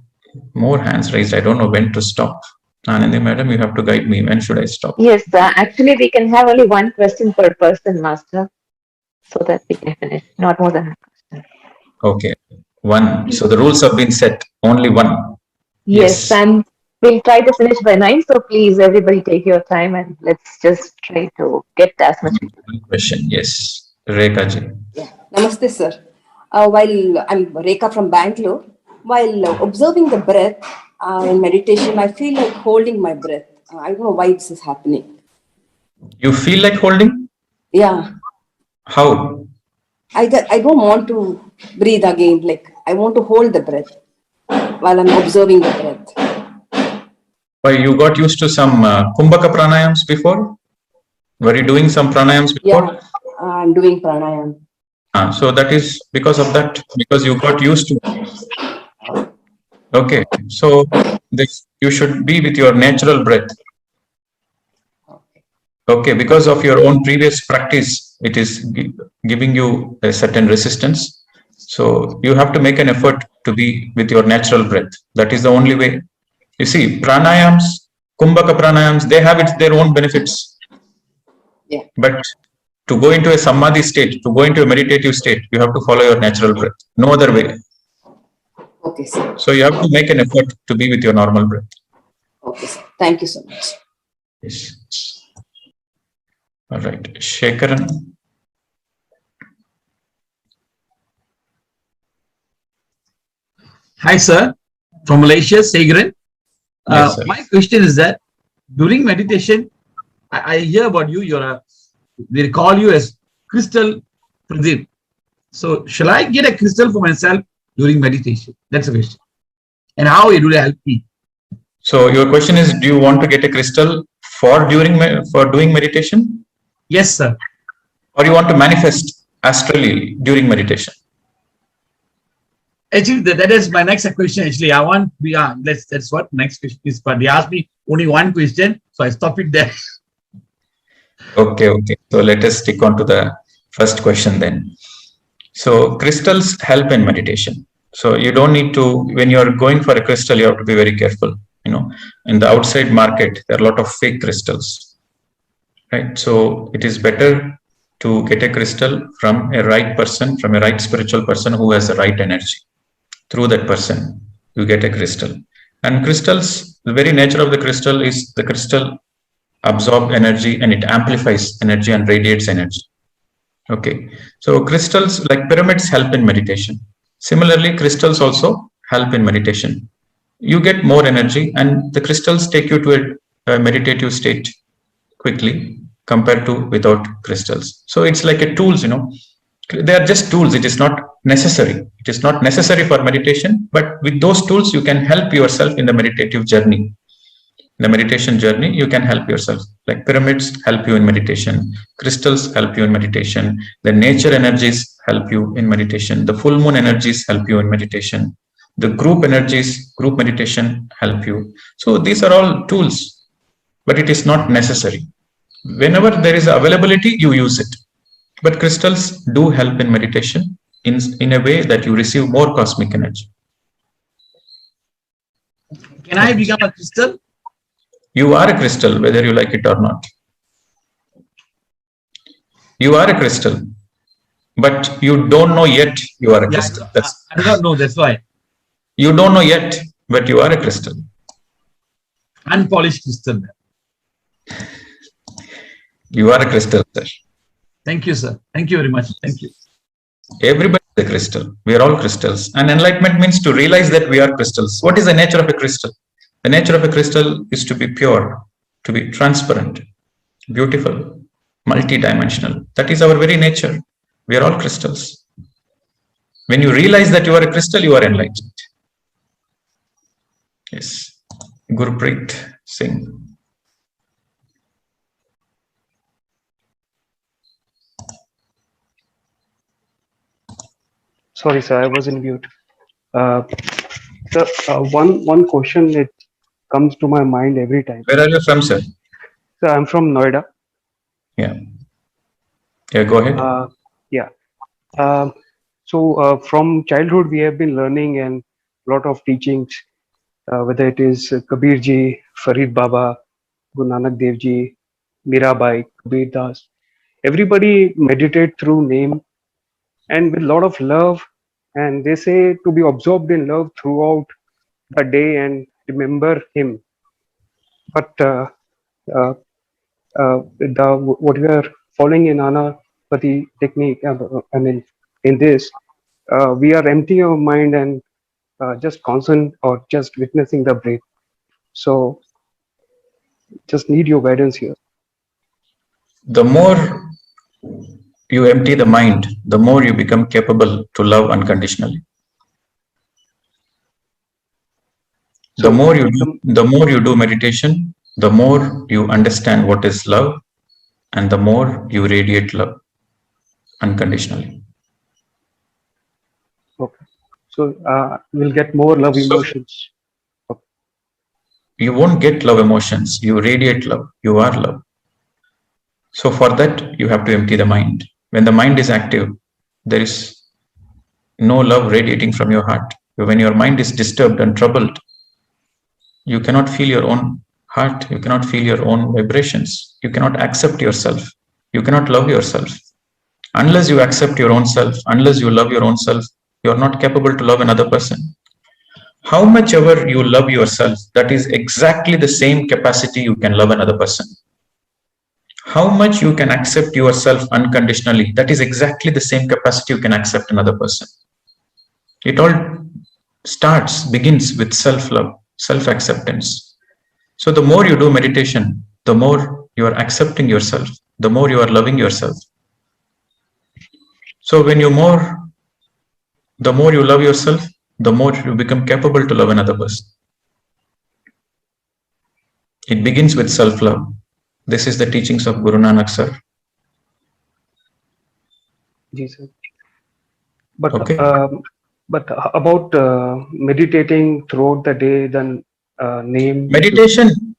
more hands raised. I don't know when to stop. Anandi, madam, you have to guide me. When should I stop? Yes, actually, we can have only one question per person, master, so that we can finish. Not more than one question. Okay, one. So the rules have been set. Only one. Yes, and we'll try to finish by 9. So please, everybody, take your time and let's just try to get as much. One question. Yes, Rekha ji. Yeah. Namaste, sir. While I'm Rekha from Bangalore, while observing the breath in meditation, I feel like holding my breath. I don't know why this is happening. You feel like holding? Yeah. How? I don't want to breathe again. Like I want to hold the breath while I'm observing the breath. Why, you got used to some Kumbhaka pranayams before? Were you doing some pranayams before? Yeah, I'm doing pranayam. So that is because of that, because you got used to. Okay, so you should be with your natural breath. Okay, because of your own previous practice, it is giving you a certain resistance. So you have to make an effort to be with your natural breath. That is the only way. You see, pranayams, Kumbhaka pranayams, they have their own benefits. Yeah. But to go into a samadhi state, to go into a meditative state, you have to follow your natural breath. No other way. Okay, sir. So you have to make an effort to be with your normal breath. Okay, sir. Thank you so much. Yes. All right. Shekaran. Hi, sir. from Malaysia, Segren. Yes, sir. My question is that during meditation, I hear about you. They call you as Crystal Pradeep. So shall I get a crystal for myself during meditation? That's the question. And how it will help me? So your question is, do you want to get a crystal for doing meditation? Yes, sir. Or you want to manifest astrally during meditation? Actually, that is my next question. Actually, I want that's what next question is. But they asked me only one question, so I stop it there. Okay. So let us stick on to the first question then. So crystals help in meditation. So you don't need to, when you're going for a crystal, you have to be very careful. In the outside market, there are a lot of fake crystals, right? So it is better to get a crystal from a right person, from a right spiritual person who has the right energy. Through that person, you get a crystal. And crystals, the very nature of the crystal is the crystal absorbs energy and it amplifies energy and radiates energy. Okay. So crystals like pyramids help in meditation. Similarly, crystals also help in meditation. You get more energy and the crystals take you to a meditative state quickly compared to without crystals. So it's like a tools, they are just tools. It is not necessary. It is not necessary for meditation, but with those tools, you can help yourself in the meditative journey. In the meditation journey, you can help yourself. Like pyramids help you in meditation. Crystals help you in meditation. The nature energies help you in meditation. The full moon energies help you in meditation. The group energies, group meditation help you. So these are all tools, but it is not necessary. Whenever there is availability, you use it. But crystals do help in meditation in a way that you receive more cosmic energy. Can I become a crystal? You are a crystal, whether you like it or not. You are a crystal, but you don't know yet you are a crystal. I don't know, that's why. You don't know yet, but you are a crystal. Unpolished crystal. You are a crystal, sir. Thank you, sir. Thank you very much. Thank you. Everybody is a crystal. We are all crystals. And enlightenment means to realize that we are crystals. What is the nature of a crystal? The nature of a crystal is to be pure, to be transparent, beautiful, multidimensional. That is our very nature. We are all crystals. When you realize that you are a crystal, you are enlightened. Yes. Gurpreet Singh. Sorry, sir, I was in mute. Sir, one question that comes to my mind every time. Where are you from, sir? Sir, I'm from Noida. Yeah, go ahead. So from childhood, we have been learning and a lot of teachings, whether it is Kabir Ji, Farid Baba, Guru Nanak Dev Ji, Mirabai, Kabir Das. Everybody meditate through name and with a lot of love, and they say to be absorbed in love throughout the day and remember him. But what we are following in Anapati technique, in this, we are emptying our mind and just constant or just witnessing the breath. So just need your guidance here. The more you empty the mind, the more you become capable to love unconditionally. The more you do meditation, the more you understand what is love, and the more you radiate love unconditionally. Okay. So we'll get more love emotions. Okay. You won't get love emotions. You radiate love. You are love. So for that, you have to empty the mind. When the mind is active, there is no love radiating from your heart. When your mind is disturbed and troubled, you cannot feel your own heart. You cannot feel your own vibrations. You cannot accept yourself. You cannot love yourself. Unless you accept your own self, unless you love your own self, you are not capable to love another person. How much ever you love yourself, that is exactly the same capacity you can love another person. How much you can accept yourself unconditionally, that is exactly the same capacity you can accept another person. It all begins with self-love, self-acceptance. So the more you do meditation, the more you are accepting yourself, the more you are loving yourself. So when the more you love yourself, the more you become capable to love another person. It begins with self-love. This is the teachings of Guru Nanak sir. Yes, sir. But okay. But about meditating throughout the day, then name meditation.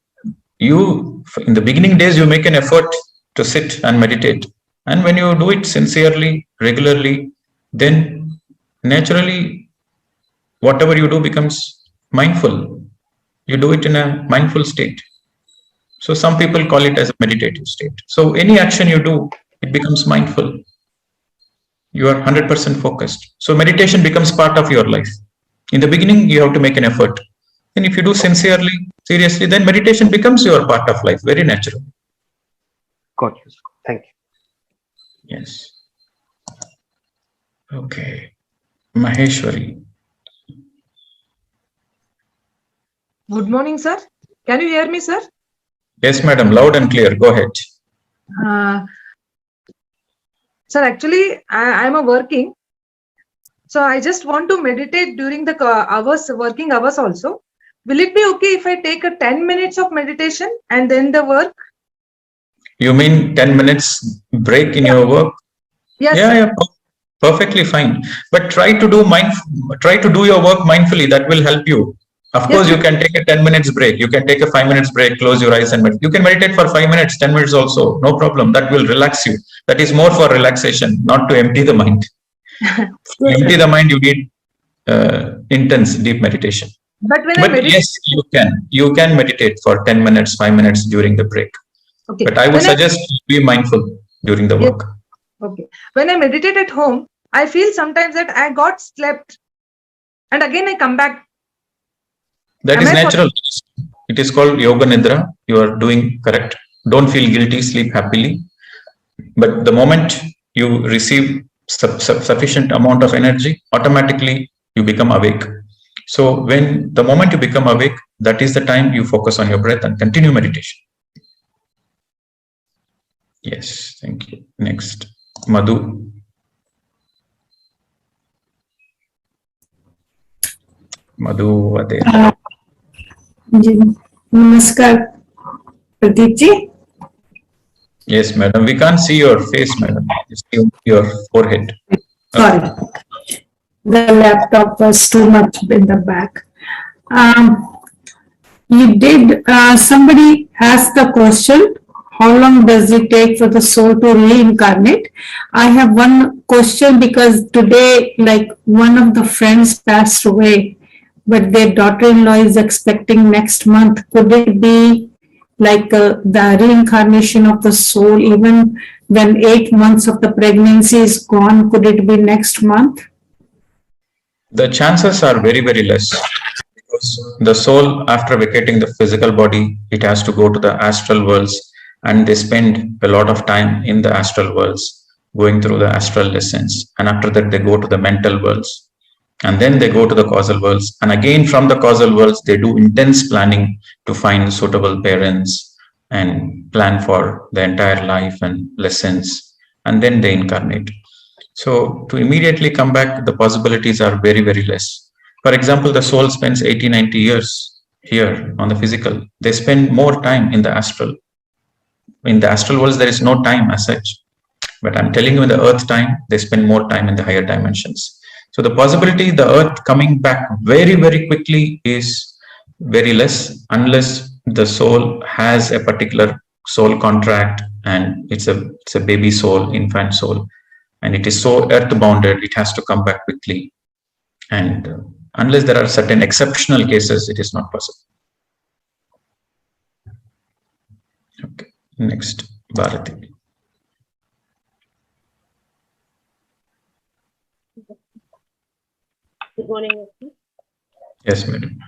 You in the beginning days you make an effort to sit and meditate, and when you do it sincerely, regularly, then naturally whatever you do becomes mindful. You do it in a mindful state. So some people call it as a meditative state. So any action you do, it becomes mindful. You are 100% focused. So meditation becomes part of your life. In the beginning, you have to make an effort. And if you do sincerely, seriously, then meditation becomes your part of life, very natural. Got you. Thank you. Yes. Okay. Maheshwari. Good morning, sir. Can you hear me, sir? Yes, madam. Loud and clear. Go ahead. Sir, actually, I'm a working. So I just want to meditate during the working hours also. Will it be okay if I take a 10 minutes of meditation and then the work? You mean 10 minutes break in your work? Yes. Yeah, perfectly fine. But try to do your work mindfully. That will help you. Of course, you can take a 10 minutes break. You can take a 5 minutes break, close your eyes and meditate. You can meditate for 5 minutes, 10 minutes also. No problem. That will relax you. That is more for relaxation, not to empty the mind. To empty the mind, you need intense, deep meditation. But yes, you can meditate for 10 minutes, 5 minutes during the break. Okay. But I would suggest be mindful during the work. Okay. When I meditate at home, I feel sometimes that I got slept and again I come back. That is natural. It is called Yoga Nidra. You are doing correct. Don't feel guilty, sleep happily. But the moment you receive sufficient amount of energy, automatically you become awake. So the moment you become awake, that is the time you focus on your breath and continue meditation. Yes, thank you. Next, Madhu. Madhu Adela. Namaskar, Pradeep Ji. Yes, madam. We can't see your face, madam. Just your forehead. Sorry. The laptop was too much in the back. Somebody asked the question, how long does it take for the soul to reincarnate? I have one question because today, one of the friends passed away, but their daughter-in-law is expecting next month. Could it be the reincarnation of the soul, even when 8 months of the pregnancy is gone? Could it be next month? The chances are very, very less. Because the soul, after vacating the physical body, it has to go to the astral worlds, and they spend a lot of time in the astral worlds, going through the astral lessons. And after that, they go to the mental worlds. And then they go to the causal worlds. And again, from the causal worlds, they do intense planning to find suitable parents and plan for the entire life and lessons. And then they incarnate. So to immediately come back, the possibilities are very, very less. For example, the soul spends 80-90 years here on the physical. They spend more time in the astral. In the astral worlds, there is no time as such. But I'm telling you, in the earth time, they spend more time in the higher dimensions. So the possibility the earth coming back very, very quickly is very less, unless the soul has a particular soul contract and it's a baby soul, infant soul, and it is so earth bounded, it has to come back quickly. And unless there are certain exceptional cases, it is not possible. Okay, next, Bharati. Good morning. Yes, madam.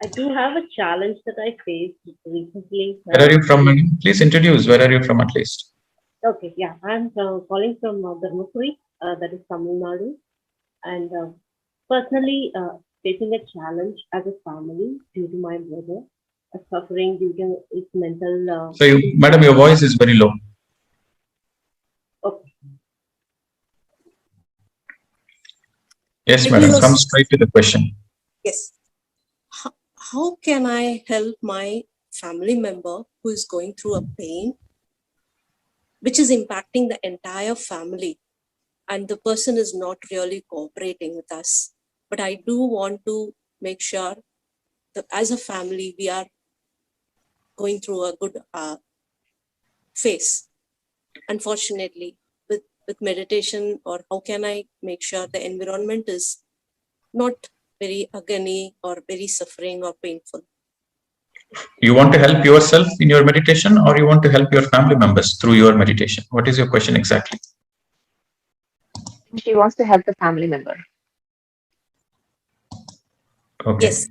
I do have a challenge that I faced recently. Where are you from, madam? Please introduce. Where are you from, at least? Okay, yeah, I'm calling from Brahmarshi, that is Tamil Nadu, and Personally, facing a challenge as a family due to my brother suffering due to his mental. So, madam, your voice is very low. Okay. Yes, madam. Come straight to the question. Yes. How can I help my family member who is going through a pain which is impacting the entire family, and the person is not really cooperating with us? But I do want to make sure that as a family, we are going through a good phase. Unfortunately, with meditation, or how can I make sure the environment is not very agony or very suffering or painful? You want to help yourself in your meditation, or you want to help your family members through your meditation? What is your question exactly? She wants to help the family member. Okay. Yes.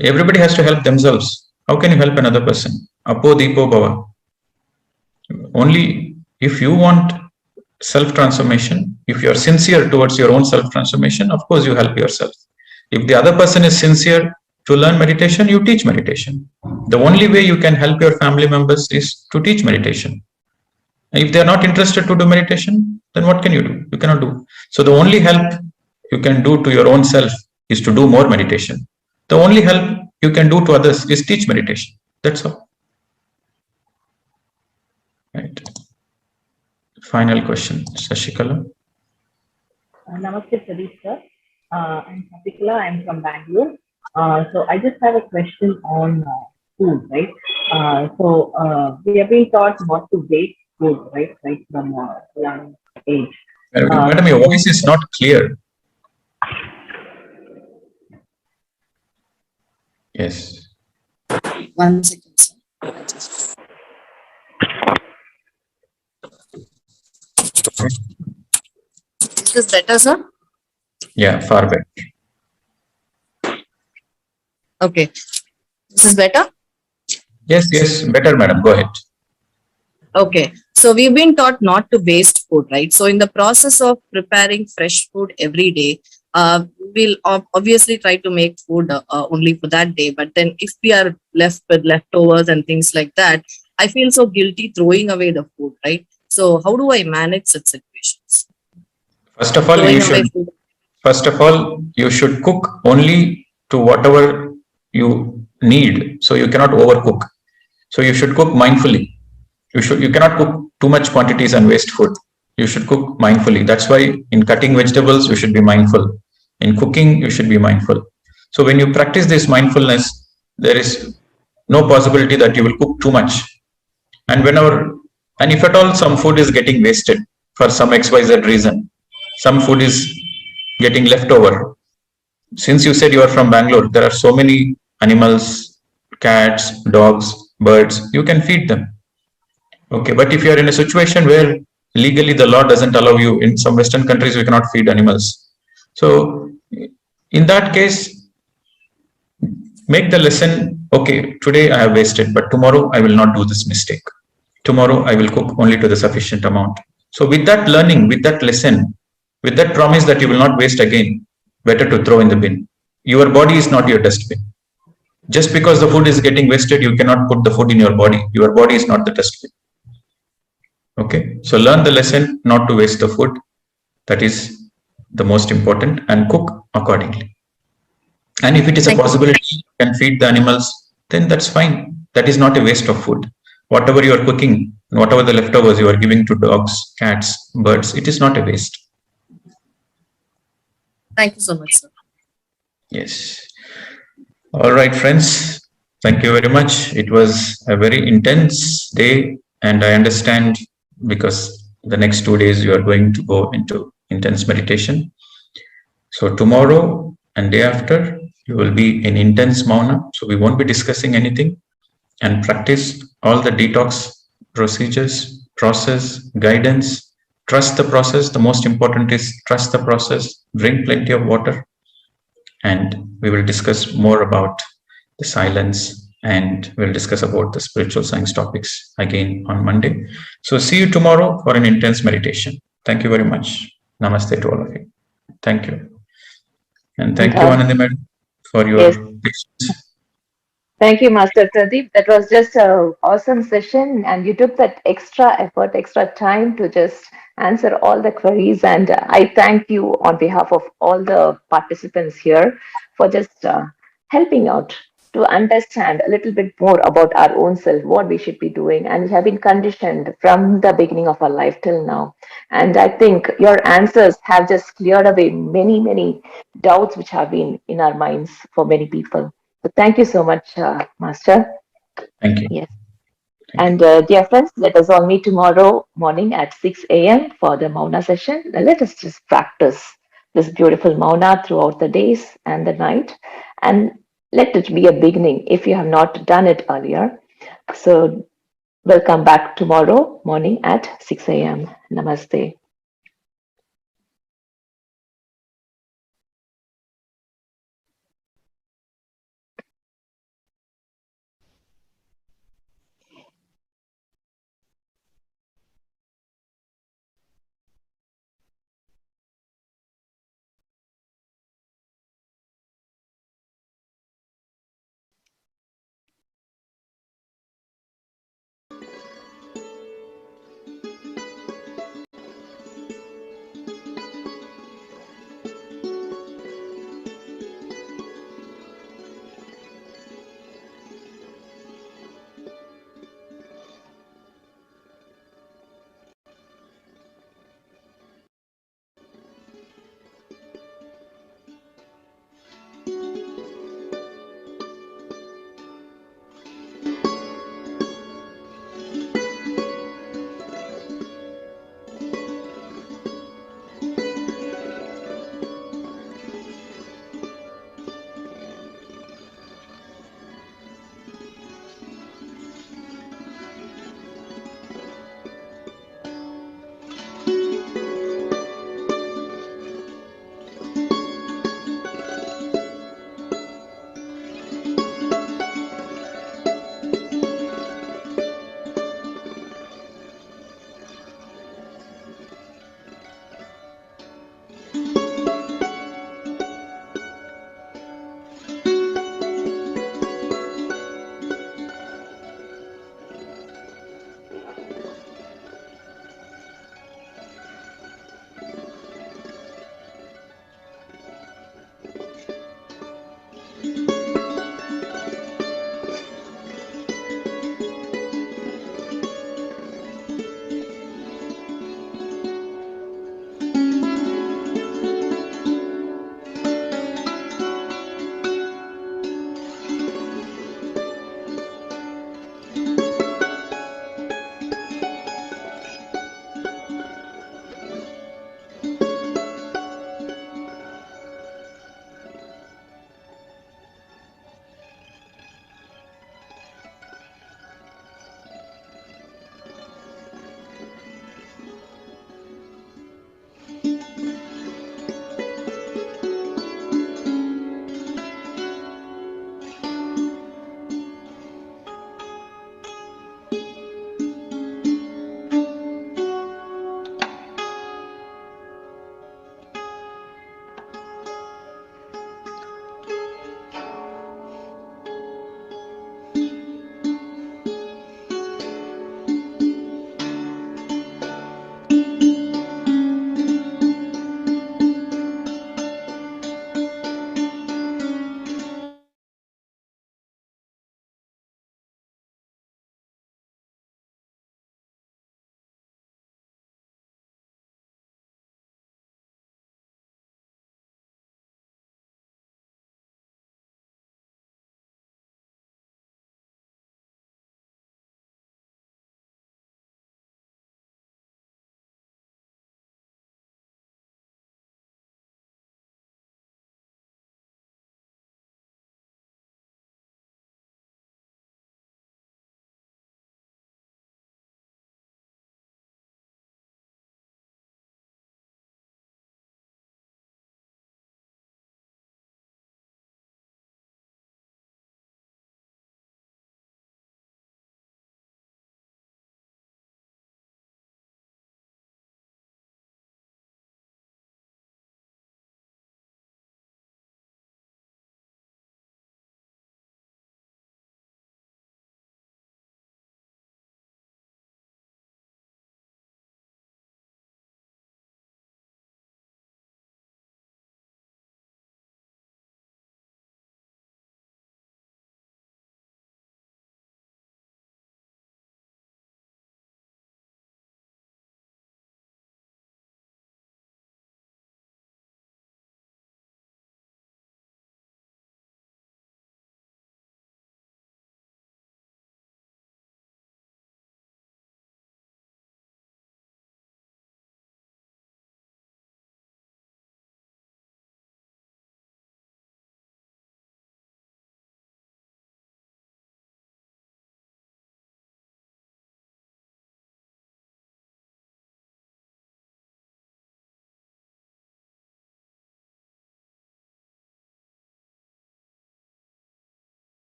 Everybody has to help themselves. How can you help another person? Apo Deepo Bhava. Only if you want self-transformation, if you are sincere towards your own self-transformation, of course you help yourself. If the other person is sincere to learn meditation, you teach meditation. The only way you can help your family members is to teach meditation. If they are not interested to do meditation, then what can you do? You cannot do. So the only help you can do to your own self is to do more meditation. The only help you can do to others is teach meditation. That's all. Right. Final question, Shashikala. Namaste, Pradeep sir. I'm Shashikala. I'm from Bangalore. So I just have a question on food, right? We have been taught not to waste food, right from young age. Madam, your voice is not clear. Yes. 1 second, sir. Is this better, sir? Yeah, far better. Okay. This is better? Yes, better, madam. Go ahead. Okay. So we've been taught not to waste food, right? So in the process of preparing fresh food every day, we'll obviously try to make food only for that day. But then if we are left with leftovers and things like that, I feel so guilty throwing away the food, right? So how do I manage such situations? First of all, you should cook only to whatever you need. So you cannot overcook. So you should cook mindfully. You cannot cook too much quantities and waste food. You should cook mindfully. That's why in cutting vegetables, you should be mindful. In cooking, you should be mindful. So when you practice this mindfulness, there is no possibility that you will cook too much. And if at all some food is getting wasted for some XYZ reason, some food is getting left over. Since you said you are from Bangalore, there are so many animals, cats, dogs, birds, you can feed them. Okay, but if you are in a situation where legally the law doesn't allow you, in some Western countries we cannot feed animals. So in that case, make the lesson, okay, today I have wasted, but tomorrow I will not do this mistake. Tomorrow I will cook only to the sufficient amount. So with that learning, with that lesson, with that promise that you will not waste again, better to throw in the bin. Your body is not your dustbin. Just because the food is getting wasted, you cannot put the food in your body. Your body is not the dustbin. Okay, so learn the lesson not to waste the food. That is the most important, and cook accordingly. And if it is a possibility, you can feed the animals, then that's fine. That is not a waste of food. Whatever you are cooking, whatever the leftovers you are giving to dogs, cats, birds, it is not a waste. Thank you so much, sir. Yes. All right, friends. Thank you very much. It was a very intense day, and I understand because the next 2 days you are going to go into intense meditation. So tomorrow and day after, you will be in intense mauna. So we won't be discussing anything, and practice all the detox procedures, process, guidance. Trust the process. The most important is trust the process. Drink plenty of water. And we will discuss more about the silence, and we'll discuss about the spiritual science topics again on Monday. So see you tomorrow for an intense meditation. Thank you very much. Namaste to all of you. Thank you. And thank you, Anandi Madam, for your Yes. patience. Thank you, Master Pradeep. That was just an awesome session, and you took that extra effort, extra time to just answer all the queries. And I thank you on behalf of all the participants here for just helping out to understand a little bit more about our own self, what we should be doing. And we have been conditioned from the beginning of our life till now. And I think your answers have just cleared away many, many doubts which have been in our minds for many people. So thank you so much, Master. Thank you. Yes. And dear friends, let us all meet tomorrow morning at 6 a.m. for the Mouna session. Let us just practice this beautiful Mouna throughout the days and the night. And let it be a beginning if you have not done it earlier. So we'll come back tomorrow morning at 6 a.m. Namaste.